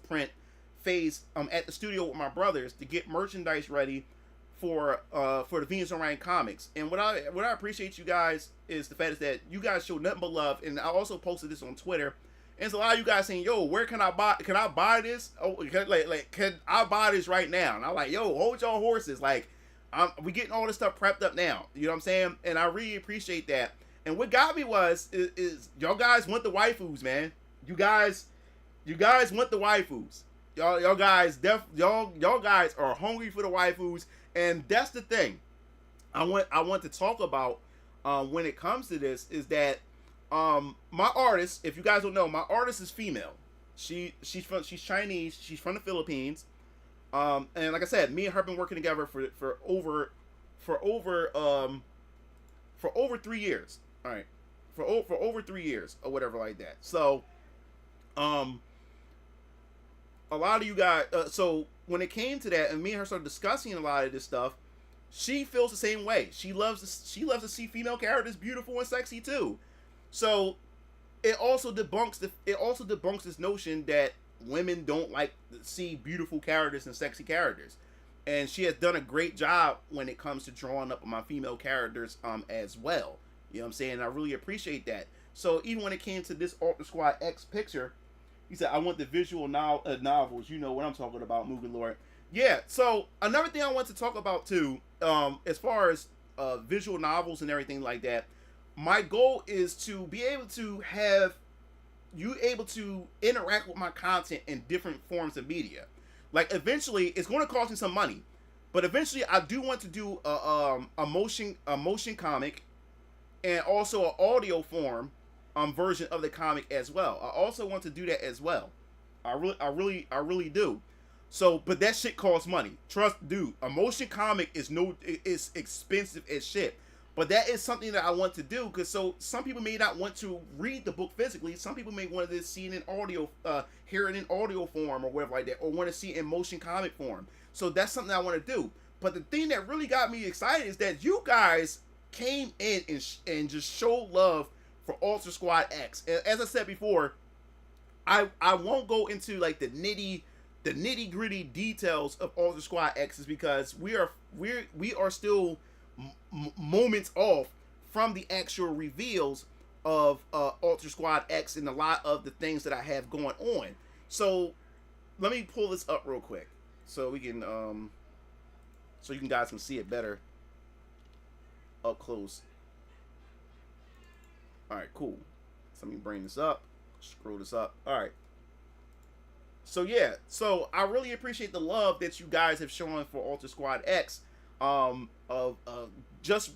print phase at the studio with my brothers to get merchandise ready for the Venus Orion Comics. And what I appreciate you guys is the fact is that you guys show nothing but love. And I also posted this on Twitter, and it's a lot of you guys saying, yo, where can I buy this? Oh, can I buy this right now? And I'm like, yo, hold y'all horses. Like, we getting all this stuff prepped up now. You know what I'm saying? And I really appreciate that. And what got me is y'all guys want the waifus, man. You guys want the waifus. Y'all guys are hungry for the waifus, and that's the thing I want to talk about when it comes to this is that my artist, if you guys don't know, my artist is female. She's Chinese. She's from the Philippines. And like I said, me and her been working together for over 3 years. All right, for over 3 years or whatever like that. So, a lot of you guys. So when it came to that, and me and her started discussing a lot of this stuff, she feels the same way. She loves to see female characters beautiful and sexy too. So it also debunks this notion that women don't like to see beautiful characters and sexy characters. And she has done a great job when it comes to drawing up my female characters as well. You know what I'm saying? And I really appreciate that. So even when it came to this Alter Squad X picture, he said, I want the visual novels. You know what I'm talking about, Movie Lord. Yeah, so another thing I want to talk about too, as far as visual novels and everything like that, my goal is to be able to have you able to interact with my content in different forms of media. Like eventually, it's going to cost me some money, but eventually I do want to do a motion comic, and also an audio form version of the comic as well. I also want to do that as well. I really do. So, but that shit costs money. Trust, dude. A motion comic is expensive as shit. But that is something that I want to do, because so some people may not want to read the book physically. Some people may want to see it in audio, hear it in audio form or whatever like that, or want to see it in motion comic form. So that's something I want to do. But the thing that really got me excited is that you guys came in and just showed love for Ultra Squad X. And as I said before, I won't go into like the nitty gritty details of Ultra Squad X's, because we are still moments off from the actual reveals of Ultra Squad X and a lot of the things that I have going on. So let me pull this up real quick so we can so you guys can see it better up close. All right, cool. So let me bring this up, scroll this up. All right. So yeah, so I really appreciate the love that you guys have shown for Ultra Squad X. Just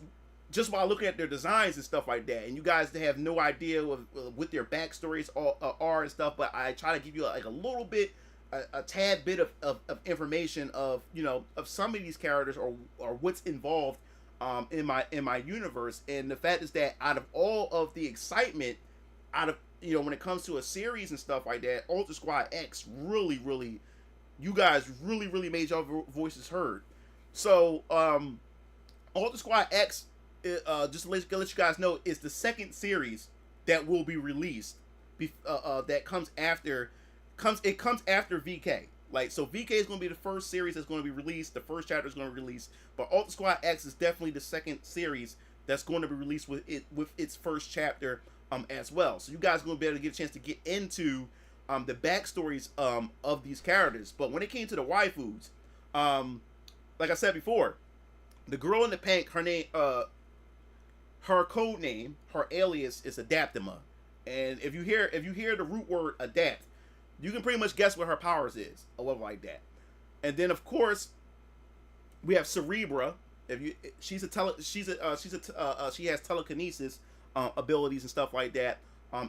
while looking at their designs and stuff like that, and you guys have no idea of what their backstories are and stuff, but I try to give you like a little bit, a tad bit of information of, you know, of some of these characters or what's involved in my universe. And the fact is that out of all of the excitement, out of, you know, when it comes to a series and stuff like that, Ultra Squad X really, you guys really made your voices heard. So Ultra Squad X, just to let you guys know, is the second series that will be released. That comes after VK. Like, so VK is going to be the first series that's going to be released. The first chapter is going to be released, but Ultra Squad X is definitely the second series that's going to be released with its first chapter as well. So you guys are going to be able to get a chance to get into the backstories of these characters. But when it came to the waifus, like I said before, the girl in the pink, her name, her code name, her alias is Adaptima. And if you hear the root word adapt, you can pretty much guess what her powers is, or whatever like that. And then of course we have Cerebra. She has telekinesis abilities and stuff like that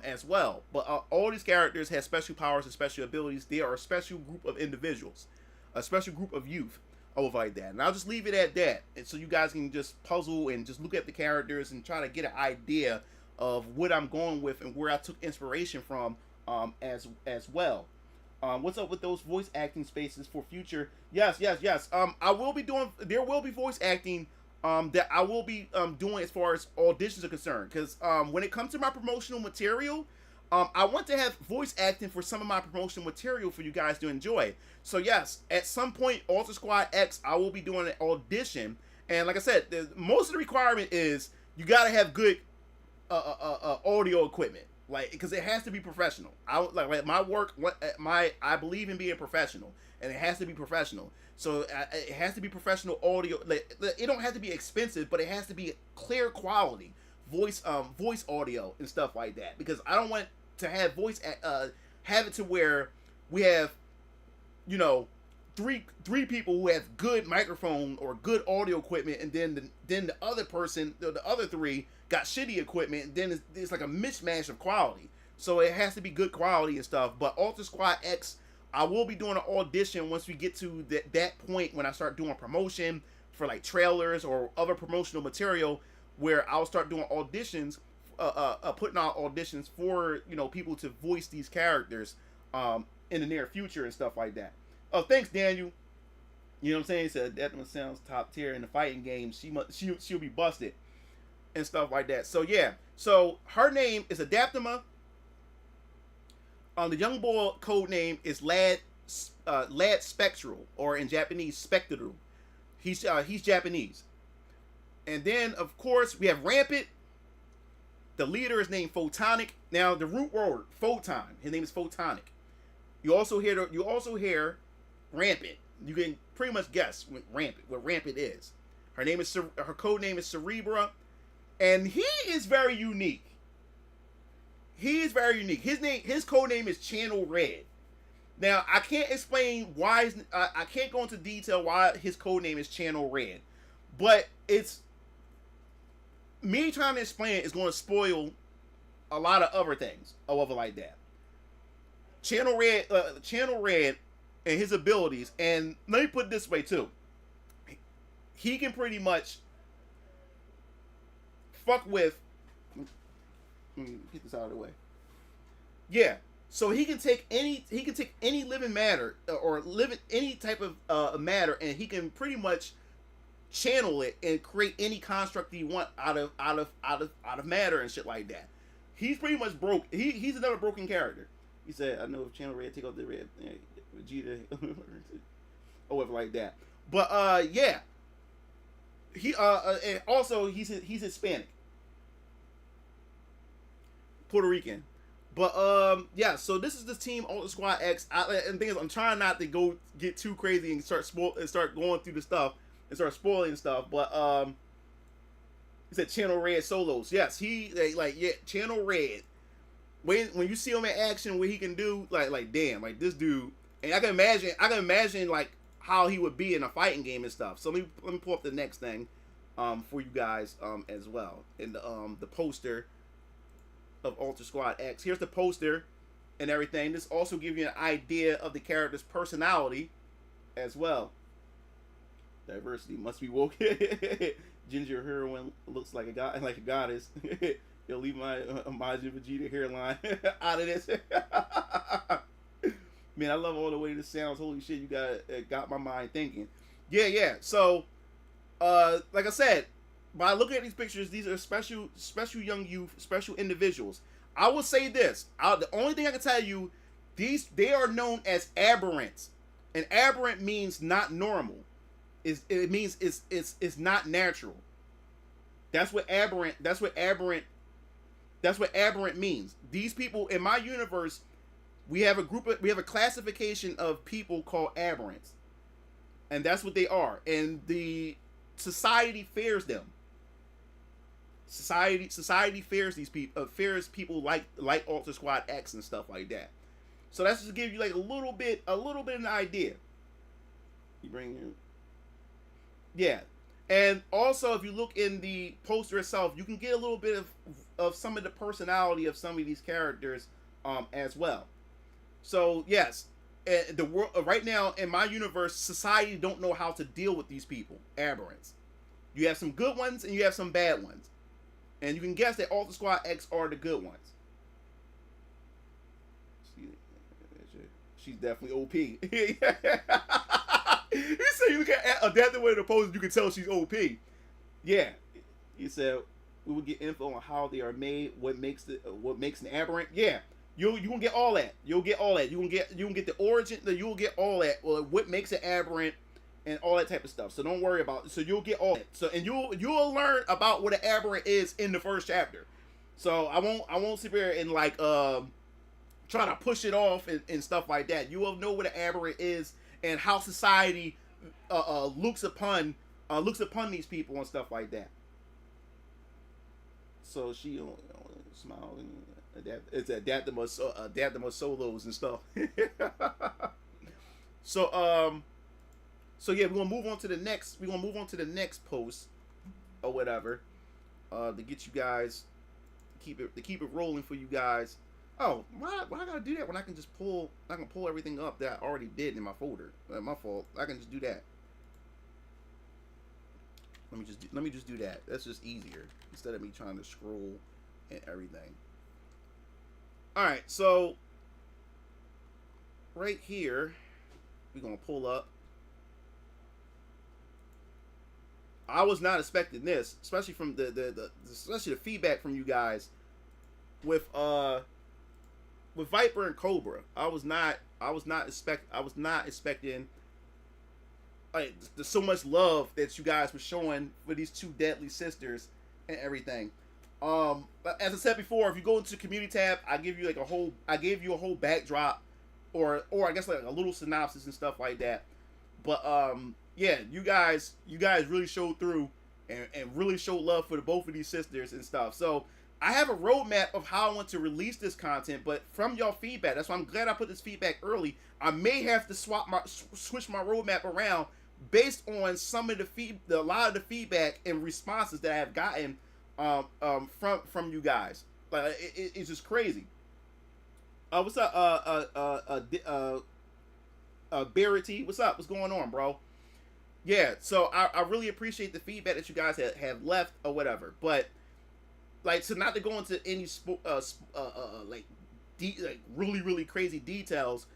as well. But all these characters have special powers and special abilities. They are a special group of individuals, a special group of youth, over like that. And I'll just leave it at that, and so you guys can just puzzle and just look at the characters and try to get an idea of what I'm going with and where I took inspiration from as well. What's up with those voice acting spaces for future? Yes. I will be doing, there will be voice acting that I will be doing as far as auditions are concerned, because when it comes to my promotional material, I want to have voice acting for some of my promotional material for you guys to enjoy. So yes, at some point, Ultra Squad X, I will be doing an audition. And like I said, most of the requirement is you got to have good audio equipment, like, because it has to be professional. Like my work, I believe in being professional, and it has to be professional. So it has to be professional audio. Like, it don't have to be expensive, but it has to be clear quality voice audio and stuff like that, because I don't want to have have it to where we have, you know, three people who have good microphone or good audio equipment, and then the other person, the other three, got shitty equipment, and then it's like a mismatch of quality. So it has to be good quality and stuff. But Ultra Squad X, I will be doing an audition once we get to that point, when I start doing promotion for like trailers or other promotional material, where I'll start doing auditions, putting out auditions for, you know, people to voice these characters in the near future and stuff like that. Oh, thanks, Daniel. You know what I'm saying? He said that one sounds top tier in the fighting game. She'll be busted and stuff like that. So yeah. So her name is Adaptima. The young boy code name is Lad Spectral, or in Japanese Spectral. He's Japanese. And then of course we have Rampant. The leader is named Photonic. Now the root word photon, his name is Photonic. You also hear Rampant. You can pretty much guess what Rampant is. Her code name is Cerebra, and he is very unique. His code name is Channel Red. Now I can't explain why. I can't go into detail why his code name is Channel Red, but it's me trying to explain it is going to spoil a lot of other things, or whatever like that. Channel Red, and his abilities, and let me put it this way too. He can pretty much fuck with. Let me get this out of the way. Yeah. So he can take any living matter or living any type of matter, and he can pretty much channel it and create any construct he want out of matter and shit like that. He's pretty much broke. He's another broken character. He said, "I know if Channel Red take off the red, Vegeta, or whatever like that." But yeah, he and also he's Hispanic, Puerto Rican. But yeah, so this is the team Ultra Squad X. And the thing is, I'm trying not to get too crazy and start going through the stuff and start spoiling stuff. But he said Channel Red solos. Yes, Channel Red. When you see him in action, what he can do, like damn, like this dude. And I can imagine like how he would be in a fighting game and stuff. So let me pull up the next thing for you guys as well. In the poster of Ultra Squad X. Here's the poster and everything. This also gives you an idea of the character's personality as well. Diversity must be woke. Ginger heroine looks like a god, like a goddess. You'll leave my Majin Vegeta hairline out of this. Man, I love all the way this sounds. Holy shit, you got my mind thinking. Yeah. So, like I said, by looking at these pictures, these are special young youth, special individuals. I will say this: the only thing I can tell you, they are known as aberrants, and aberrant means not normal. It means it's not natural. That's what aberrant means. These people in my universe, we have a classification of people called aberrants, and that's what they are. And the society fears them. Society fears these people. Fears people like Ultra Squad X and stuff like that. So that's just to give you like a little bit of an idea. You bring your. Yeah. And also, if you look in the poster itself, you can get a little bit of some of the personality of some of these characters as well. So, yes, the world right now in my universe, society don't know how to deal with these people, aberrants. You have some good ones and you have some bad ones. And you can guess that Ultra Squad X are the good ones. She's definitely OP. He said you look at adaptive way to pose, you can tell she's OP. Yeah. He said we will get info on how they are made, what makes an aberrant. Yeah. You gonna get all that. You'll get all that. You can get the origin, you'll get all that. Well, what makes an aberrant and all that type of stuff. So don't worry about it. So you'll get all that. So and you'll learn about what an aberrant is in the first chapter. So I won't sit here and like try to push it off and stuff like that. You will know what an aberrant is and how society looks upon these people and stuff like that. So she smile and adapt them solos and stuff. So yeah, we're gonna move on to the next post or whatever to get you guys keep it rolling for you guys. Oh, why I gotta do that when I can pull everything up that I already did in my folder? My fault. I can just do that. Let me just do that. That's just easier instead of me trying to scroll and everything. All right, so right here we're gonna pull up. I was not expecting this, especially from especially the feedback from you guys with Viper and Cobra. I was not expecting like so much love that you guys were showing for these two deadly sisters and everything. As I said before, if you go into the community tab, I gave you a whole backdrop or I guess like a little synopsis and stuff like that. But yeah, you guys really showed through and really showed love for both of these sisters and stuff. So I have a roadmap of how I want to release this content, but from y'all feedback, that's why I'm glad I put this feedback early. I may have to switch my roadmap around based on some of a lot of the feedback and responses that I have gotten from you guys. Like it's just crazy. What's up, Barrett? What's up? What's going on, bro? Yeah, so I really appreciate the feedback that you guys have left or whatever. But like, so not to go into any like like really crazy details.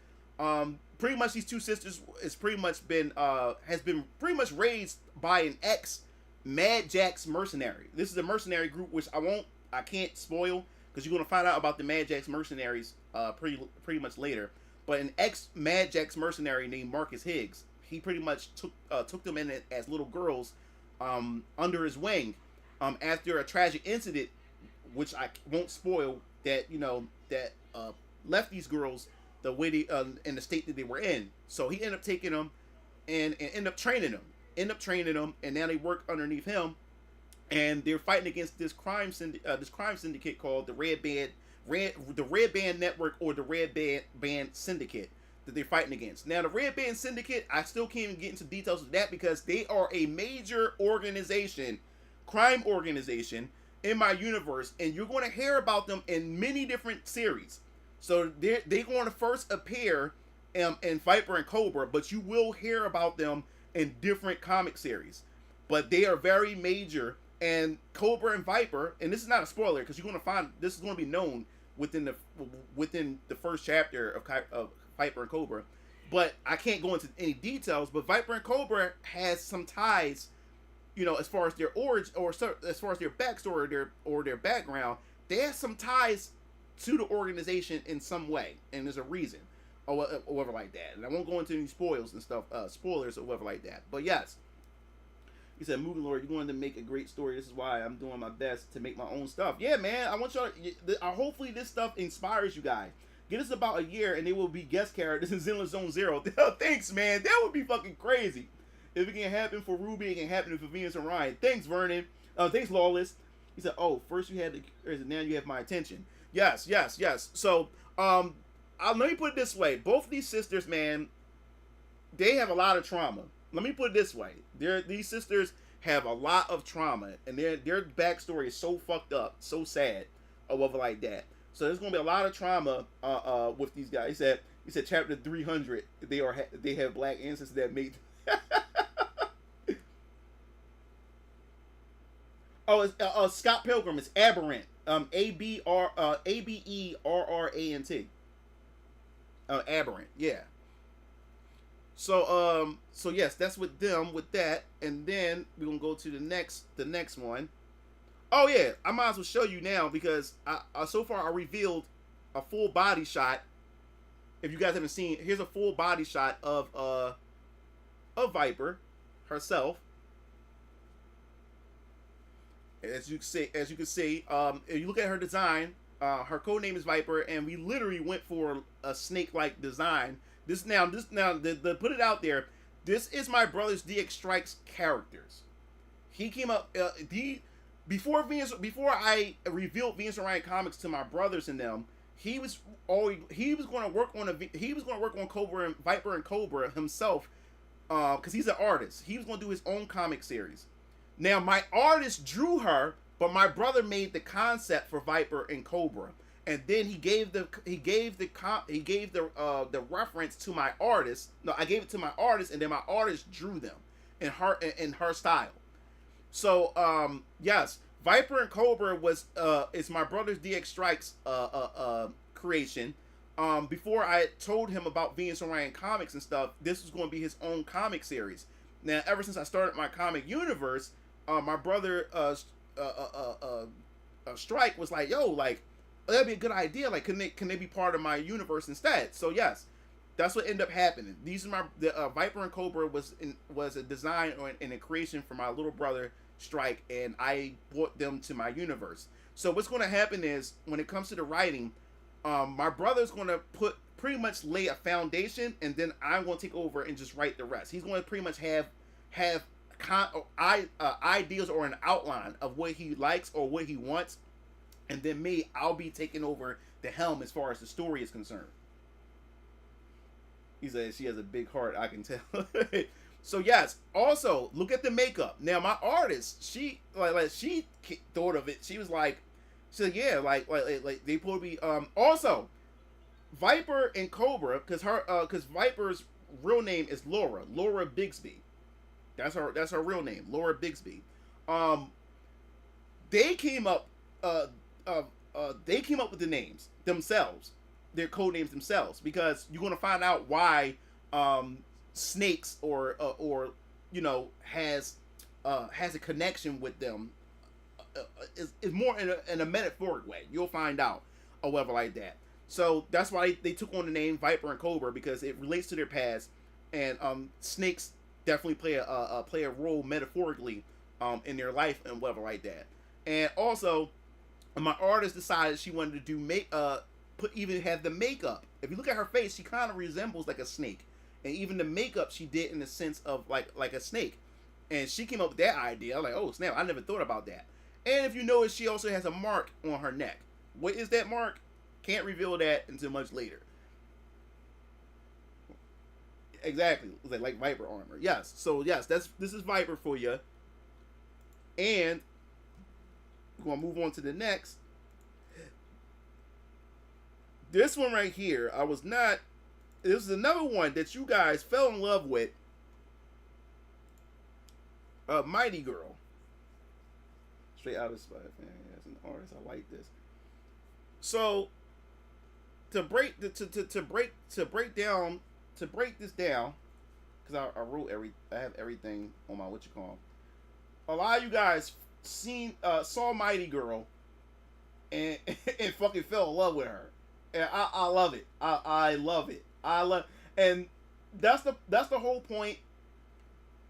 Pretty much these two sisters is pretty much been has been pretty much raised by an ex Mad Jack's mercenary. This is a mercenary group which I can't spoil because you're gonna find out about the Mad Jack's mercenaries pretty much later. But an ex Mad Jack's mercenary named Marcus Higgs, he pretty much took them in as little girls under his wing after a tragic incident, which I won't spoil, that left these girls the way they in the state that they were in. So he ended up taking them and ended up training them, and now they work underneath him, and they're fighting against this crime syndicate called the Red Band Network, or the Red Band Syndicate, that they're fighting against. Now, the Red Band Syndicate, I still can't even get into details of that because they are a major crime organization in my universe, and you're going to hear about them in many different series. So they're going to first appear in Viper and Cobra, but you will hear about them in different comic series. But they are very major, and Cobra and Viper, and this is not a spoiler because you're going to find this is going to be known within the first chapter of Viper and Cobra. But I can't go into any details. But Viper and Cobra has some ties, as far as their origin, or as far as their backstory or their background. They have some ties to the organization in some way, and there's a reason, or whatever like that. And I won't go into any spoilers or whatever like that. But yes, he said, "Movie Lord, you're going to make a great story. This is why I'm doing my best to make my own stuff." Yeah, man. I want y'all. Hopefully, this stuff inspires you guys. Get us about a year, and they will be guest characters in Zenless Zone Zero. Thanks, man. That would be fucking crazy. If it can happen for Ruby, it can happen for Venus and Ryan. Thanks, Vernon. Thanks, Lawless. He said, "Oh, first you had now you have my attention." Yes. So, let me put it this way. Both of these sisters, man, they have a lot of trauma. Let me put it this way. These sisters have a lot of trauma, and their backstory is so fucked up, so sad, or whatever like that. So there's gonna be a lot of trauma with these guys. He said chapter 300, they have black ancestors that made. Oh, it's Scott Pilgrim. It's Aberrant. Aberrant. Aberrant. Yeah. So yes, that's with them with that, and then we're gonna go to the next one. Oh yeah, I might as well show you now because so far I revealed a full body shot. If you guys haven't seen, here's a full body shot of Viper herself. As you can see, if you look at her design, her code name is Viper, and we literally went for a snake-like design. This now, the put it out there. This is my brother's DXstrike's characters. He came up before I revealed Venus and Ryan comics to my brothers and them. He was going to work on Cobra and Viper and Cobra himself, because he's an artist. He was going to do his own comic series. Now, my artist drew her, but my brother made the concept for Viper and Cobra, and then he gave the reference to my artist. No, I gave it to my artist, and then my artist drew them in her style. So, yes, Viper and Cobra is my brother's DXstrike's creation. Before I told him about Venus and Ryan comics and stuff, this was going to be his own comic series. Now, ever since I started my comic universe, my brother Strike was like, "Yo, like, that'd be a good idea. Like, can they be part of my universe instead?" So yes, that's what ended up happening. These are Viper and Cobra was a design and a creation for my little brother Strike, and I brought them to my universe. So what's going to happen is, when it comes to the writing, my brother's going to pretty much lay a foundation, and then I'm going to take over and just write the rest. He's going to pretty much have ideas or an outline of what he likes or what he wants, and then I'll be taking over the helm as far as the story is concerned. He says she has a big heart, I can tell. So yes, also look at the makeup. Now my artist, she thought of it. She said yeah, like they probably also Viper and Cobra, because Viper's real name is Laura Bigsby. That's her real name, Laura Bigsby. They came up uh, they came up with the names themselves, their code names themselves, because you're going to find out why snakes or has a connection with them is more in a metaphoric way. You'll find out or whatever like that. So that's why they took on the name Viper and Cobra, because it relates to their past, and snakes definitely play a role metaphorically in their life and whatever like that. And also, my artist decided she wanted to do have the makeup. If you look at her face, she kind of resembles like a snake, and even the makeup she did in the sense of like a snake. And she came up with that idea. I'm like, oh snap! I never thought about that. And if you notice, she also has a mark on her neck. What is that mark? Can't reveal that until much later. Exactly, like Viper armor. Yes. So yes, this is Viper for you. And we're gonna move on to the next. This one right here, this is another one that you guys fell in love with. Mighty Girl. Straight out of Spy Fan. As an artist, I like this. So to break this down, because I have everything on my a lot of you guys saw Mighty Girl and fucking fell in love with her, and I love it. I love it. And that's the whole point.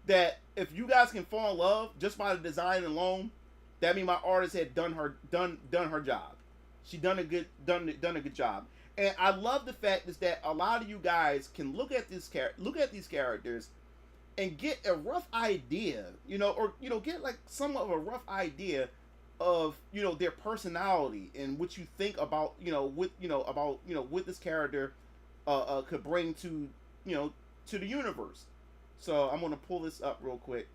That if you guys can fall in love just by the design alone, that means my artist had done her job. She done a good job. And I love the fact is that a lot of you guys can look at these characters and get a rough idea, or get like somewhat of a rough idea of their personality and what you think about what this character could bring to to the universe. So I'm gonna pull this up real quick.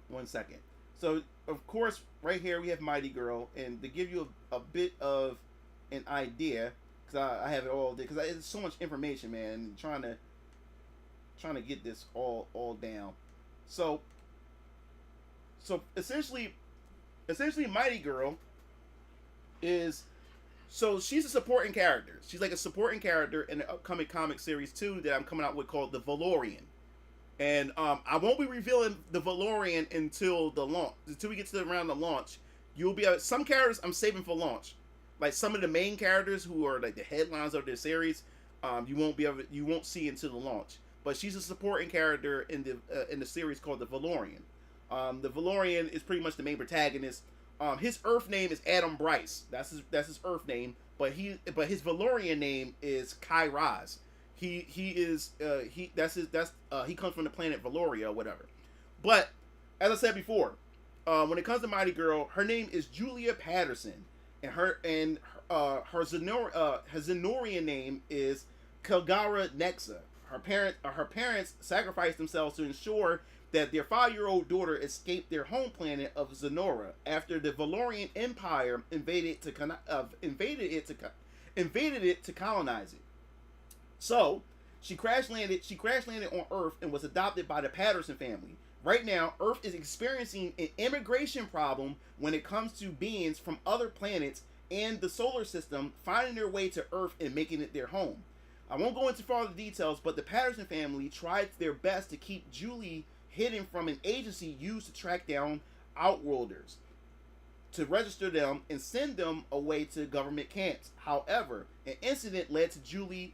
1 second. So of course, right here we have Mighty Girl, and to give you a bit of an idea, because I have it all there, because it's so much information, man. Trying to get this all down. So essentially, Mighty Girl is, so she's a supporting character. She's like a supporting character in the upcoming comic series 2 that I'm coming out with called The Valorian. And I won't be revealing the Valorian until we get to around the launch. You'll be some characters I'm saving for launch, like some of the main characters who are like the headlines of their series. You won't see until the launch. But she's a supporting character in the series called the Valorian. The Valorian is pretty much the main protagonist. His Earth name is Adam Bryce. That's his Earth name. But his Valorian name is Kai Raz. He comes from the planet Valoria or whatever. But as I said before, when it comes to Mighty Girl, her name is Julia Patterson, and her Zenorian name is Kilgara Nexa. Her parents sacrificed themselves to ensure that their 5-year-old daughter escaped their home planet of Zenora after the Valorian Empire invaded it to colonize it. So she crash landed on Earth and was adopted by the Patterson family. Right now, Earth is experiencing an immigration problem when it comes to beings from other planets and the solar system finding their way to Earth and making it their home. I won't go into further details, but the Patterson family tried their best to keep Julie hidden from an agency used to track down Outworlders, to register them and send them away to government camps. However, an incident led to Julie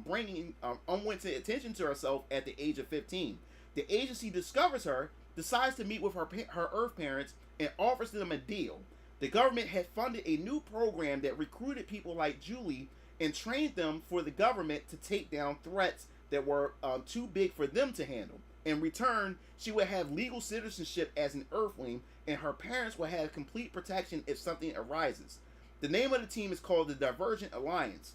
bringing unwanted attention to herself at the age of 15. The agency discovers her, decides to meet with her Earth parents, and offers them a deal. The government had funded a new program that recruited people like Julie and trained them for the government to take down threats that were too big for them to handle. In return, she would have legal citizenship as an Earthling, and her parents will have complete protection if something arises. The name of the team is called the Divergent Alliance,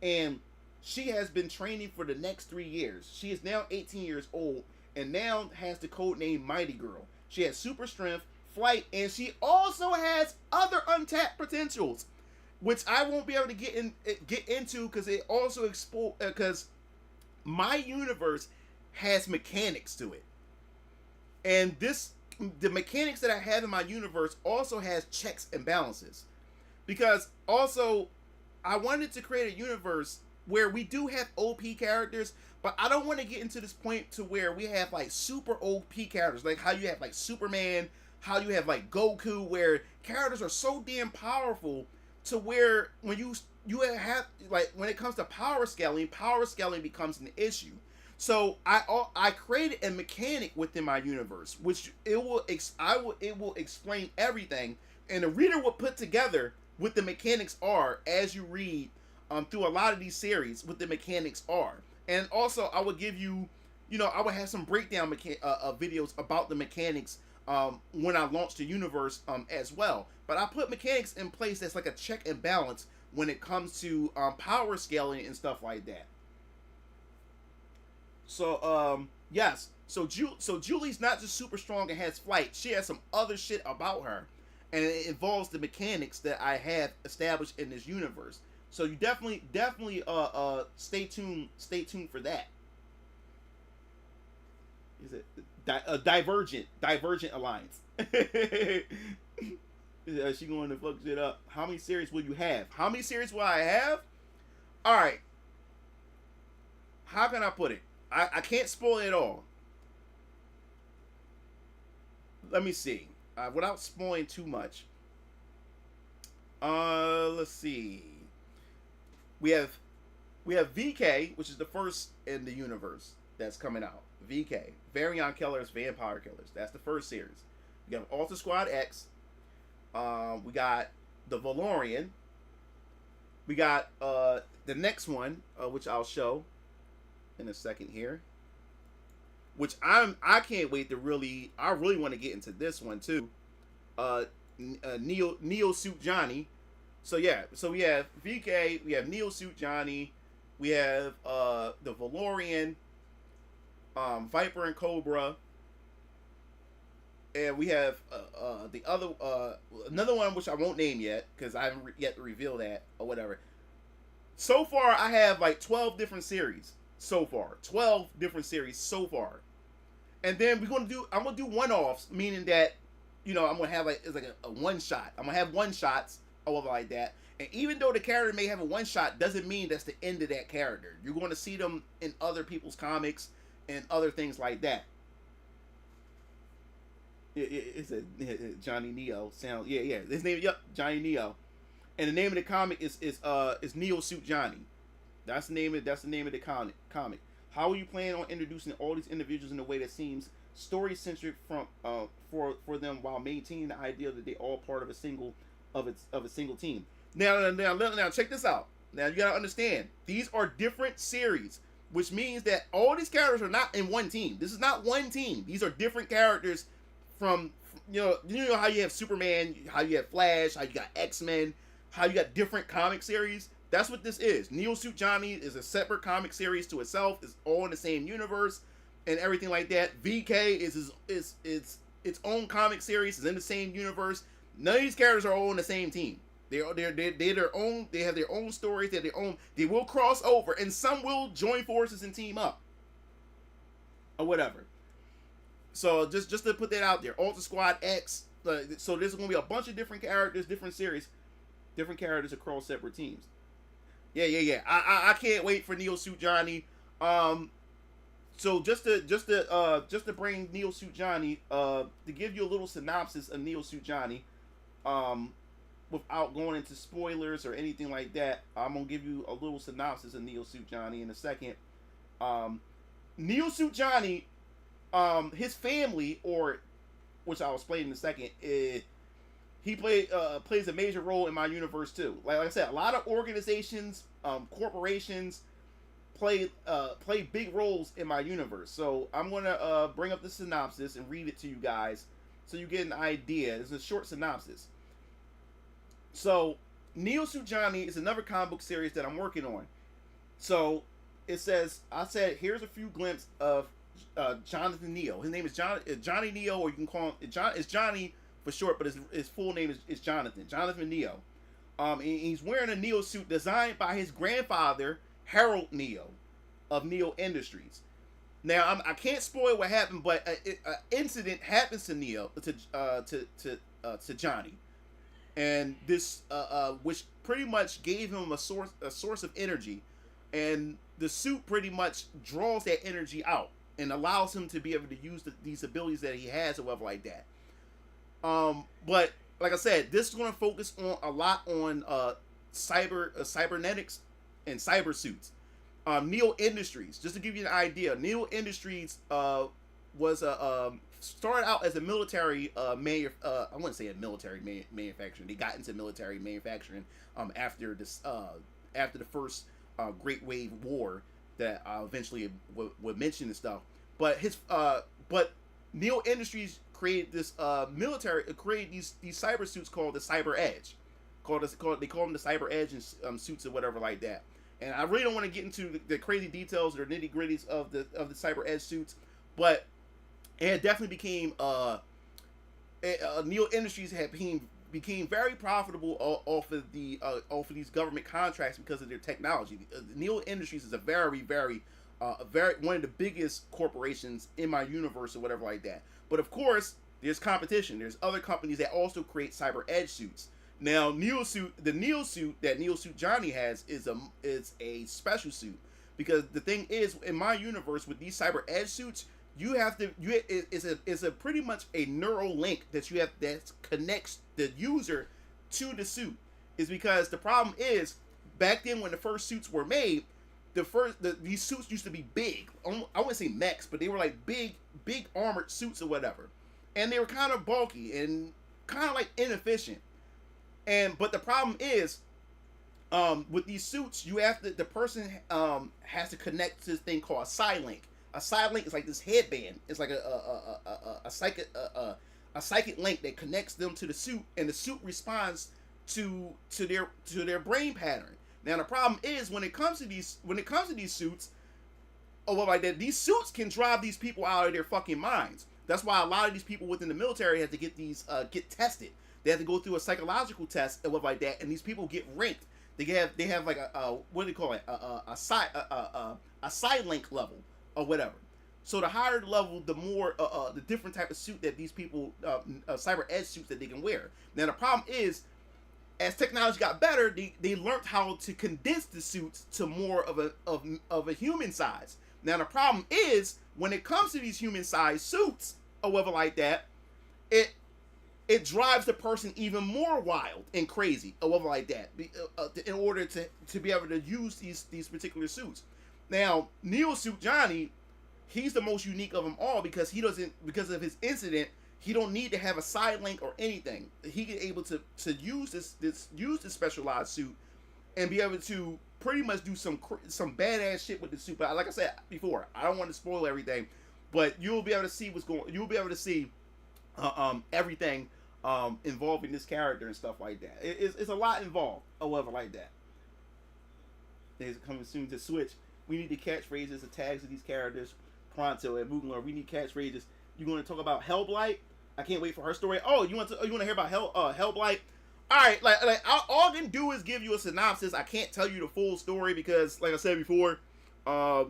and she has been training for the next 3 years. She is now 18 years old, and now has the code name Mighty Girl. She has super strength, flight, and she also has other untapped potentials, which I won't be able to get into because it also because my universe has mechanics to it. And this the mechanics that I have in my universe also has checks and balances, because also I wanted to create a universe where we do have OP characters, but I don't want to get into this point to where we have like super OP characters, like how you have like Superman, how you have like Goku, where characters are so damn powerful to where when you have like when it comes to power scaling becomes an issue. So I created a mechanic within my universe, which it will explain everything, and the reader will put together what the mechanics are as you read through a lot of these series. What the mechanics are, and also I will give you, I will have some breakdown videos about the mechanics when I launch the universe as well. But I put mechanics in place that's like a check and balance when it comes to power scaling and stuff like that. So yes, so Julie's not just super strong and has flight. She has some other shit about her, and it involves the mechanics that I have established in this universe. So you definitely stay tuned for that. Is it a Divergent Alliance? She going to fuck shit up. How many series will you have? How many series will I have? All right. How can I put it? I can't spoil it all. Let me see. Without spoiling too much. Let's see. We have VK, which is the first in the universe that's coming out. VK, Variant Killers, Vampire Killers. That's the first series. We have Alter Squad X. We got the Valorian. We got the next one, which I'll show in a second here. Which I can't wait to really. I really want to get into this one too. Neo Suit Johnny. So yeah, so we have VK, we have Neo Suit Johnny, we have the Valorian, Viper and Cobra, and we have the other another one which I won't name yet because I haven't yet to reveal that or whatever. So far, I have like 12 different series. So far, 12 different series so far, and then I'm gonna do one-offs, meaning that I'm gonna have it's like a one shot. I'm gonna have one shots or whatever like that. And even though the character may have a one shot, doesn't mean that's the end of that character. You're going to see them in other people's comics and other things like that. It's a Johnny Neo sound. Yeah. His name, Johnny Neo. And the name of the comic is Neo Suit Johnny. That's the name of the comic. How are you planning on introducing all these individuals in a way that seems story centric for them while maintaining the idea that they're all part of a single team? Now check this out. Now you gotta understand, these are different series, which means that all these characters are not in one team. This is not one team. These are different characters from how you have Superman, how you have Flash, how you got X-Men, how you got different comic series. That's what this is. Neo Suit Johnny is a separate comic series to itself. It's all in the same universe and everything like that. VK is its own comic series. Is in the same universe. None of these characters are all on the same team. They're their own. They have their own stories. They're their own. They will cross over, and some will join forces and team up, or whatever. So just to put that out there, Alter Squad X. So there's going to be a bunch of different characters, different series, different characters across separate teams. Yeah. I can't wait for Neo Suit Johnny. So just to bring Neo Suit Johnny, to give you a little synopsis of Neo Suit Johnny, without going into spoilers or anything like that, I'm gonna give you a little synopsis of Neo Suit Johnny in a second. Neo Suit Johnny, his family, or which I'll explain in a second, he plays a major role in my universe too. Like I said, a lot of organizations, corporations play big roles in my universe. So I'm gonna bring up the synopsis and read it to you guys so you get an idea. It's a short synopsis. So Neo Suit Johnny is another comic book series that I'm working on. So it says, I said, here's a few glimpses of Jonathan Neo. His name is Johnny Neo, or you can call him it's Johnny for short, but his full name is Jonathan Neo. And he's wearing a Neo suit designed by his grandfather, Harold Neo, of Neo Industries. Now I can't spoil what happened, but an incident happens to Neo to Johnny, and this which pretty much gave him a source of energy, and the suit pretty much draws that energy out and allows him to be able to use these abilities that he has or whatever like that. But like I said, this is going to focus on a lot on cybernetics and cyber suits. Neo Industries, just to give you an idea, Neo Industries was started out as a military I wouldn't say a military manufacturing. They got into military manufacturing after the first Great Wave War that eventually would mention and stuff. But Neo Industries created this created these cyber suits called the Cyber Edge. They call them the Cyber Edge and suits or whatever like that. And I really don't want to get into the crazy details or nitty gritties of the Cyber Edge suits, but it definitely became Neo Industries became very profitable off of these government contracts because of their technology. Neo Industries is a very one of the biggest corporations in my universe or whatever like that. But of course, there's competition. There's other companies that also create Cyber Edge suits. Now, the Neo suit that Neo Suit Johnny has is a special suit, because the thing is, in my universe with these Cyber Edge suits, it's a pretty much a neural link that connects the user to the suit. Is because the problem is, back then when the first suits were made, these suits used to be big. I wouldn't say mechs, but they were like big armored suits or whatever, and they were kind of bulky and kind of like inefficient. But the problem is, with these suits, the person has to connect to this thing called a Psylink. A Psylink is like this headband. It's like a psychic link that connects them to the suit, and the suit responds to their brain pattern. Now the problem is, when it comes to these suits, like that, these suits can drive these people out of their fucking minds. That's why a lot of these people within the military have to get tested. They have to go through a psychological test and stuff like that, and these people get ranked. They have like a what do they call it, a side link level or whatever. So the higher the level, the more the different type of suit that these people Cyber Edge suits that they can wear. Now the problem is, as technology got better, they learned how to condense the suits to more of a human size. Now the problem is, when it comes to these human size suits or whatever like that, it drives the person even more wild and crazy or whatever like that, in order to be able to use these particular suits. Now, Neo Suit Johnny, he's the most unique of them all, because because of his incident, he don't need to have a side link or anything. He can able to use this specialized suit and be able to pretty much do some badass shit with the suit. But like I said before, I don't want to spoil everything, but you'll be able to see you'll be able to see everything involving this character and stuff like that. It's a lot involved, however, like that. Things are coming soon to Switch. We need the catchphrases, the tags of these characters pronto. At Mooglor, we need catchphrases. You're going to talk about Blight? I can't wait for her story. Oh, you want to hear about Blight? All right, like all I can do is give you a synopsis. I can't tell you the full story because, like I said before, I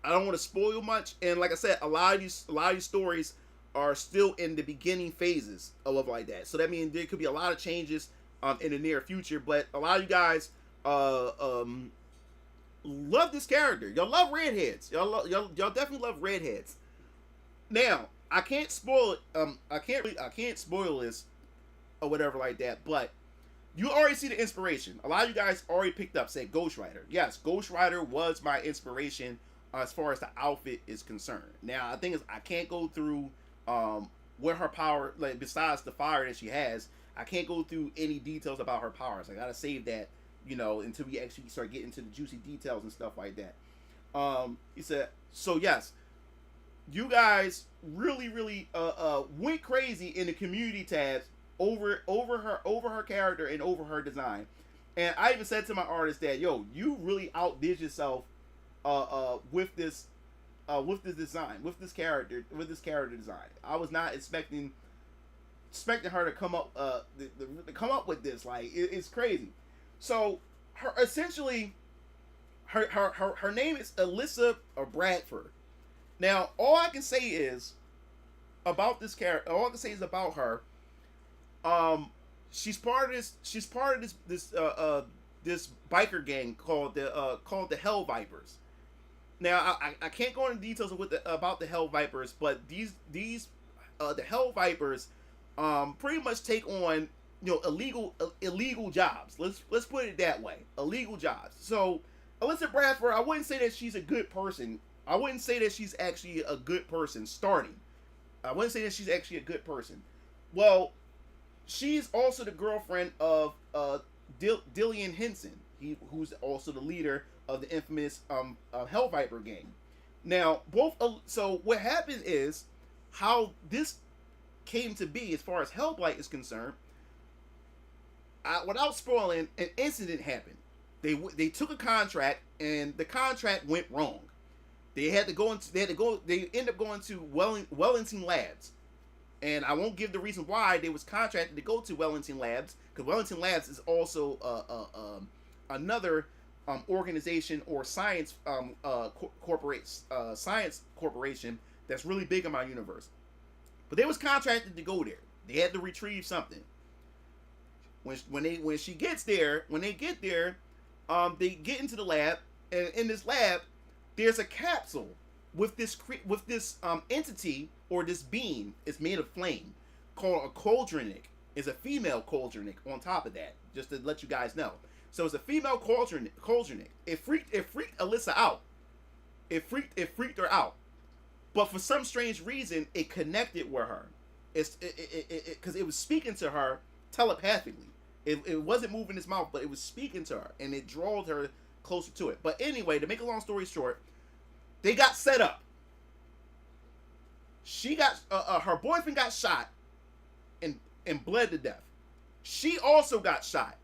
don't want to spoil much. And like I said, a lot of these stories are still in the beginning phases of love like that. So that means there could be a lot of changes in the near future. But a lot of you guys love this character. Y'all love redheads. Y'all definitely love redheads. Now, I can't spoil it. I can't spoil this or whatever like that. But you already see the inspiration. A lot of you guys already picked up, say, Ghost Rider. Yes, Ghost Rider was my inspiration as far as the outfit is concerned. Now, the thing is, I can't go through what her power, like besides the fire that she has, I can't go through any details about her powers. I gotta save that, until we actually start getting into the juicy details and stuff like that. He said, so yes, you guys really went crazy in the community tabs over her character and over her design. And I even said to my artist that, yo, you really outdid yourself with this design, with this character design. I was not expecting her to come up with this. Like, it's crazy. So her essentially, Her name is Alyssa Bradford. Now, all I can say is about this character. All I can say is about her. She's part of this. She's part of this biker gang called the Hell Vipers. Now, I can't go into details of about the Hell Vipers, but these the Hell Vipers pretty much take on illegal jobs. Let's put it that way, illegal jobs. So Alyssa Bradford, I wouldn't say that she's a good person. I wouldn't say that she's actually a good person starting. I wouldn't say that she's actually a good person. Well, she's also the girlfriend of Dillian Henson, who's also the leader of the infamous Hell Viper gang. Now, so what happened is how this came to be as far as Hellblight is concerned. Without spoiling, an incident happened. They took a contract and the contract went wrong. They ended up going to Wellington Labs. And I won't give the reason why they was contracted to go to Wellington Labs, because Wellington Labs is also another organization or science science corporation that's really big in my universe. But they was contracted to go there. They had to retrieve something. When they get there, they get into the lab, and in this lab, there's a capsule with this entity or this being. It's made of flame, called a Cauldronic. It's a female Cauldronic. On top of that, just to let you guys know. So it's a female Cauldronic. It freaked Alyssa out. It freaked her out. But for some strange reason, it connected with her. Because it was speaking to her telepathically. It wasn't moving its mouth, but it was speaking to her, and it drew her closer to it. But anyway, to make a long story short, they got set up. Her boyfriend got shot and bled to death. She also got shot.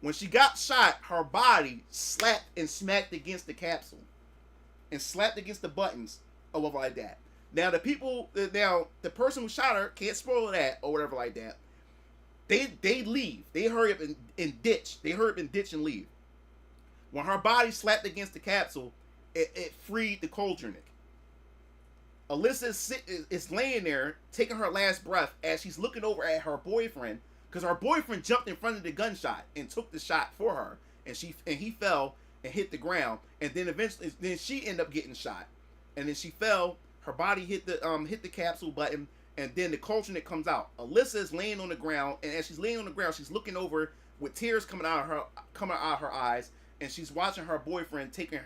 When she got shot, her body slapped and smacked against the capsule and slapped against the buttons or whatever like that. Now the person who shot her, can't spoil that or whatever like that. They leave. They hurry up and ditch. They hurry up and ditch and leave. When her body slapped against the capsule, it freed the Cauldronic. Alyssa is laying there, taking her last breath as she's looking over at her boyfriend, because her boyfriend jumped in front of the gunshot and took the shot for her, and he fell and hit the ground, and then eventually she ended up getting shot, and then she fell. Her body hit the capsule button, and then the Cauldronic comes out. Alyssa is laying on the ground, and as she's laying on the ground, she's looking over with tears coming out of her eyes, and she's watching her boyfriend taking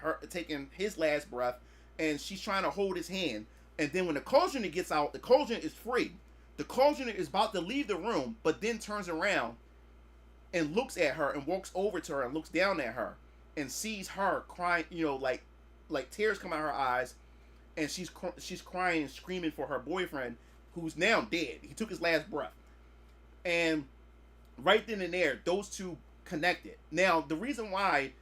his last breath, and she's trying to hold his hand. And then when the Cauldronic gets out, the Cauldronic is free. The Cauldronic is about to leave the room, but then turns around and looks at her and walks over to her and looks down at her and sees her crying, like tears come out of her eyes, and she's crying and screaming for her boyfriend, who's now dead. He took his last breath. And right then and there, those two connected. Now, the reason why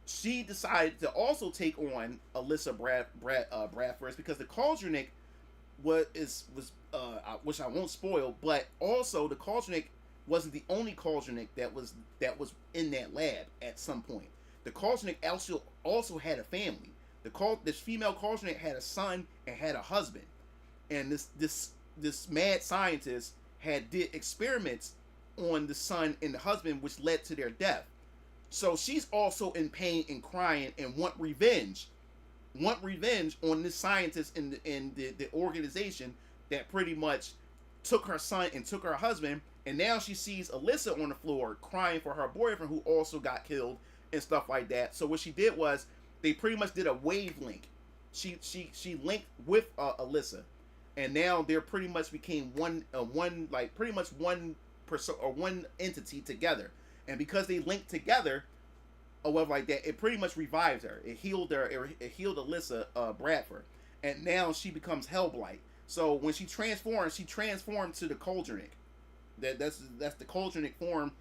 she decided to also take on Alyssa Bradford is because the Cauldronic which I won't spoil, but also the Cauldronic wasn't the only Cauldronic that was in that lab at some point. The Cauldronic also had a family. This female Cauldronic had a son and had a husband, and this mad scientist did experiments on the son and the husband, which led to their death. So she's also in pain and crying and want revenge on this scientist in the organization that pretty much took her son and took her husband. And now she sees Alyssa on the floor crying for her boyfriend, who also got killed and stuff like that. So what she did was they pretty much did a wave link. She linked with Alyssa, and now they're pretty much became one person or one entity together. And because they linked together, or whatever like that, it pretty much revived her. It healed her. It healed Alyssa Bradford, and now she becomes Hellblight. So when she transformed to the Cauldronic. That's the Cauldronic form,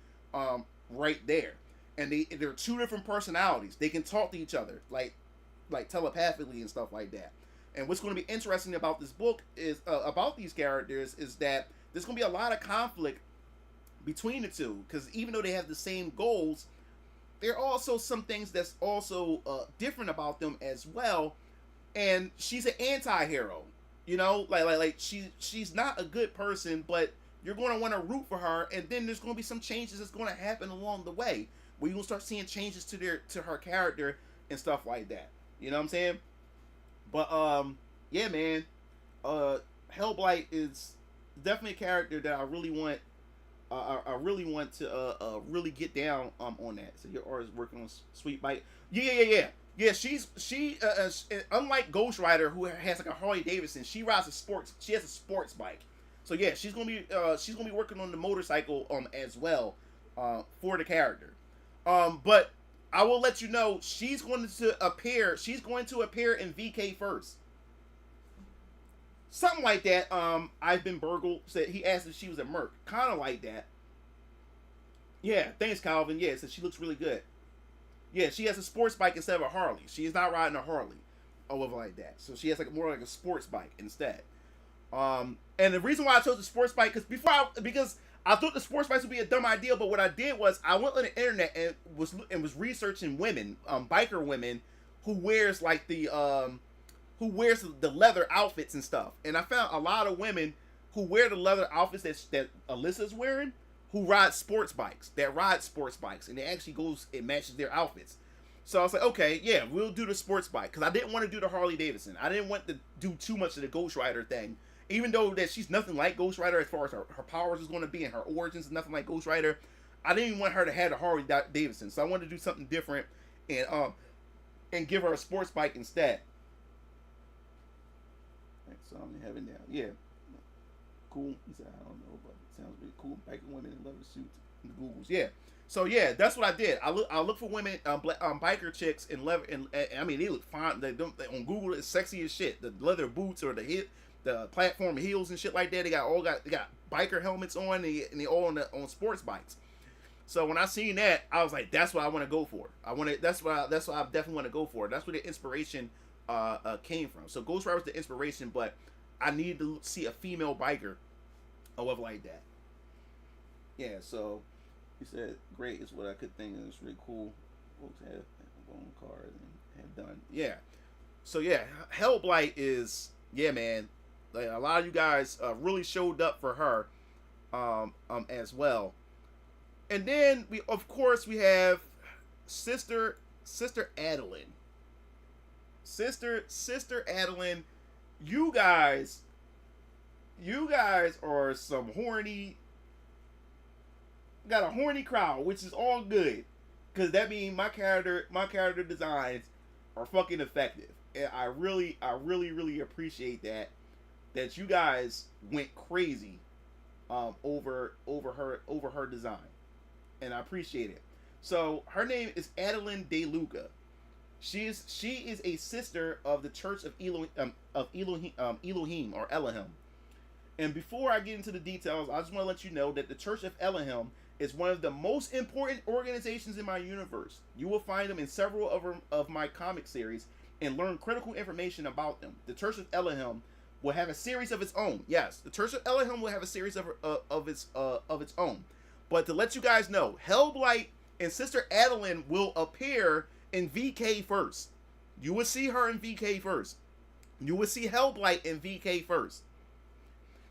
right there. And they're two different personalities. They can talk to each other like telepathically and stuff like that. And what's going to be interesting about this book is about these characters is that there's going to be a lot of conflict between the two, because even though they have the same goals, there are also some things that's also different about them as well. And she's an anti-hero, you know, like she's not a good person, but you're going to want to root for her. And then there's going to be some changes that's going to happen along the way, where you're going to start seeing changes to her character and stuff like that. You know what I'm saying? But yeah, man, Hellblight is definitely a character that I really want. I really want to really get down on that. So your artist working on Sweet Bite. Yeah. She unlike Ghost Rider, who has like a Harley Davidson, she rides a sports. She has a sports bike. So yeah, she's gonna be working on the motorcycle as well for the character. But I will let you know she's going to appear. She's going to appear in VK first. Something like that. I've been burgled. Said he asked if she was a merc. Kind of like that. Yeah. Thanks, Calvin. Yeah. So she looks really good. Yeah. She has a sports bike instead of a Harley. She is not riding a Harley or whatever like that. So she has like more like a sports bike instead. And the reason why I chose the sports bike because I thought the sports bikes would be a dumb idea, but what I did was I went on the internet and was researching women, biker women, who wears like the leather outfits and stuff. And I found a lot of women who wear the leather outfits that Alyssa's wearing, who ride sports bikes, and it matches their outfits. So I was like, okay, yeah, we'll do the sports bike, because I didn't want to do the Harley Davidson. I didn't want to do too much of the Ghost Rider thing, even though that she's nothing like Ghost Rider as far as her powers is going to be and her origins is nothing like Ghost Rider. I didn't even want her to have the Harley Davidson, so I wanted to do something different and give her a sports bike instead. So I'm having that. Yeah. Cool. He said, I don't know, but it sounds really cool. Biker women in leather suits in the Googles. Yeah. So yeah, that's what I did. I look for women, biker chicks in leather, and I mean they look fine. They on Google it's sexy as shit. The leather boots or the platform heels and shit like that. They got biker helmets on, and they all on sports bikes. So when I seen that, I was like, that's what I want to go for. That's what I definitely want to go for. That's where the inspiration came from. So Ghost Rider was the inspiration, but I needed to see a female biker or whatever like that. Yeah, so he said, great is what I could think, and it's really cool. Folks have own cars and have done. Yeah. So yeah, Hellblight is, yeah, man. Like a lot of you guys really showed up for her as well. And then we have Sister Adeline. Sister Adeline, you guys are some horny. Got a horny crowd, which is all good, because that means my character designs are fucking effective, and I really appreciate that you guys went crazy over her design, and I appreciate it. So her name is Adeline De Luca. She is a sister of the Church of Elohim or Elohim. And before I get into the details, I just want to let you know that the Church of Elohim is one of the most important organizations in my universe. You will find them in several of my comic series and learn critical information about them. The Church of Elohim will have a series of its own. Yes, the Church of Elohim will have a series of its own. But to let you guys know, Hellblight and Sister Adeline will appear in VK first. You will see her in VK first. You will see Hellblight in VK first.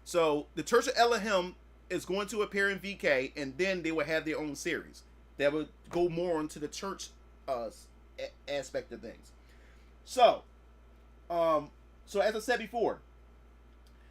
So the Church of Elohim is going to appear in VK, and then they will have their own series that will go more into the church aspect of things. So as I said before,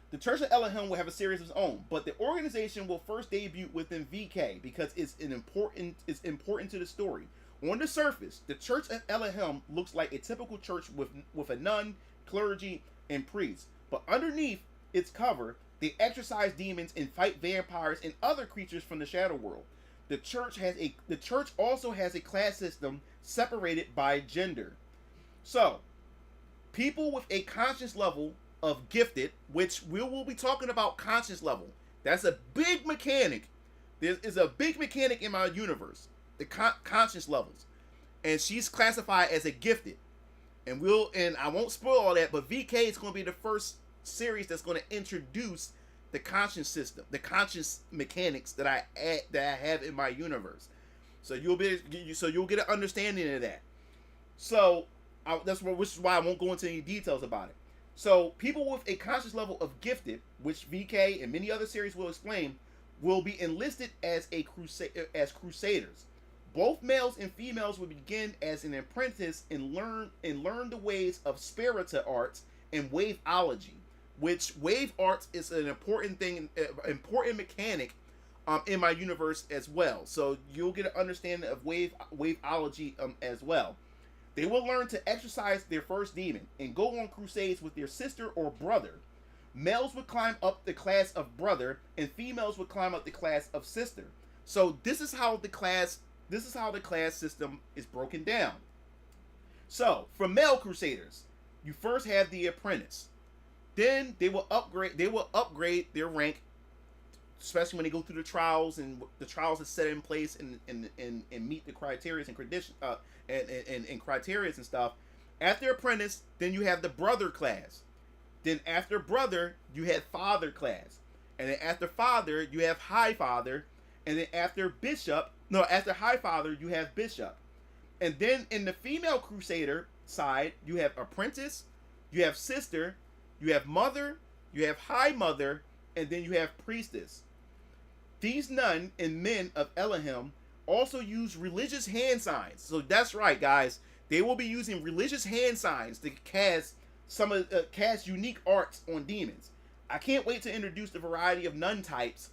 the Church of Elohim will have a series of its own, but the organization will first debut within VK because it's important to the story. On the surface, the Church of Elohim looks like a typical church with a nun, clergy, and priests. But underneath its cover, they exorcise demons and fight vampires and other creatures from the shadow world. The church also has a class system separated by gender. So, people with a conscious level of gifted, which we will be talking about conscious level. That's a big mechanic. There is a big mechanic in my universe. The conscious levels, and she's classified as a gifted, and I won't spoil all that, but VK is going to be the first series that's going to introduce the conscious system, the conscious mechanics that I have in my universe. So you'll get an understanding of that. So which is why I won't go into any details about it. So people with a conscious level of gifted, which VK and many other series will explain, will be enlisted as crusaders. Both males and females will begin as an apprentice and learn the ways of spirita arts and waveology, which wave arts is an important thing, important mechanic in my universe as well. So you'll get an understanding of waveology as well. They will learn to exercise their first demon and go on crusades with their sister or brother. Males would climb up the class of brother, and females would climb up the class of sister. So this is how the class system is broken down. So for male crusaders, you first have the apprentice. Then they will upgrade their rank, especially when they go through the trials, and the trials are set in place and meet the criteria and conditions and criteria and stuff. After apprentice, then you have the brother class. Then after brother, you have father class. And then after father, you have high father. And then after high father, you have bishop. And then in the female crusader side, you have apprentice, you have sister, you have mother, you have high mother, and then you have priestess. These nun and men of Elohim also use religious hand signs. So that's right, guys. They will be using religious hand signs to cast unique arts on demons. I can't wait to introduce the variety of nun types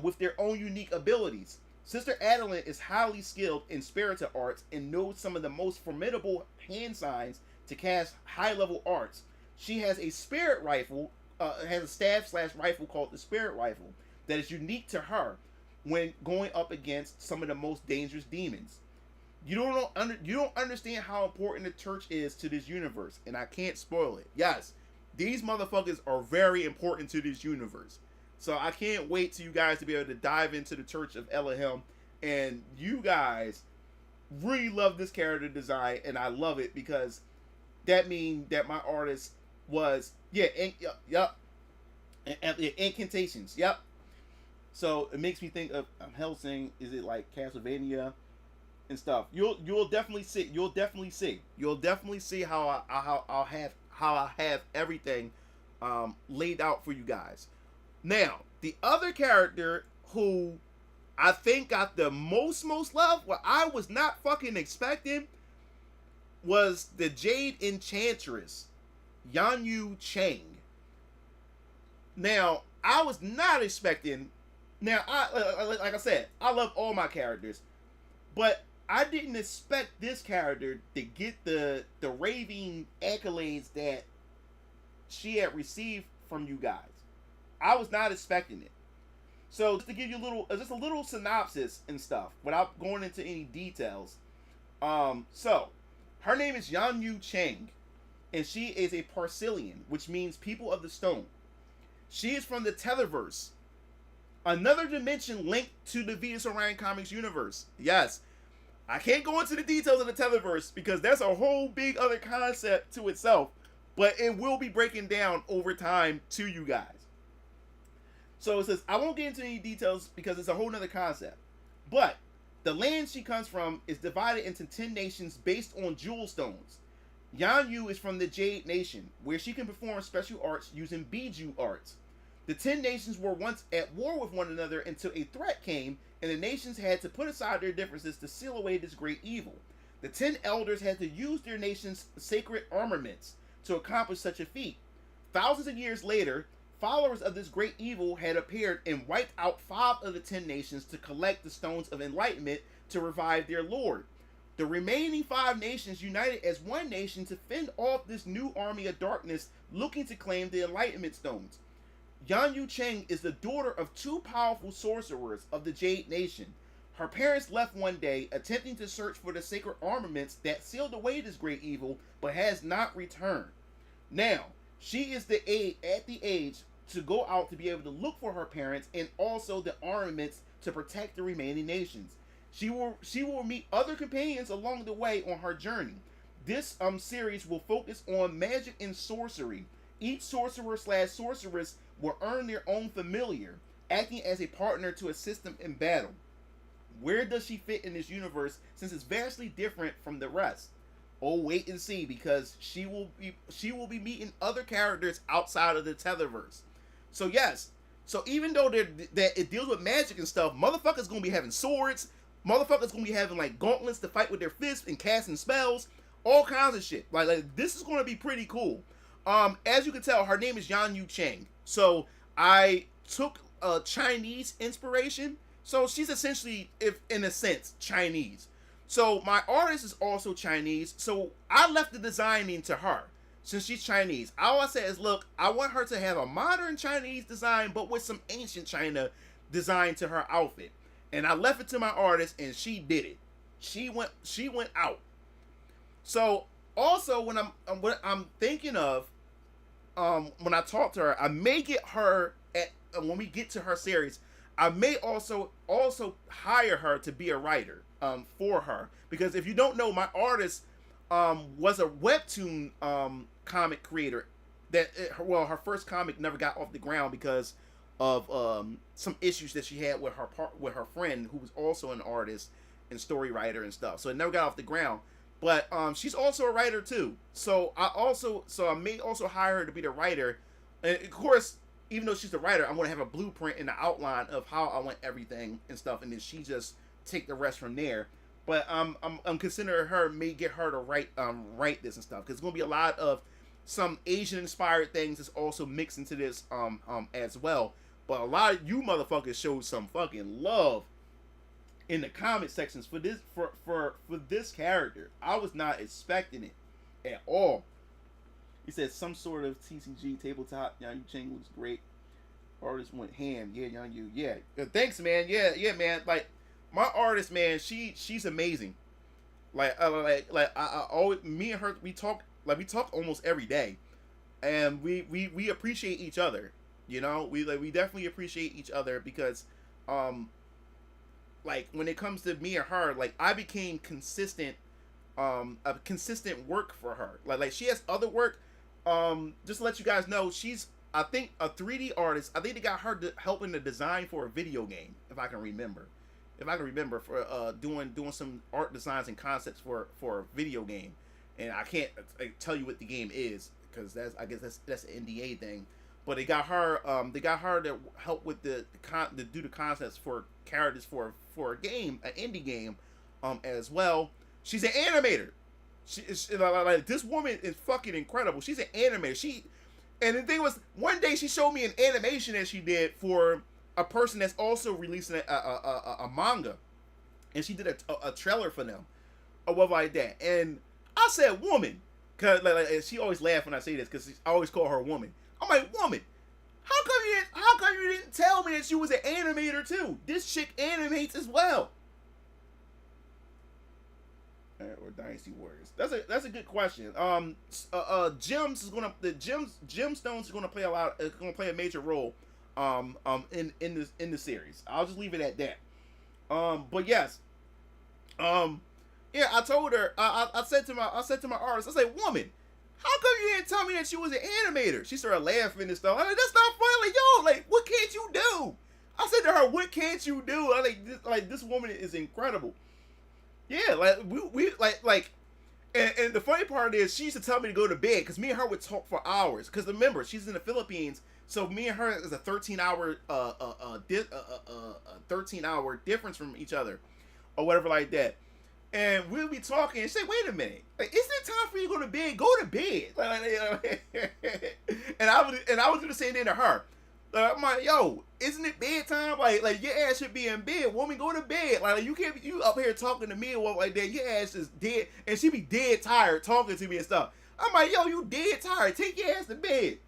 with their own unique abilities. Sister Adeline is highly skilled in spirita arts and knows some of the most formidable hand signs to cast high-level arts. She has a spirit rifle, has a staff/rifle called the spirit rifle that is unique to her when going up against some of the most dangerous demons. You don't understand how important the church is to this universe, and I can't spoil it. Yes, these motherfuckers are very important to this universe. So I can't wait to you guys to be able to dive into the Church of Elohim, and you guys really love this character design, and I love it because that means that my artist was incantations. Yep. So it makes me think of Hellsing. Is it like Castlevania and stuff? You'll definitely see how I have everything laid out for you guys. Now, the other character who I think got the most love, what I was not fucking expecting, was the Jade Enchantress, Yanyu Chang. Now, I was not expecting. Now, like I said, I love all my characters, but I didn't expect this character to get the raving accolades that she had received from you guys. I was not expecting it. So just to give you a little synopsis and stuff, without going into any details. So her name is Yanyu Chang, and she is a Parcelian, which means people of the stone. She is from the Tetherverse, another dimension linked to the Venus Orion Comics universe. Yes, I can't go into the details of the Tetherverse because that's a whole big other concept to itself, but it will be breaking down over time to you guys. So it says, I won't get into any details because it's a whole nother concept. But the land she comes from is divided into 10 nations based on jewel stones. Yanyu is from the Jade Nation, where she can perform special arts using Biju arts. The 10 nations were once at war with one another until a threat came, and the nations had to put aside their differences to seal away this great evil. The 10 elders had to use their nation's sacred armaments to accomplish such a feat. Thousands of years later, followers of this great evil had appeared and wiped out 5 of the 10 nations to collect the stones of enlightenment to revive their lord. The remaining 5 nations united as one nation to fend off this new army of darkness looking to claim the enlightenment stones. Yanyu Chang is the daughter of 2 powerful sorcerers of the Jade Nation. Her parents left one day attempting to search for the sacred armaments that sealed away this great evil, but has not returned. Now, she is at the age to go out to be able to look for her parents and also the armaments to protect the remaining nations. She will meet other companions along the way on her journey. This series will focus on magic and sorcery. Each sorcerer/sorceress will earn their own familiar, acting as a partner to assist them in battle. Where does she fit in this universe since it's vastly different from the rest? Oh, wait and see, because she will be meeting other characters outside of the Tetherverse. So yes, so even though that it deals with magic and stuff, motherfuckers gonna be having swords. Motherfuckers gonna be having like gauntlets to fight with their fists and casting spells, all kinds of shit. Like this is gonna be pretty cool. As you can tell, her name is Yan Yu Chang. So I took a Chinese inspiration. So she's essentially, if in a sense, Chinese. So my artist is also Chinese. So I left the designing to her since she's Chinese. All I said is, look, I want her to have a modern Chinese design, but with some ancient China design to her outfit. And I left it to my artist, and she did it. She went out. So also, what I'm thinking of, when I talk to her, I may get her when we get to her series. I may also hire her to be a writer for her, because if you don't know, my artist was a webtoon comic creator. Her first comic never got off the ground because of some issues that she had with her friend, who was also an artist and story writer and stuff. So it never got off the ground. But she's also a writer too. So I may also hire her to be the writer. And of course, even though she's the writer, I'm going to have a blueprint and the outline of how I want everything and stuff, and then she just take the rest from there. But I'm considering her, may get her to write this and stuff, because it's going to be a lot of some Asian inspired things that's also mixed into this as well. But a lot of you motherfuckers showed some fucking love in the comment sections for this character. I was not expecting it at all. He said some sort of TCG tabletop. Yan Yu Chang looks great. Artist went ham. Yeah, Yan Yu. Yeah. Thanks, man. Yeah, man. Like my artist, man. She's amazing. I always, me and her, we talk almost every day, and we appreciate each other. You know, we definitely appreciate each other, because like when it comes to me and her, like I became consistent, a consistent work for her. Like she has other work. Just to let you guys know, she's, I think, a 3D artist. I think they got her helping the design for a video game, if I can remember. For doing some art designs and concepts for a video game, and I can't tell you what the game is, because I guess that's an NDA thing. But they got her to help with to do the concepts for characters for a game, an indie game, as well. She's an animator. Like this woman is fucking incredible. She's an animator. And the thing was, one day she showed me an animation that she did for a person that's also releasing a manga, and she did a trailer for them, or whatever like that. And I said, "Woman," cause like she always laugh when I say this, cause I always call her a woman. I'm like, "Woman, how come you didn't tell me that she was an animator too? This chick animates as well." Or Dynasty Warriors. That's a good question. Gemstones is gonna play a major role in the series. I'll just leave it at that. But yes. Yeah, I told her, I said to my artist, I said, "Woman, how come you didn't tell me that she was an animator?" She started laughing and stuff. I'm like, "That's not funny." Like, yo, like, what can't you do? I said to her, "What can't you do?" I like this woman is incredible. Yeah, like we and the funny part is, she used to tell me to go to bed, because me and her would talk for hours. Because remember, she's in the Philippines, so me and her is a 13-hour difference from each other, or whatever like that. And we'll be talking and say, "Wait a minute, like, isn't it time for you to go to bed? Go to bed." Like, you know? and I would do the same thing to her. I'm like, "Yo, isn't it bedtime? Like your ass should be in bed. Woman, go to bed. Like you can't be, you up here talking to me or what like that. Your ass is dead." And she be dead tired talking to me and stuff. I'm like, "Yo, you dead tired. Take your ass to bed."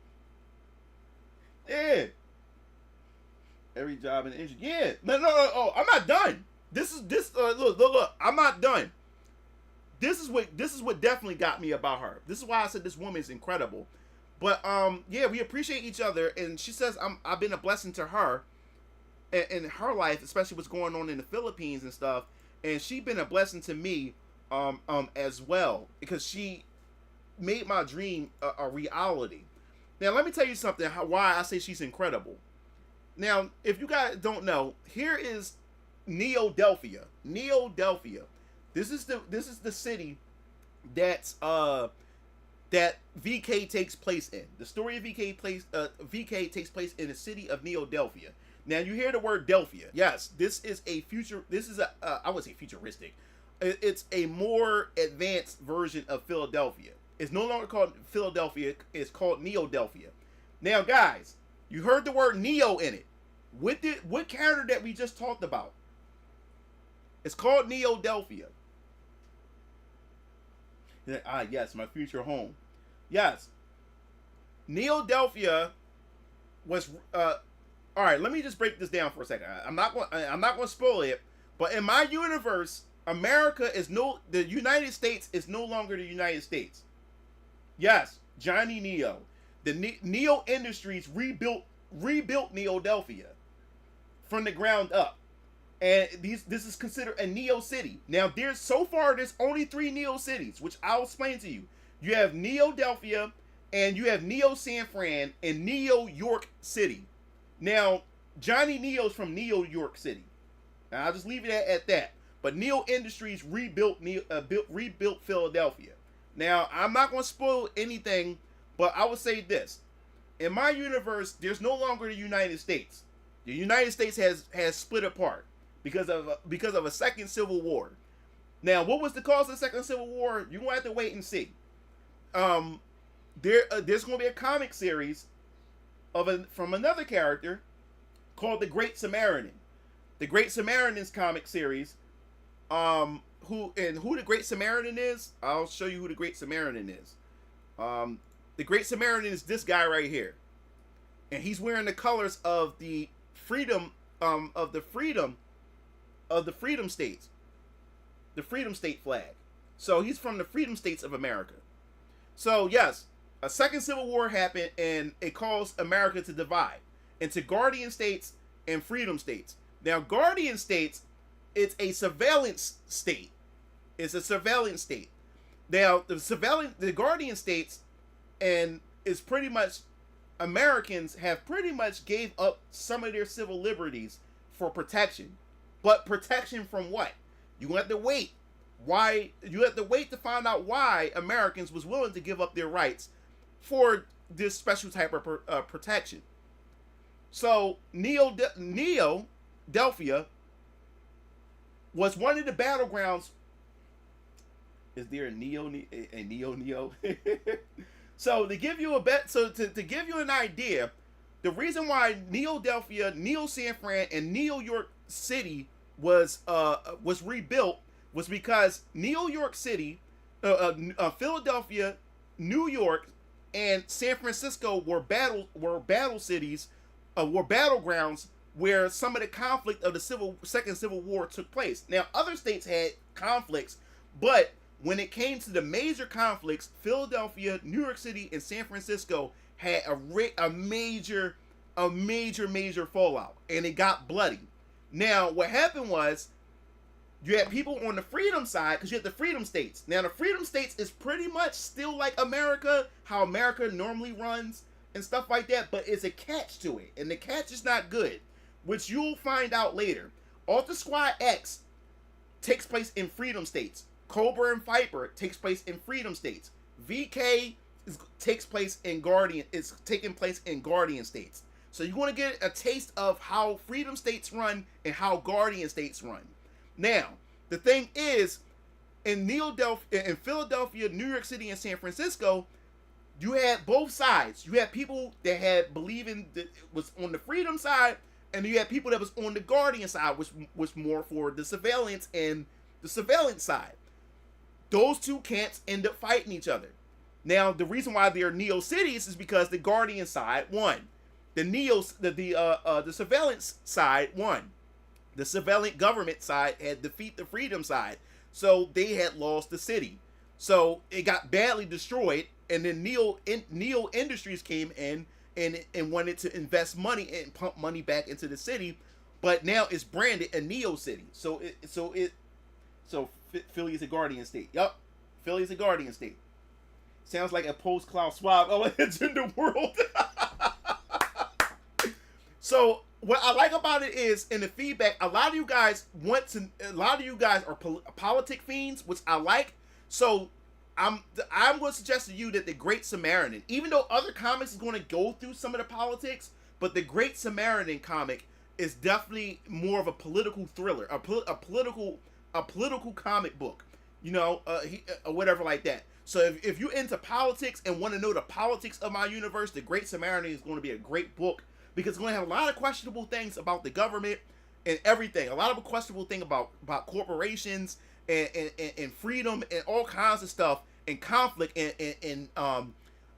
Yeah. Every job in the industry. Yeah. No. Oh, I'm not done. Look. I'm not done. This is what definitely got me about her. This is why I said this woman is incredible. But yeah, we appreciate each other, and she says I've been a blessing to her in her life, especially what's going on in the Philippines and stuff. And she been a blessing to me as well, because she made my dream a reality. Now let me tell you something, why I say she's incredible. Now, if you guys don't know, here is Neo-Delphia. Neo-Delphia. This is the city that's that VK takes place in. The story of VK takes place in the city of Neo-Delphia. Now you hear the word Delphia. Yes, this is a I would say futuristic. It's a more advanced version of Philadelphia. It's no longer called Philadelphia. It's called Neo-Delphia. Now, guys, you heard the word Neo in it. What character that we just talked about? It's called Neo-Delphia. Yes, my future home. Yes. Neo-Delphia was all right, let me just break this down for a second. I'm not going to spoil it, but in my universe, the United States is no longer the United States. Yes, Johnny Neo. The Neo Industries rebuilt Neo-Delphia from the ground up. And this is considered a Neo city. Now, there's only 3 Neo cities, which I'll explain to you. You have Neo-Delphia, and you have Neo San Fran, and Neo York City. Now, Johnny Neo's from Neo York City. Now, I'll just leave it at that. But Neo Industries rebuilt Philadelphia. Now, I'm not going to spoil anything, but I would say this. In my universe, there's no longer the United States. The United States has split apart because of a second civil war. Now, what was the cause of the second civil war? You're going to have to wait and see. There's going to be a comic series from another character called the Great Samaritan. The Great Samaritan's comic series. Who the Great Samaritan is? I'll show you who the Great Samaritan is. The Great Samaritan is this guy right here, and he's wearing the colors of the freedom states, the freedom state flag. So he's from the freedom states of America. So yes, a second civil war happened, and it caused America to divide into guardian states and freedom states. Now, guardian states, it's a surveillance state. It's a surveillance state. Now, the guardian states, and it's pretty much Americans have pretty much gave up some of their civil liberties for protection. But protection from what? You have to wait. Why? You have to wait to find out why Americans was willing to give up their rights for this special type of protection. So Neo-Delphia was one of the battlegrounds. Is there a Neo? So to give you to give you an idea, the reason why Neo-Delphia, Neo San Fran, and Neo York City was rebuilt was because Neo York City, Philadelphia, New York, and San Francisco were battlegrounds where some of the conflict of the Second Civil War took place. Now, other states had conflicts, but when it came to the major conflicts, Philadelphia, New York City, and San Francisco had a major fallout, and it got bloody. Now, what happened was, you had people on the freedom side, because you had the freedom states. Now, the freedom states is pretty much still like America, how America normally runs, and stuff like that, but it's a catch to it, and the catch is not good, which you'll find out later. Alter Squad X takes place in freedom states. Cobra and Viper takes place in freedom states. VK takes place in It's taking place in Guardian states. So you want to get a taste of how freedom states run and how Guardian states run. Now, the thing is, in Philadelphia, New York City, and San Francisco, you had both sides. You had people that had believing that it was on the freedom side, and you had people that was on the Guardian side, which was more for the surveillance and the surveillance side. Those two camps end up fighting each other. Now, the reason why they're Neo cities is because the Guardian side won. The surveillance side won. The surveillance government side had defeated the freedom side, so they had lost the city. So it got badly destroyed, and then Neo Industries came in and wanted to invest money and pump money back into the city, but now it's branded a Neo city. So Philly is a Guardian state. Yup, Philly is a Guardian state. Sounds like a post-Klaus Schwab. Oh, it's in the world. So what I like about it is in the feedback, a lot of you guys are politic fiends, which I like. So I'm going to suggest to you that the Great Samaritan, even though other comics is going to go through some of the politics, but the Great Samaritan comic is definitely more of a political thriller, a political comic book, or whatever like that. So if you're into politics and want to know the politics of my universe, the Great Samaritan is going to be a great book, because it's going to have a lot of questionable things about the government and everything. A lot of questionable things about corporations and freedom and all kinds of stuff, and conflict and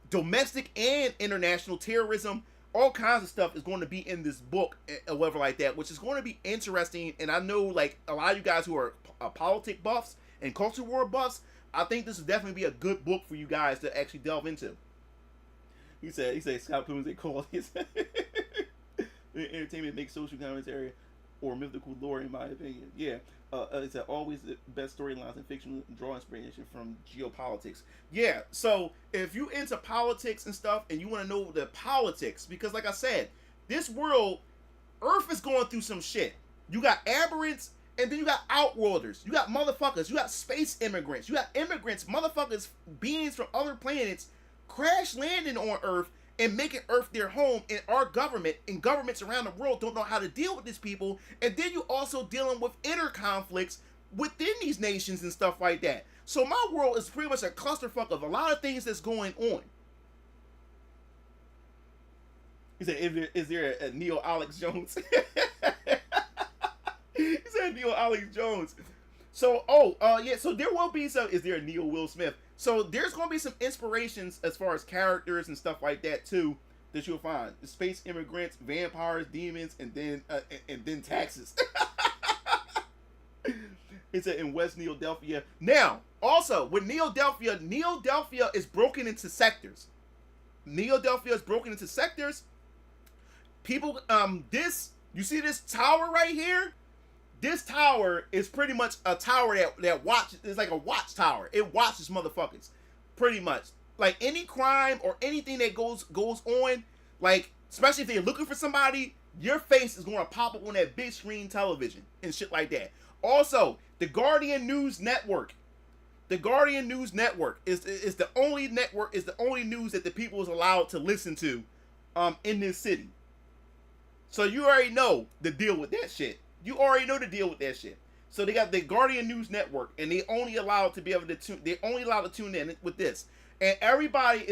domestic and international terrorism. All kinds of stuff is going to be in this book, or whatever like that, which is going to be interesting. And I know, like, a lot of you guys who are politic buffs and culture war buffs, I think this would definitely be a good book for you guys to actually delve into. He said Scott Pilgrim, they call his entertainment makes social commentary or mythical lore, in my opinion. Yeah. It's always the best storylines in fiction draw inspiration from geopolitics. Yeah, so if you into politics and stuff and you want to know the politics, because like I said, this world, Earth is going through some shit. You got aberrants, and then you got outworlders. You got motherfuckers. You got space immigrants. You got immigrants, motherfuckers, beings from other planets crash landing on Earth and making Earth their home, and our government and governments around the world don't know how to deal with these people. And then you also dealing with inner conflicts within these nations and stuff like that. So my world is pretty much a clusterfuck of a lot of things that's going on. He said, is there a Neo Alex Jones? He said Neo Alex Jones. So, yeah, so there will be some, is there a Neo Will Smith? So there's going to be some inspirations as far as characters and stuff like that too, that you'll find. The space immigrants, vampires, demons, and then taxes. It's in West Neodelphia. Now, also with Neodelphia is broken into sectors. Neodelphia is broken into sectors. People, you see this tower right here? This tower is pretty much a tower that watches. It's like a watchtower. It watches motherfuckers, pretty much. Like any crime or anything that goes on, like especially if they're looking for somebody, your face is going to pop up on that big screen television and shit like that. Also, the Guardian News Network. The Guardian News Network is the only network, is the only news that the people is allowed to listen to, in this city. So you already know the deal with that shit. You already know the deal with that shit. So they got the Guardian News Network, and they only allowed to be able to tune. They only allowed to tune in with this, and everybody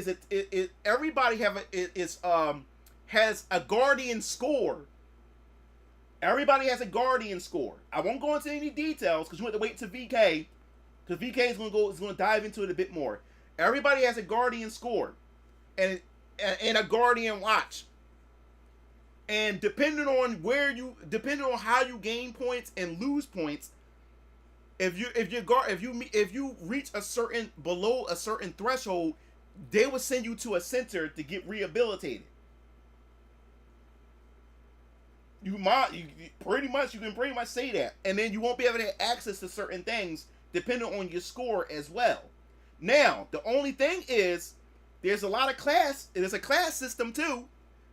has a Guardian score. Everybody has a Guardian score. I won't go into any details because you have to wait to VK, because VK is going to dive into it a bit more. Everybody has a Guardian score, and a Guardian watch. And depending on how you gain points and lose points, if you reach below a certain threshold, they will send you to a center to get rehabilitated. You can pretty much say that, and then you won't be able to have access to certain things depending on your score as well. Now, the only thing is, there's a class system too.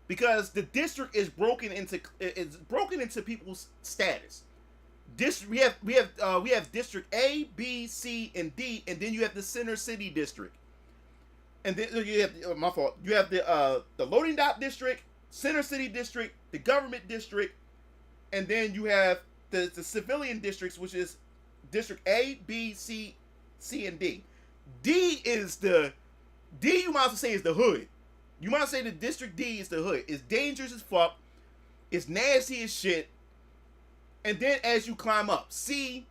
Because the district is broken into people's status. We have District A, B, C, and D, and then you have the Center City District. And then you have You have the Loading Dock District, Center City District, the Government District, and then you have the Civilian Districts, which is District A, B, C, and D. D you might as well say is the hood. You might say the District D is the hood. It's dangerous as fuck. It's nasty as shit. And then as you climb up, C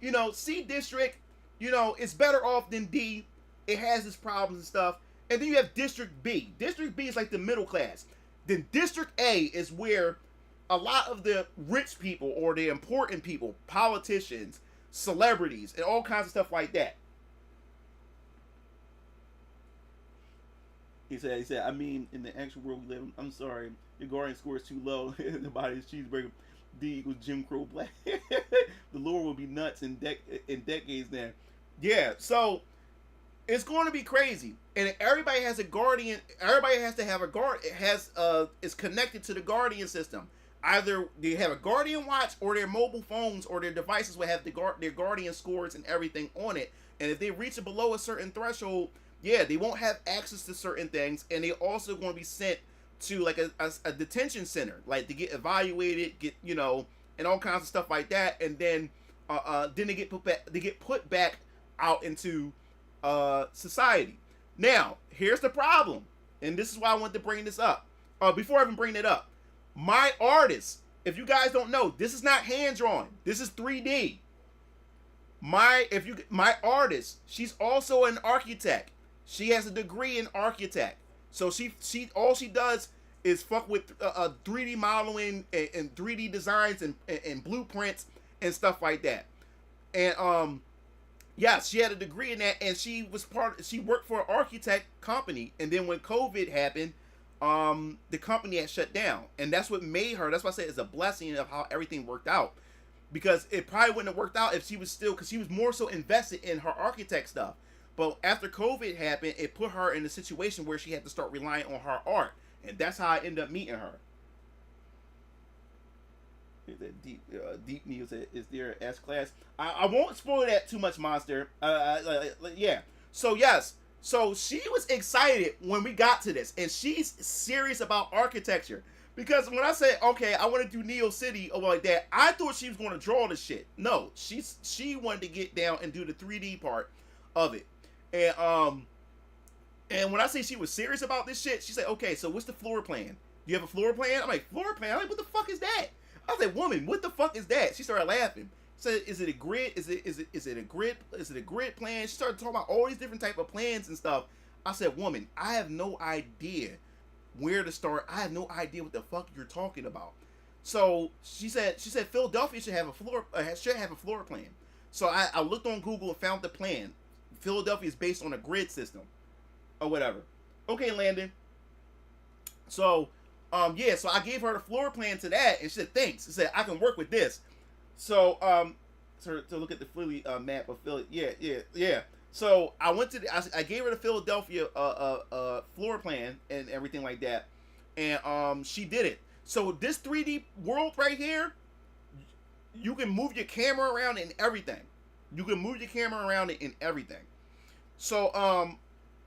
District, it's better off than D. It has its problems and stuff. And then you have District B. District B is like the middle class. Then District A is where a lot of the rich people or the important people, politicians, celebrities, and all kinds of stuff like that. He said, I mean, in the actual world we live in, I'm sorry, your Guardian score is too low. The body is cheeseburger. D equals Jim Crow Black. The lore will be nuts in decades now. Yeah, so it's going to be crazy. And everybody has a Guardian. Everybody has to have a guard. It has is connected to the Guardian system. either they have a Guardian watch or their mobile phones or their devices will have their Guardian scores and everything on it. And if they reach it below a certain threshold, yeah, they won't have access to certain things, and they also going to be sent to like a detention center, like to get evaluated, get and all kinds of stuff like that, and then they get put back out into society. Now, here's the problem, and this is why I wanted to bring this up. Before I even bring it up, my artist, if you guys don't know, this is not hand drawn. This is 3D. My artist, she's also an architect. She has a degree in architect. So she all she does is fuck with 3D modeling and 3D designs and blueprints and stuff like that. And yeah, she had a degree in that, and she worked for an architect company. And then when COVID happened, the company had shut down, and that's what made her. That's why I say it's a blessing of how everything worked out, because it probably wouldn't have worked out if she was still, because she was more so invested in her architect stuff. But after COVID happened, it put her in a situation where she had to start relying on her art, and that's how I ended up meeting her. Deep News is there S class. I won't spoil that too much, Monster. Yeah. So yes. So she was excited when we got to this, and she's serious about architecture. Because when I said, okay, I want to do Neo City or like that, I thought she was going to draw the shit. No, she wanted to get down and do the 3D part of it. And when I say she was serious about this shit, she said, okay, so what's the floor plan? Do you have a floor plan? I'm like, floor plan? I'm like, what the fuck is that? I was like, woman, what the fuck is that? She started laughing. Said, is it a grid? Is it a grid plan? She started talking about all these different type of plans and stuff. I said, woman, I have no idea where to start. I have no idea what the fuck you're talking about. So she said Philadelphia should have a floor plan. So I looked on Google and found the plan. Philadelphia is based on a grid system or whatever. Okay, Landon. So yeah, so I gave her the floor plan to that, and she said thanks. She said I can work with this. So to look at the Philly map of Philly, yeah. So I went to I gave her the Philadelphia floor plan and everything like that, and she did it. So this 3D world right here, you can move your camera around and everything. You can move your camera around it and everything. So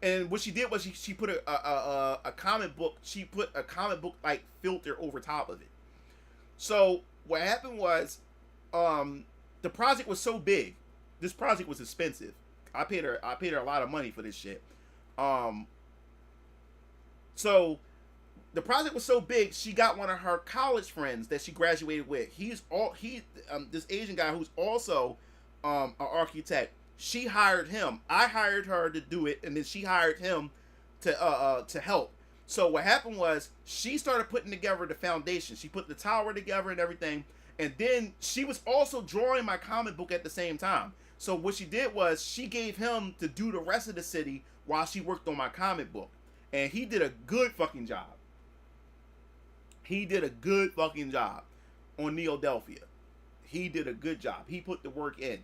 and what she did was she put a comic book. She put a comic book like filter over top of it. So what happened was, the project was so big. This project was expensive. I paid her a lot of money for this shit. So the project was so big, she got one of her college friends that she graduated with. This Asian guy who's also an architect. She hired him. I hired her to do it, and then she hired him to help. So what happened was she started putting together the foundation. She put the tower together and everything. And then she was also drawing my comic book at the same time. So what she did was she gave him to do the rest of the city while she worked on my comic book. And he did a good fucking job. He did a good fucking job on Neodelphia. He did a good job. He put the work in.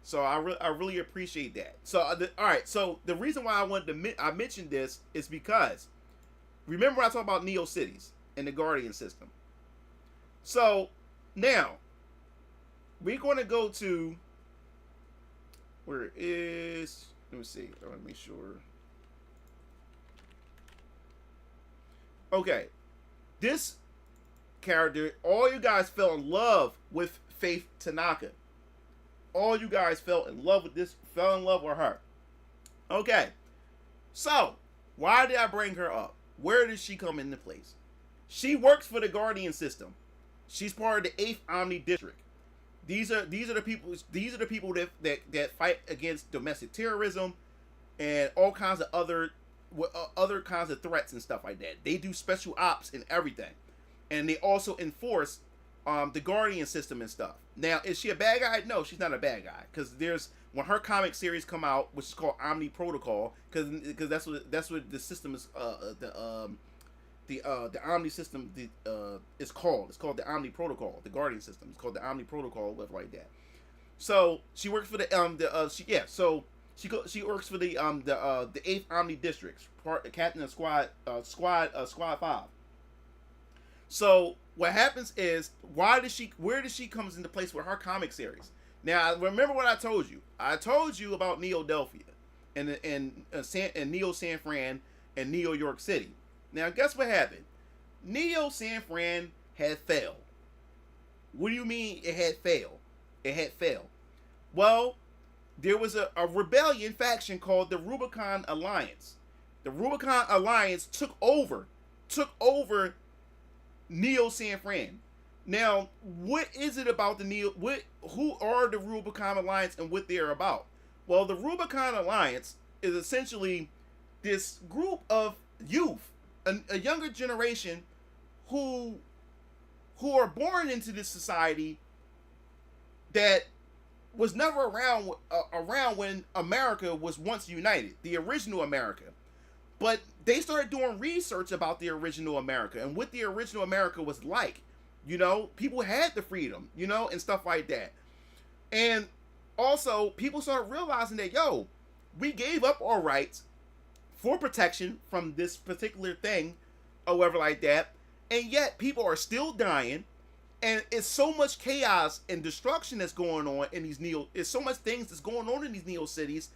So I really appreciate that. So all right. So the reason why I mentioned this is because remember I talked about Neo Cities and the Guardian system. So now we're going to go to where it is. Let me see. I want to make sure. Okay, this character, all you guys fell in love with Faith Tanaka. All you guys fell in love with her. Okay, so why did I bring her up? Where did she come into place? She works for the Guardian system. She's part of the 8th Omni District. These are the people that fight against domestic terrorism and all kinds of other kinds of threats and stuff like that. They do special ops and everything, and they also enforce the Guardian system and stuff. Now, is she a bad guy? No, she's not a bad guy, because when her comic series come out, which is called Omni Protocol, because that's what the system is. The Omni system is called. It's called the Omni Protocol. The Guardian system. It's called the Omni Protocol, whatever like that. So she works for she works for the 8th Omni District, captain of squad 5. So what happens is, where does she comes into place with her comic series? Now, remember what I told you. I told you about Neo-Delphia and Neo San Fran and Neo York City. Now, guess what happened? Neo San Fran had failed. What do you mean it had failed? It had failed. Well, there was a rebellion faction called the Rubicon Alliance. The Rubicon Alliance took over Neo San Fran. Now, what is it about who are the Rubicon Alliance and what they're about? Well, the Rubicon Alliance is essentially this group of youth, a younger generation who are born into this society that was never around when America was once united, the original America. But they started doing research about the original America and what the original America was like. You know, people had the freedom, you know, and stuff like that. And also, people started realizing that, yo, we gave up our rights for protection from this particular thing, or whatever like that. And yet, people are still dying. And it's so much chaos and destruction that's going on in these it's so much things that's going on in these neo cities.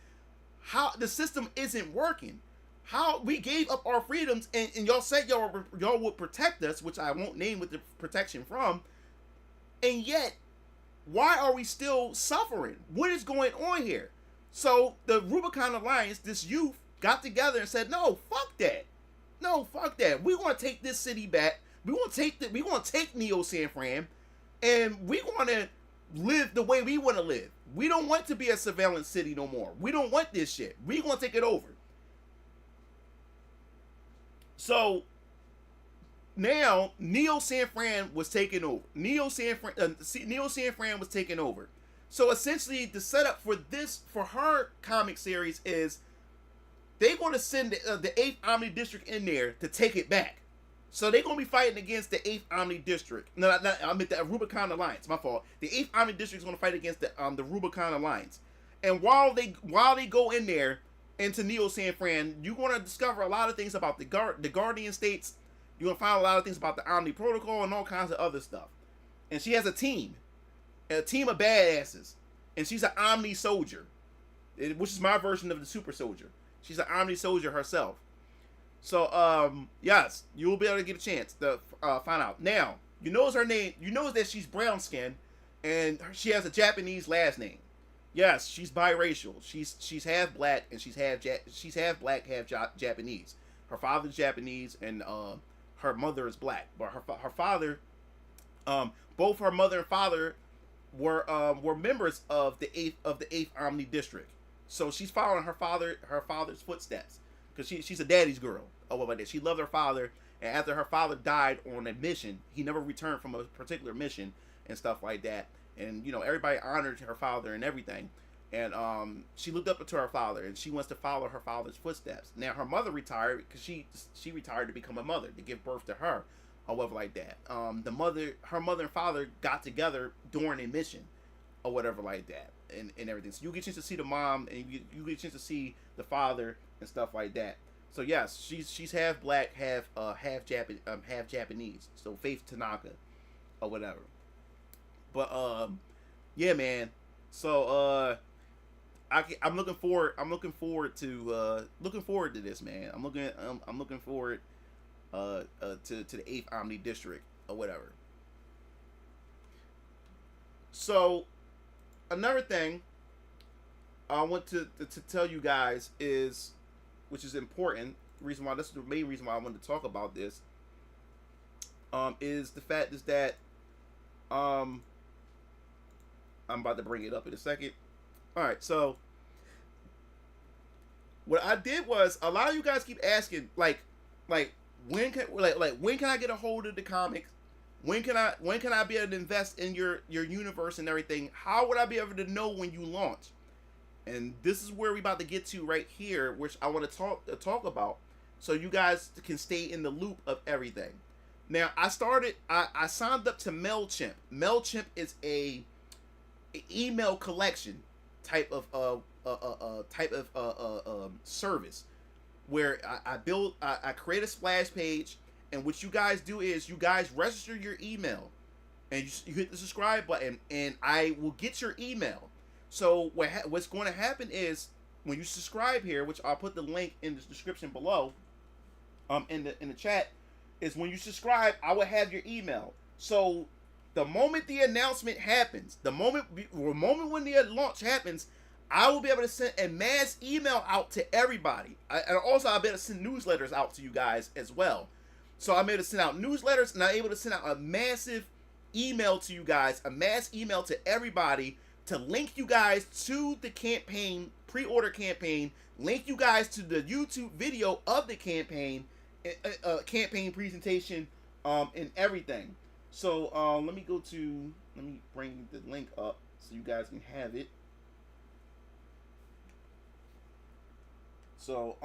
How the system isn't working. How we gave up our freedoms, and y'all said y'all would protect us, which I won't name what the protection from. And yet, why are we still suffering? What is going on here? So the Rubicon Alliance, this youth, got together and said, no, fuck that. No, fuck that. We're gonna take this city back. We want to take Neo San Fran, and we want to live the way we want to live. We don't want to be a surveillance city no more. We don't want this shit. We want to take it over. So now Neo San Fran was taken over. Neo San Fran was taken over. So essentially, the setup for her comic series is they're going to send the 8th Omni District in there to take it back. So they're going to be fighting against the 8th Omni District. No, I meant the Rubicon Alliance. My fault. The 8th Omni District is going to fight against the Rubicon Alliance. And while they go in there into Neo San Fran, you're going to discover a lot of things about the Guardian States. You're going to find a lot of things about the Omni Protocol and all kinds of other stuff. And she has a team of badasses. And she's an Omni Soldier, which is my version of the Super Soldier. She's an Omni Soldier herself. So, yes, you will be able to get a chance to find out. Now, you knows her name. You knows that she's brown skinned, and she has a Japanese last name. Yes, she's biracial. She's half black and she's half black, half Japanese. Her father's Japanese and her mother is black. But her father, both her mother and father were members of the 8th Omni District. So she's following her father's footsteps. Because she's a daddy's girl. Oh, what about that? She loved her father, and after her father died on a mission, he never returned from a particular mission and stuff like that. And, you know, everybody honored her father and everything. And she looked up to her father, and she wants to follow her father's footsteps. Now, her mother retired because she retired to become a mother, to give birth to her, or whatever like that. Her mother and father got together during a mission, or whatever like that, and everything. So you get a chance to see the mom, and you get a chance to see the father and stuff like that. So yes, she's half black, half Japanese. So Faith Tanaka, or whatever. But yeah, man. So I'm looking forward to this, man. I'm looking forward to the 8th Omni District or whatever. So another thing I want to tell you guys is, which is important, this is the main reason why I wanted to talk about this, is the fact is that I'm about to bring it up in a second. Alright, so what I did was, a lot of you guys keep asking, like when can I get a hold of the comics? When can I be able to invest in your universe and everything? How would I be able to know when you launch? And this is where we about to get to right here, which I want to talk about, so you guys can stay in the loop of everything. Now, I signed up to MailChimp. MailChimp is a email collection type of service where I create a splash page, And what you guys do is you guys register your email, and you hit the subscribe button, and I will get your email. So what's going to happen is when you subscribe here, which I'll put the link in the description below, in the chat, is when you subscribe, I will have your email. So the moment the announcement happens, the moment when the launch happens, I will be able to send a mass email out to everybody. And also I'll be able to send newsletters out to you guys as well. So I'm able to send out newsletters, and I'm able to send out a massive email to you guys, a mass email to everybody to link you guys to the campaign, pre-order campaign, link you guys to the YouTube video of the campaign, campaign presentation, and everything. So let me bring the link up so you guys can have it. So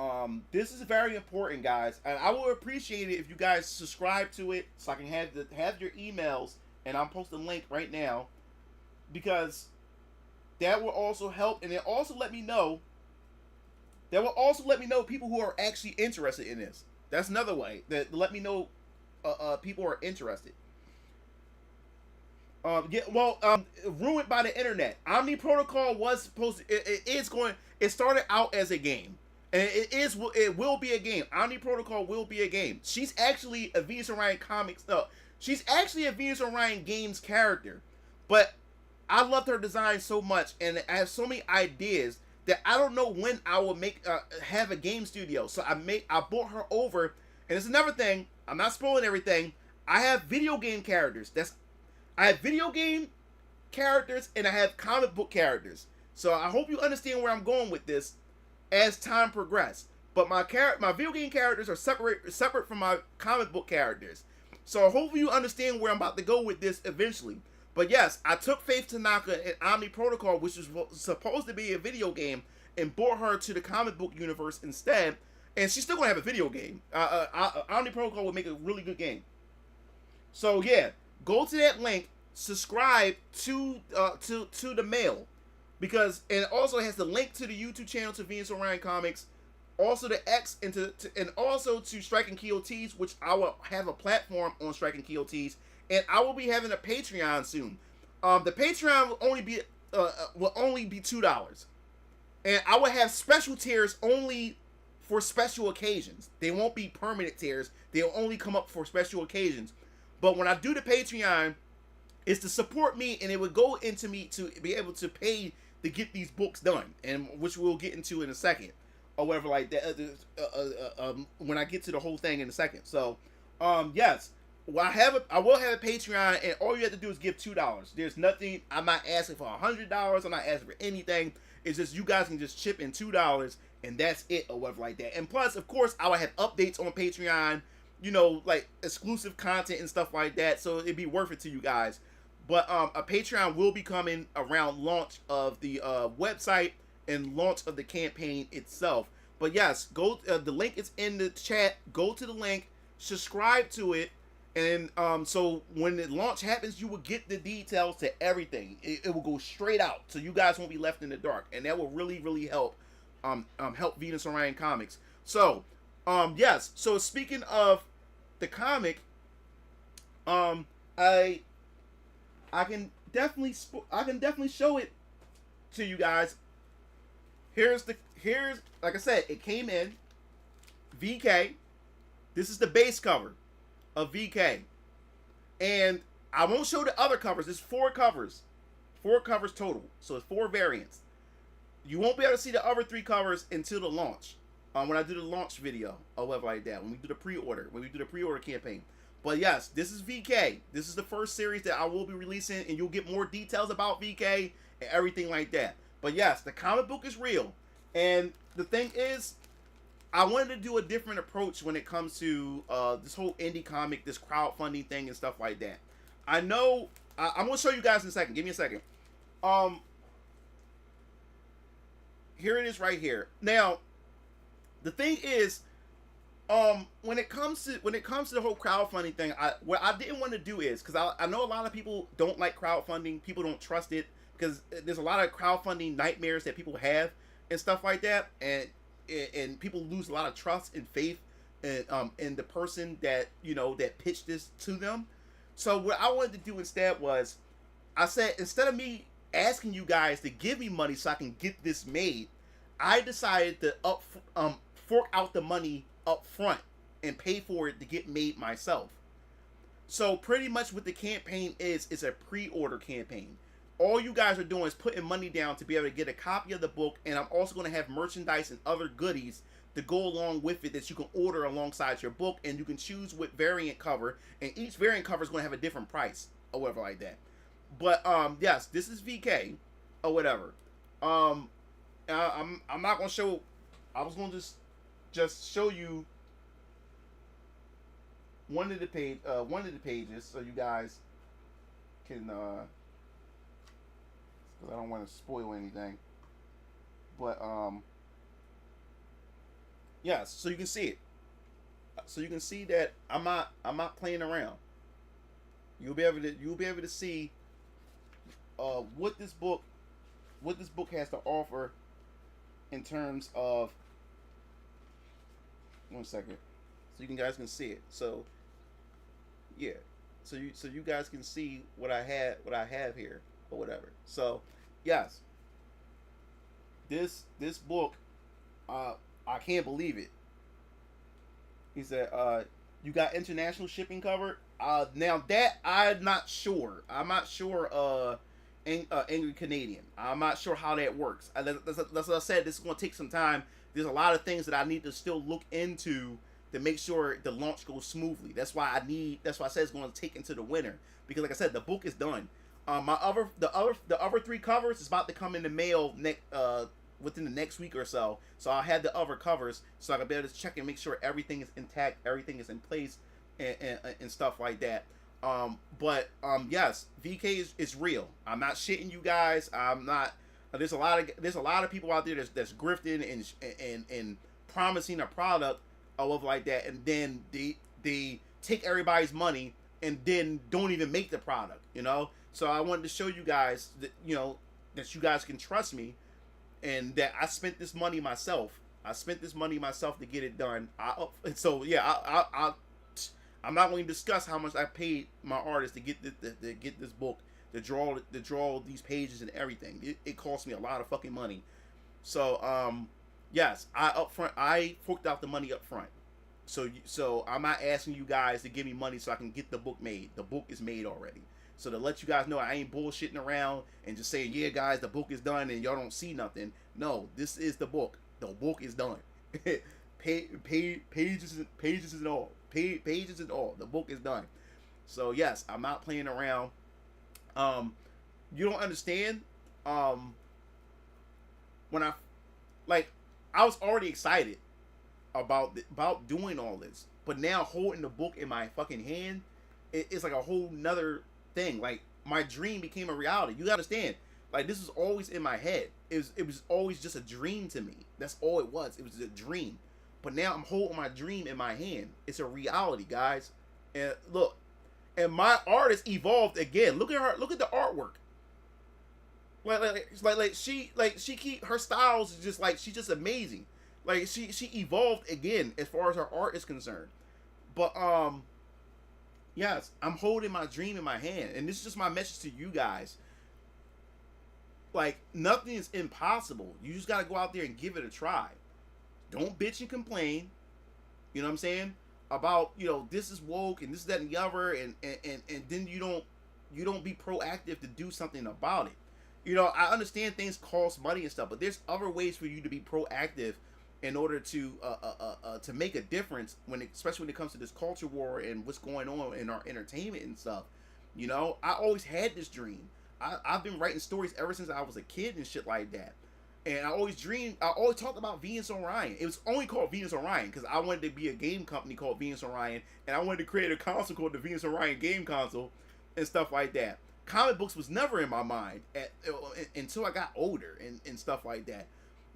this is very important, guys, and I will appreciate it if you guys subscribe to it so I can have your emails, and I'll post the link right now, because that will also help, and it also let me know. That will also let me know people who are actually interested in this. That's another way that let me know people are interested. Ruined by the internet. Omni Protocol was supposed to. It started out as a game. And it will be a game. Omni Protocol will be a game. She's actually a Venus Orion Comics. No, she's actually a Venus Orion Games character. But I loved her design so much, and I have so many ideas that I don't know when I will have a game studio. So I brought her over, and it's another thing. I'm not spoiling everything. I have video game characters. I have video game characters, and I have comic book characters. So I hope you understand where I'm going with this as time progresses. But my video game characters are separate from my comic book characters. So hopefully you understand where I'm about to go with this eventually. But yes, I took Faith Tanaka and Omni Protocol, which was supposed to be a video game, and brought her to the comic book universe instead. And she's still gonna have a video game. Omni Protocol will make a really good game. So yeah, go to that link, subscribe to the mail. Because, and it also has the link to the YouTube channel to Venus Orion Comics, also to X, and also to Striking KOTs, which I will have a platform on Striking KOTs, and I will be having a Patreon soon. The Patreon will only be $2, and I will have special tiers only for special occasions. They won't be permanent tiers. They'll only come up for special occasions. But when I do the Patreon, it's to support me, and it would go into me to be able to pay to get these books done, and which we'll get into in a second, or whatever like that. When I get to the whole thing in a second. So, yes, well, I will have a Patreon, and all you have to do is give $2. There's nothing. I'm not asking for $100. I'm not asking for anything. It's just you guys can just chip in $2, and that's it, or whatever like that. And plus, of course, I will have updates on Patreon. You know, like exclusive content and stuff like that. So it'd be worth it to you guys. But a Patreon will be coming around launch of the website and launch of the campaign itself. But yes, go. The link is in the chat. Go to the link, subscribe to it, and so when the launch happens, you will get the details to everything. It will go straight out, so you guys won't be left in the dark, and that will really, really help. Help Venus Orion Comics. So, yes. So speaking of the comic, I can definitely show it to you guys. Here's like I said, it came in VK. This is the base cover of VK, and I won't show the other covers. There's 4 covers total, so it's 4 variants. You won't be able to see the other 3 covers until the launch. When I do the launch video or whatever like that, when we do the pre-order campaign. But yes, this is VK. This is the first series that I will be releasing, and you'll get more details about VK and everything like that. But yes, the comic book is real. And the thing is, I wanted to do a different approach when it comes to this whole indie comic, this crowdfunding thing and stuff like that. I know, I'm going to show you guys in a second. Give me a second. Here it is right here. Now, the thing is, when it comes to the whole crowdfunding thing, what I didn't want to do is, because I know a lot of people don't like crowdfunding, people don't trust it, because there's a lot of crowdfunding nightmares that people have and stuff like that, and people lose a lot of trust and faith and the person that that pitched this to them. So what I wanted to do instead was, I said, instead of me asking you guys to give me money so I can get this made, I decided to fork out the money up front and pay for it to get made myself. So pretty much what the campaign is a pre-order campaign. All you guys are doing is putting money down to be able to get a copy of the book, and I'm also going to have merchandise and other goodies to go along with it that you can order alongside your book, and you can choose what variant cover, and each variant cover is going to have a different price or whatever like that. But yes, this is VK or whatever. I'm not going to show. I was going to just show you one of the pages so you guys can because I don't want to spoil anything. But yes, so you can see it. So you can see that I'm not playing around. You'll be able to see what this book has to offer in terms of, one second, so you guys can see it. So yeah, so you guys can see what I have here or whatever. So yes, this book, I can't believe it. He said, you got international shipping covered. Now that I'm not sure. Angry Canadian. I'm not sure how that works. That's what I said. This is going to take some time. There's a lot of things that I need to still look into to make sure the launch goes smoothly. That's why I said it's going to take into the winter, because like I said, the book is done. The other 3 covers is about to come in the mail within the next week or so. So I'll have the other covers so I can be able to check and make sure everything is intact, everything is in place, and stuff like that. Yes, VK is real. I'm not shitting you guys. I'm not. There's a lot of people out there that's grifting and promising a product or like that, and then they take everybody's money and then don't even make the product. So I wanted to show you guys that that you guys can trust me, and that I spent this money myself. To get it done. I'm not going to discuss how much I paid my artist to get this book, to draw these pages and everything. It cost me a lot of fucking money. So yes, I forked out the money up front. So I'm not asking you guys to give me money so I can get the book made. The book is made already. So to let you guys know, I ain't bullshitting around and just saying, yeah, guys, the book is done and y'all don't see nothing. No, this is the book. The book is done. Pages and all. Pages and all. The book is done. So yes, I'm not playing around. You don't understand. When I was already excited about doing all this, but now holding the book in my fucking hand, it's like a whole nother thing. Like, my dream became a reality. You gotta understand. Like, this was always in my head. It was always just a dream to me. That's all it was. It was a dream. But now I'm holding my dream in my hand. It's a reality, guys. And look, and my artist evolved again. Look at her. Look at the artwork. She keep her styles is just like, she's just amazing. Like, she evolved again as far as her art is concerned. But yes, I'm holding my dream in my hand, and this is just my message to you guys. Like, nothing is impossible. You just gotta go out there and give it a try. Don't bitch and complain. You know what I'm saying? About, this is woke and this, that, and the other, and then you don't be proactive to do something about it. I understand things cost money and stuff, but there's other ways for you to be proactive in order to make a difference especially when it comes to this culture war and what's going on in our entertainment and stuff. I always had this dream. I've been writing stories ever since I was a kid and shit like that. And I always talked about Venus Orion. It was only called Venus Orion because I wanted to be a game company called Venus Orion, and I wanted to create a console called the Venus Orion Game Console and stuff like that. Comic books was never in my mind until I got older and stuff like that.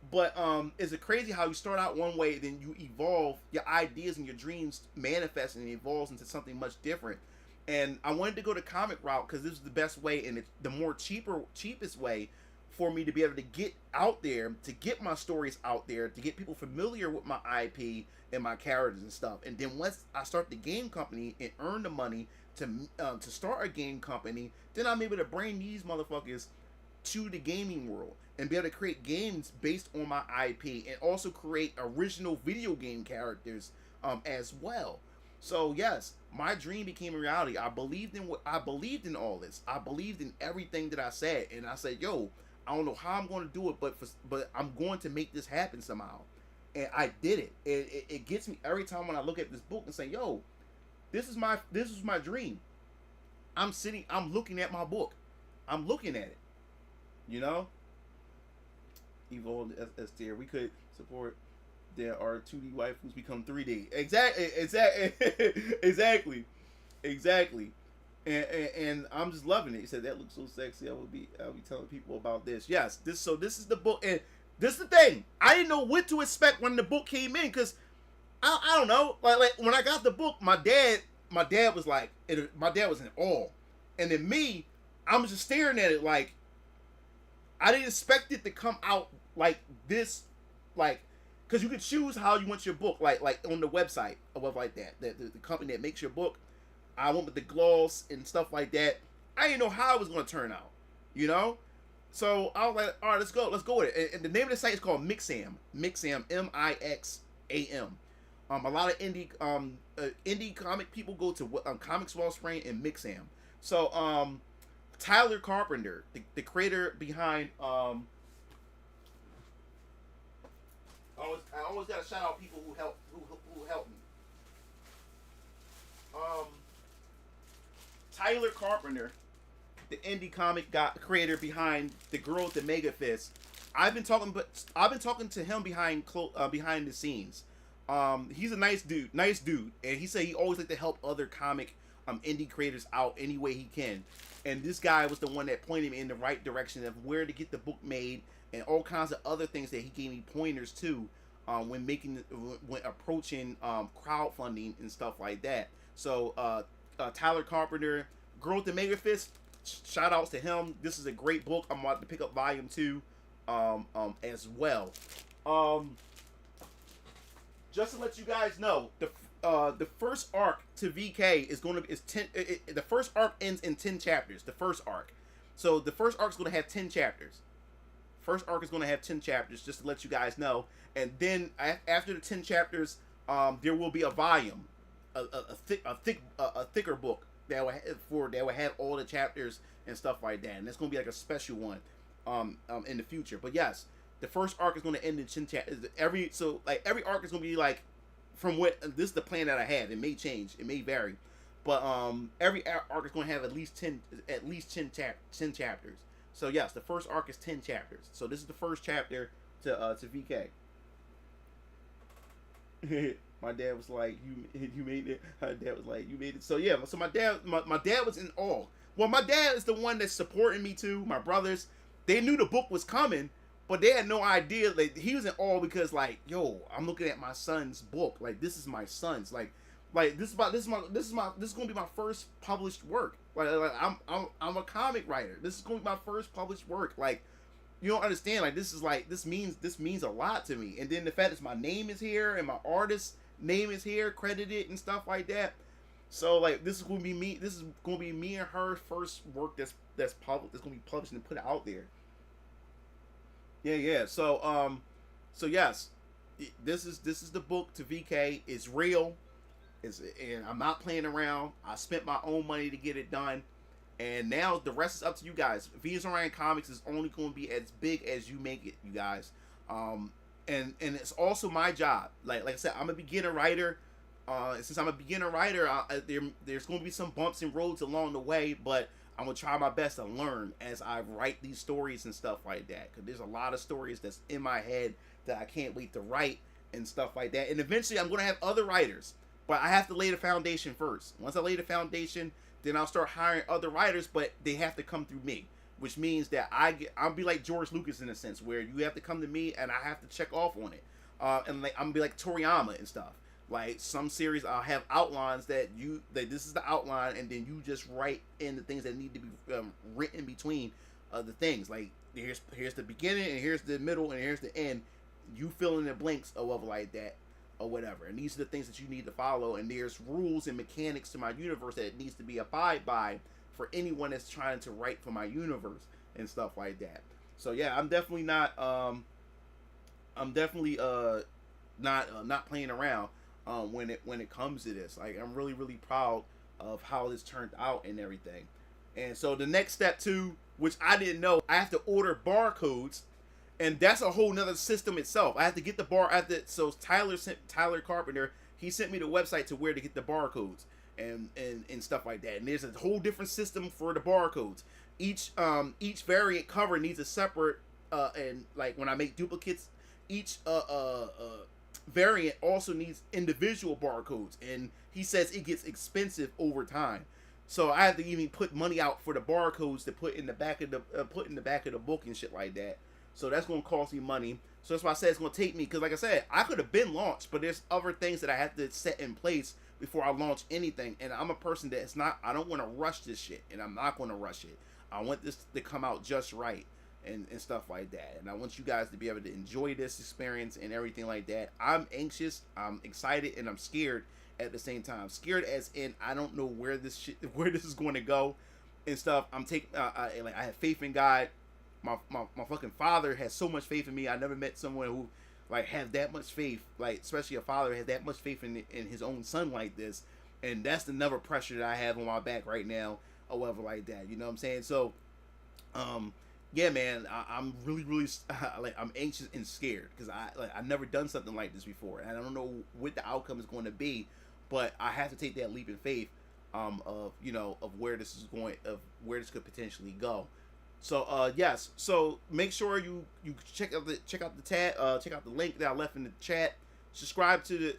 But it's crazy how you start out one way, then you evolve, your ideas and your dreams manifest and it evolves into something much different. And I wanted to go the comic route because this was the best way and it's the more cheapest way for me to be able to get out there, to get my stories out there, to get people familiar with my IP and my characters and stuff. And then once I start the game company and earn the money to start a game company, then I'm able to bring these motherfuckers to the gaming world and be able to create games based on my IP and also create original video game characters as well. So yes, my dream became a reality. I believed in all this. I believed in everything that I said, and I said, "Yo, I don't know how I'm going to do it, but I'm going to make this happen somehow." And I did it. It gets me every time when I look at this book and say, "Yo, this is my dream." I'm looking at my book. I'm looking at it. You know? Evolved as tier. We could support. There are 2D waifus become 3D. Exactly. And I'm just loving it. He said that looks so sexy. I'll be telling people about this. Yes, this is the book, and this is the thing. I didn't know what to expect when the book came in, because I don't know. Like when I got the book, my dad was like, my dad was in awe, and then me, I'm just staring at it like I didn't expect it to come out like this, like. Because you can choose how you want your book, like on the website or whatever like that. The company that makes your book. I went with the gloss and stuff like that. I didn't know how it was going to turn out, you know? So I was like, all right, let's go with it. And the name of the site is called Mixam. Mixam, Mixam. A lot of indie comic people go to Comics Wellspring and Mixam. So Tyler Carpenter, the creator behind... I always gotta shout out people who help me. Tyler Carpenter, the indie comic creator behind The Girl with the Mega Fist. I've been talking to him behind the scenes. He's a nice dude, and he said he always like to help other comic indie creators out any way he can. And this guy was the one that pointed me in the right direction of where to get the book made and all kinds of other things that he gave me pointers to when approaching crowdfunding and stuff like that. So Tyler Carpenter, Girl with the Mega Fist, shout outs to him. This is a great book. I'm about to pick up volume 2 as well. Just to let you guys know, the first arc to VK is going to be 10. The first arc ends in 10 chapters. The first arc, so the first arc is going to have 10 chapters. First arc is going to have 10 chapters, just to let you guys know. And then after the 10 chapters, there will be a volume, a thicker book that will have all the chapters and stuff like that. And it's going to be like a special one in the future. But yes, the first arc is going to end in 10 chapters. Every arc is going to be like, from what this is the plan that I have. It may change, it may vary, but every arc is going to have at least 10 chapters. So yes, the first arc is 10 chapters. So this is the first chapter to VK. My dad was like, "You made it." My dad was like, "You made it." So yeah, so my dad was in awe. Well, my dad is the one that's supporting me too. My brothers, they knew the book was coming, but they had no idea. Like, he was in awe because, like, yo, I'm looking at my son's book. Like, this is my son's. Like this is gonna be my first published work. Like I'm a comic writer. This is gonna be my first published work. Like, you don't understand. Like, this means a lot to me. And then the fact that my name is here and my artist's name is here, credited and stuff like that. So like, this is gonna be me. This is gonna be me and her first work that's published. That's gonna be published and put out there. Yeah. So yes, this is the book to VK. It's real. And I'm not playing around. I spent my own money to get it done. And now the rest is up to you guys. Venus Orion Comics is only going to be as big as you make it, you guys. And it's also my job. Like I said, I'm a beginner writer. Since I'm a beginner writer, there's going to be some bumps and roads along the way, but I'm going to try my best to learn as I write these stories and stuff like that. Because there's a lot of stories that's in my head that I can't wait to write and stuff like that. And eventually I'm going to have other writers. But I have to lay the foundation first. Once I lay the foundation, then I'll start hiring other writers, but they have to come through me. Which means that I'll be like George Lucas in a sense, where you have to come to me and I have to check off on it. And like, I'm gonna be like Toriyama and stuff. Like, some series I'll have outlines that this is the outline, and then you just write in the things that need to be written between the things. Like here's the beginning, and here's the middle, and here's the end. You fill in the blanks or whatever like that, or whatever. And these are the things that you need to follow. And there's rules and mechanics to my universe that it needs to be abide by for anyone that's trying to write for my universe and stuff like that. So yeah, I'm definitely not not playing around when it comes to this. Like, I'm really, really proud of how this turned out and everything. And so the next step too, which I didn't know, I have to order barcodes, and that's a whole nother system itself. I have to get the so Tyler Carpenter, he sent me the website to where to get the barcodes and stuff like that. And there's a whole different system for the barcodes. Each variant cover needs a separate and like when I make duplicates, each variant also needs individual barcodes, and he says it gets expensive over time. So I have to even put money out for the barcodes to put in the back of the book and shit like that. So that's going to cost me money. So that's why I said it's going to take me, because like I said, I could have been launched, but there's other things that I have to set in place before I launch anything. And I'm a person that's not, I don't want to rush this shit, and I'm not going to rush it. I want this to come out just right and stuff like that. And I want you guys to be able to enjoy this experience and everything like that. I'm anxious, I'm excited, and I'm scared at the same time. Scared as in I don't know where this is going to go and stuff. I'm taking I have faith in God. My fucking father has so much faith in me. I never met someone who like have that much faith, like especially a father has that much faith in his own son like this. And that's the never pressure that I have on my back right now or whatever like that. You know what I'm saying? So yeah, man, I'm really, really like I'm anxious and scared because I've never done something like this before, and I don't know what the outcome is going to be, but I have to take that leap of faith of where this is going, of where this could potentially go. So yes, so make sure you check out the link that I left in the chat. Subscribe to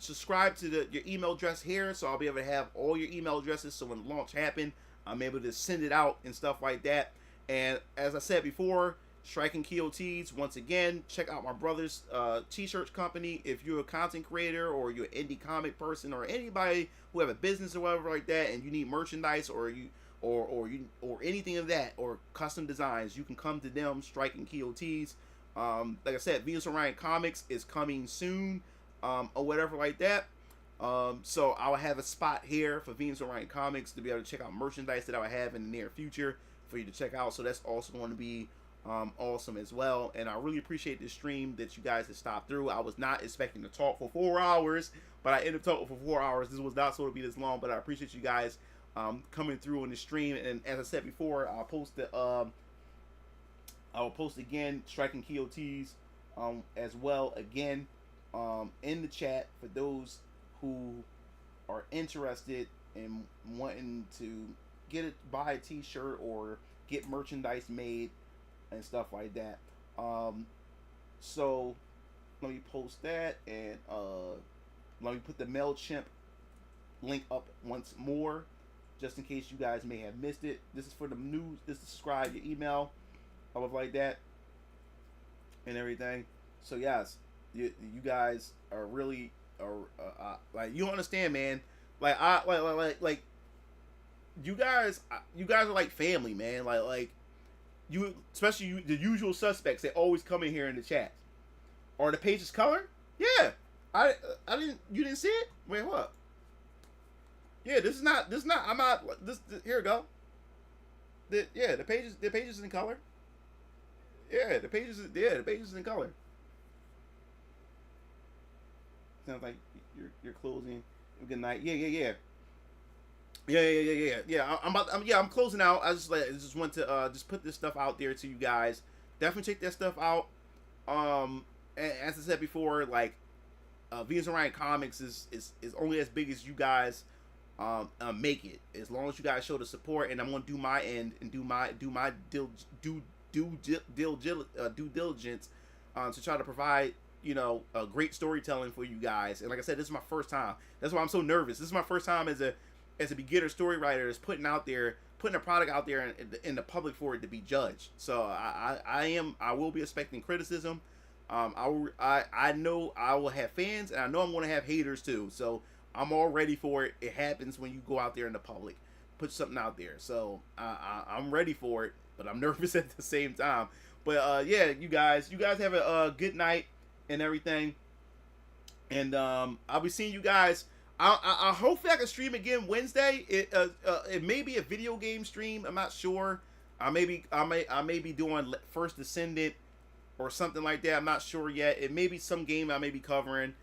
your email address here, so I'll be able to have all your email addresses. So when the launch happens, I'm able to send it out and stuff like that. And as I said before, Striking Keolancer, once again, check out my brother's t-shirt company. If you're a content creator or you're an indie comic person or anybody who have a business or whatever like that, and you need merchandise or anything of that or custom designs, you can come to them, Striking Keolancer. Like I said, Venus Orion Comics is coming soon, or whatever like that. So I will have a spot here for Venus Orion Comics to be able to check out merchandise that I will have in the near future for you to check out. So that's also going to be awesome as well. And I really appreciate this stream that you guys have stopped through. I was not expecting to talk for 4 hours, but I ended up talking for 4 hours. This was not supposed to be this long, but I appreciate you guys coming through on the stream. And as I said before, I'll post again Striking Keolancer as well again in the chat for those who are interested in wanting to buy a t-shirt or get merchandise made and stuff like that. So let me post that, and let me put the MailChimp link up once more just in case you guys may have missed it. This is for the news. This is subscribe your email, stuff like that and everything. So yes, you guys are really like, you don't understand, man. Like you guys are like family, man. Like you, especially you, the usual suspects. They always come in here in the chat. Are the pages colored? Yeah, I didn't. You didn't see it? Wait, what? Yeah, this is not. I'm not. Here we go. The pages in color. Yeah, the pages in color. Sounds like you're closing. Good night. Yeah. I'm closing out. I just want to just put this stuff out there to you guys. Definitely check that stuff out. And as I said before, like Venus Orion Comics is only as big as you guys make it. As long as you guys show the support, and I'm gonna do my end and do my due diligence to try to provide a great storytelling for you guys. And like I said, this is my first time. That's why I'm so nervous. This is my first time as a beginner story writer, is putting a product out there in the public for it to be judged. So I will be expecting criticism. I know I will have fans, and I know I'm going to have haters too. So I'm all ready for it. It happens when you go out there in the public, put something out there. So I'm ready for it, but I'm nervous at the same time. But yeah, you guys have a good night and everything. And I'll be seeing you guys. I hopefully I can stream again Wednesday. It may be a video game stream. I'm not sure. I may be doing First Descendant or something like that. I'm not sure yet. It may be some game I may be covering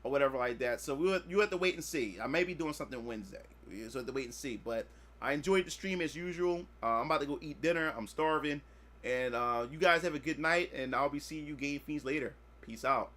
or whatever like that. So you have to wait and see. I may be doing something Wednesday. You have to wait and see. But I enjoyed the stream as usual. I'm about to go eat dinner. I'm starving. And you guys have a good night. And I'll be seeing you Game Fiends later. Peace out.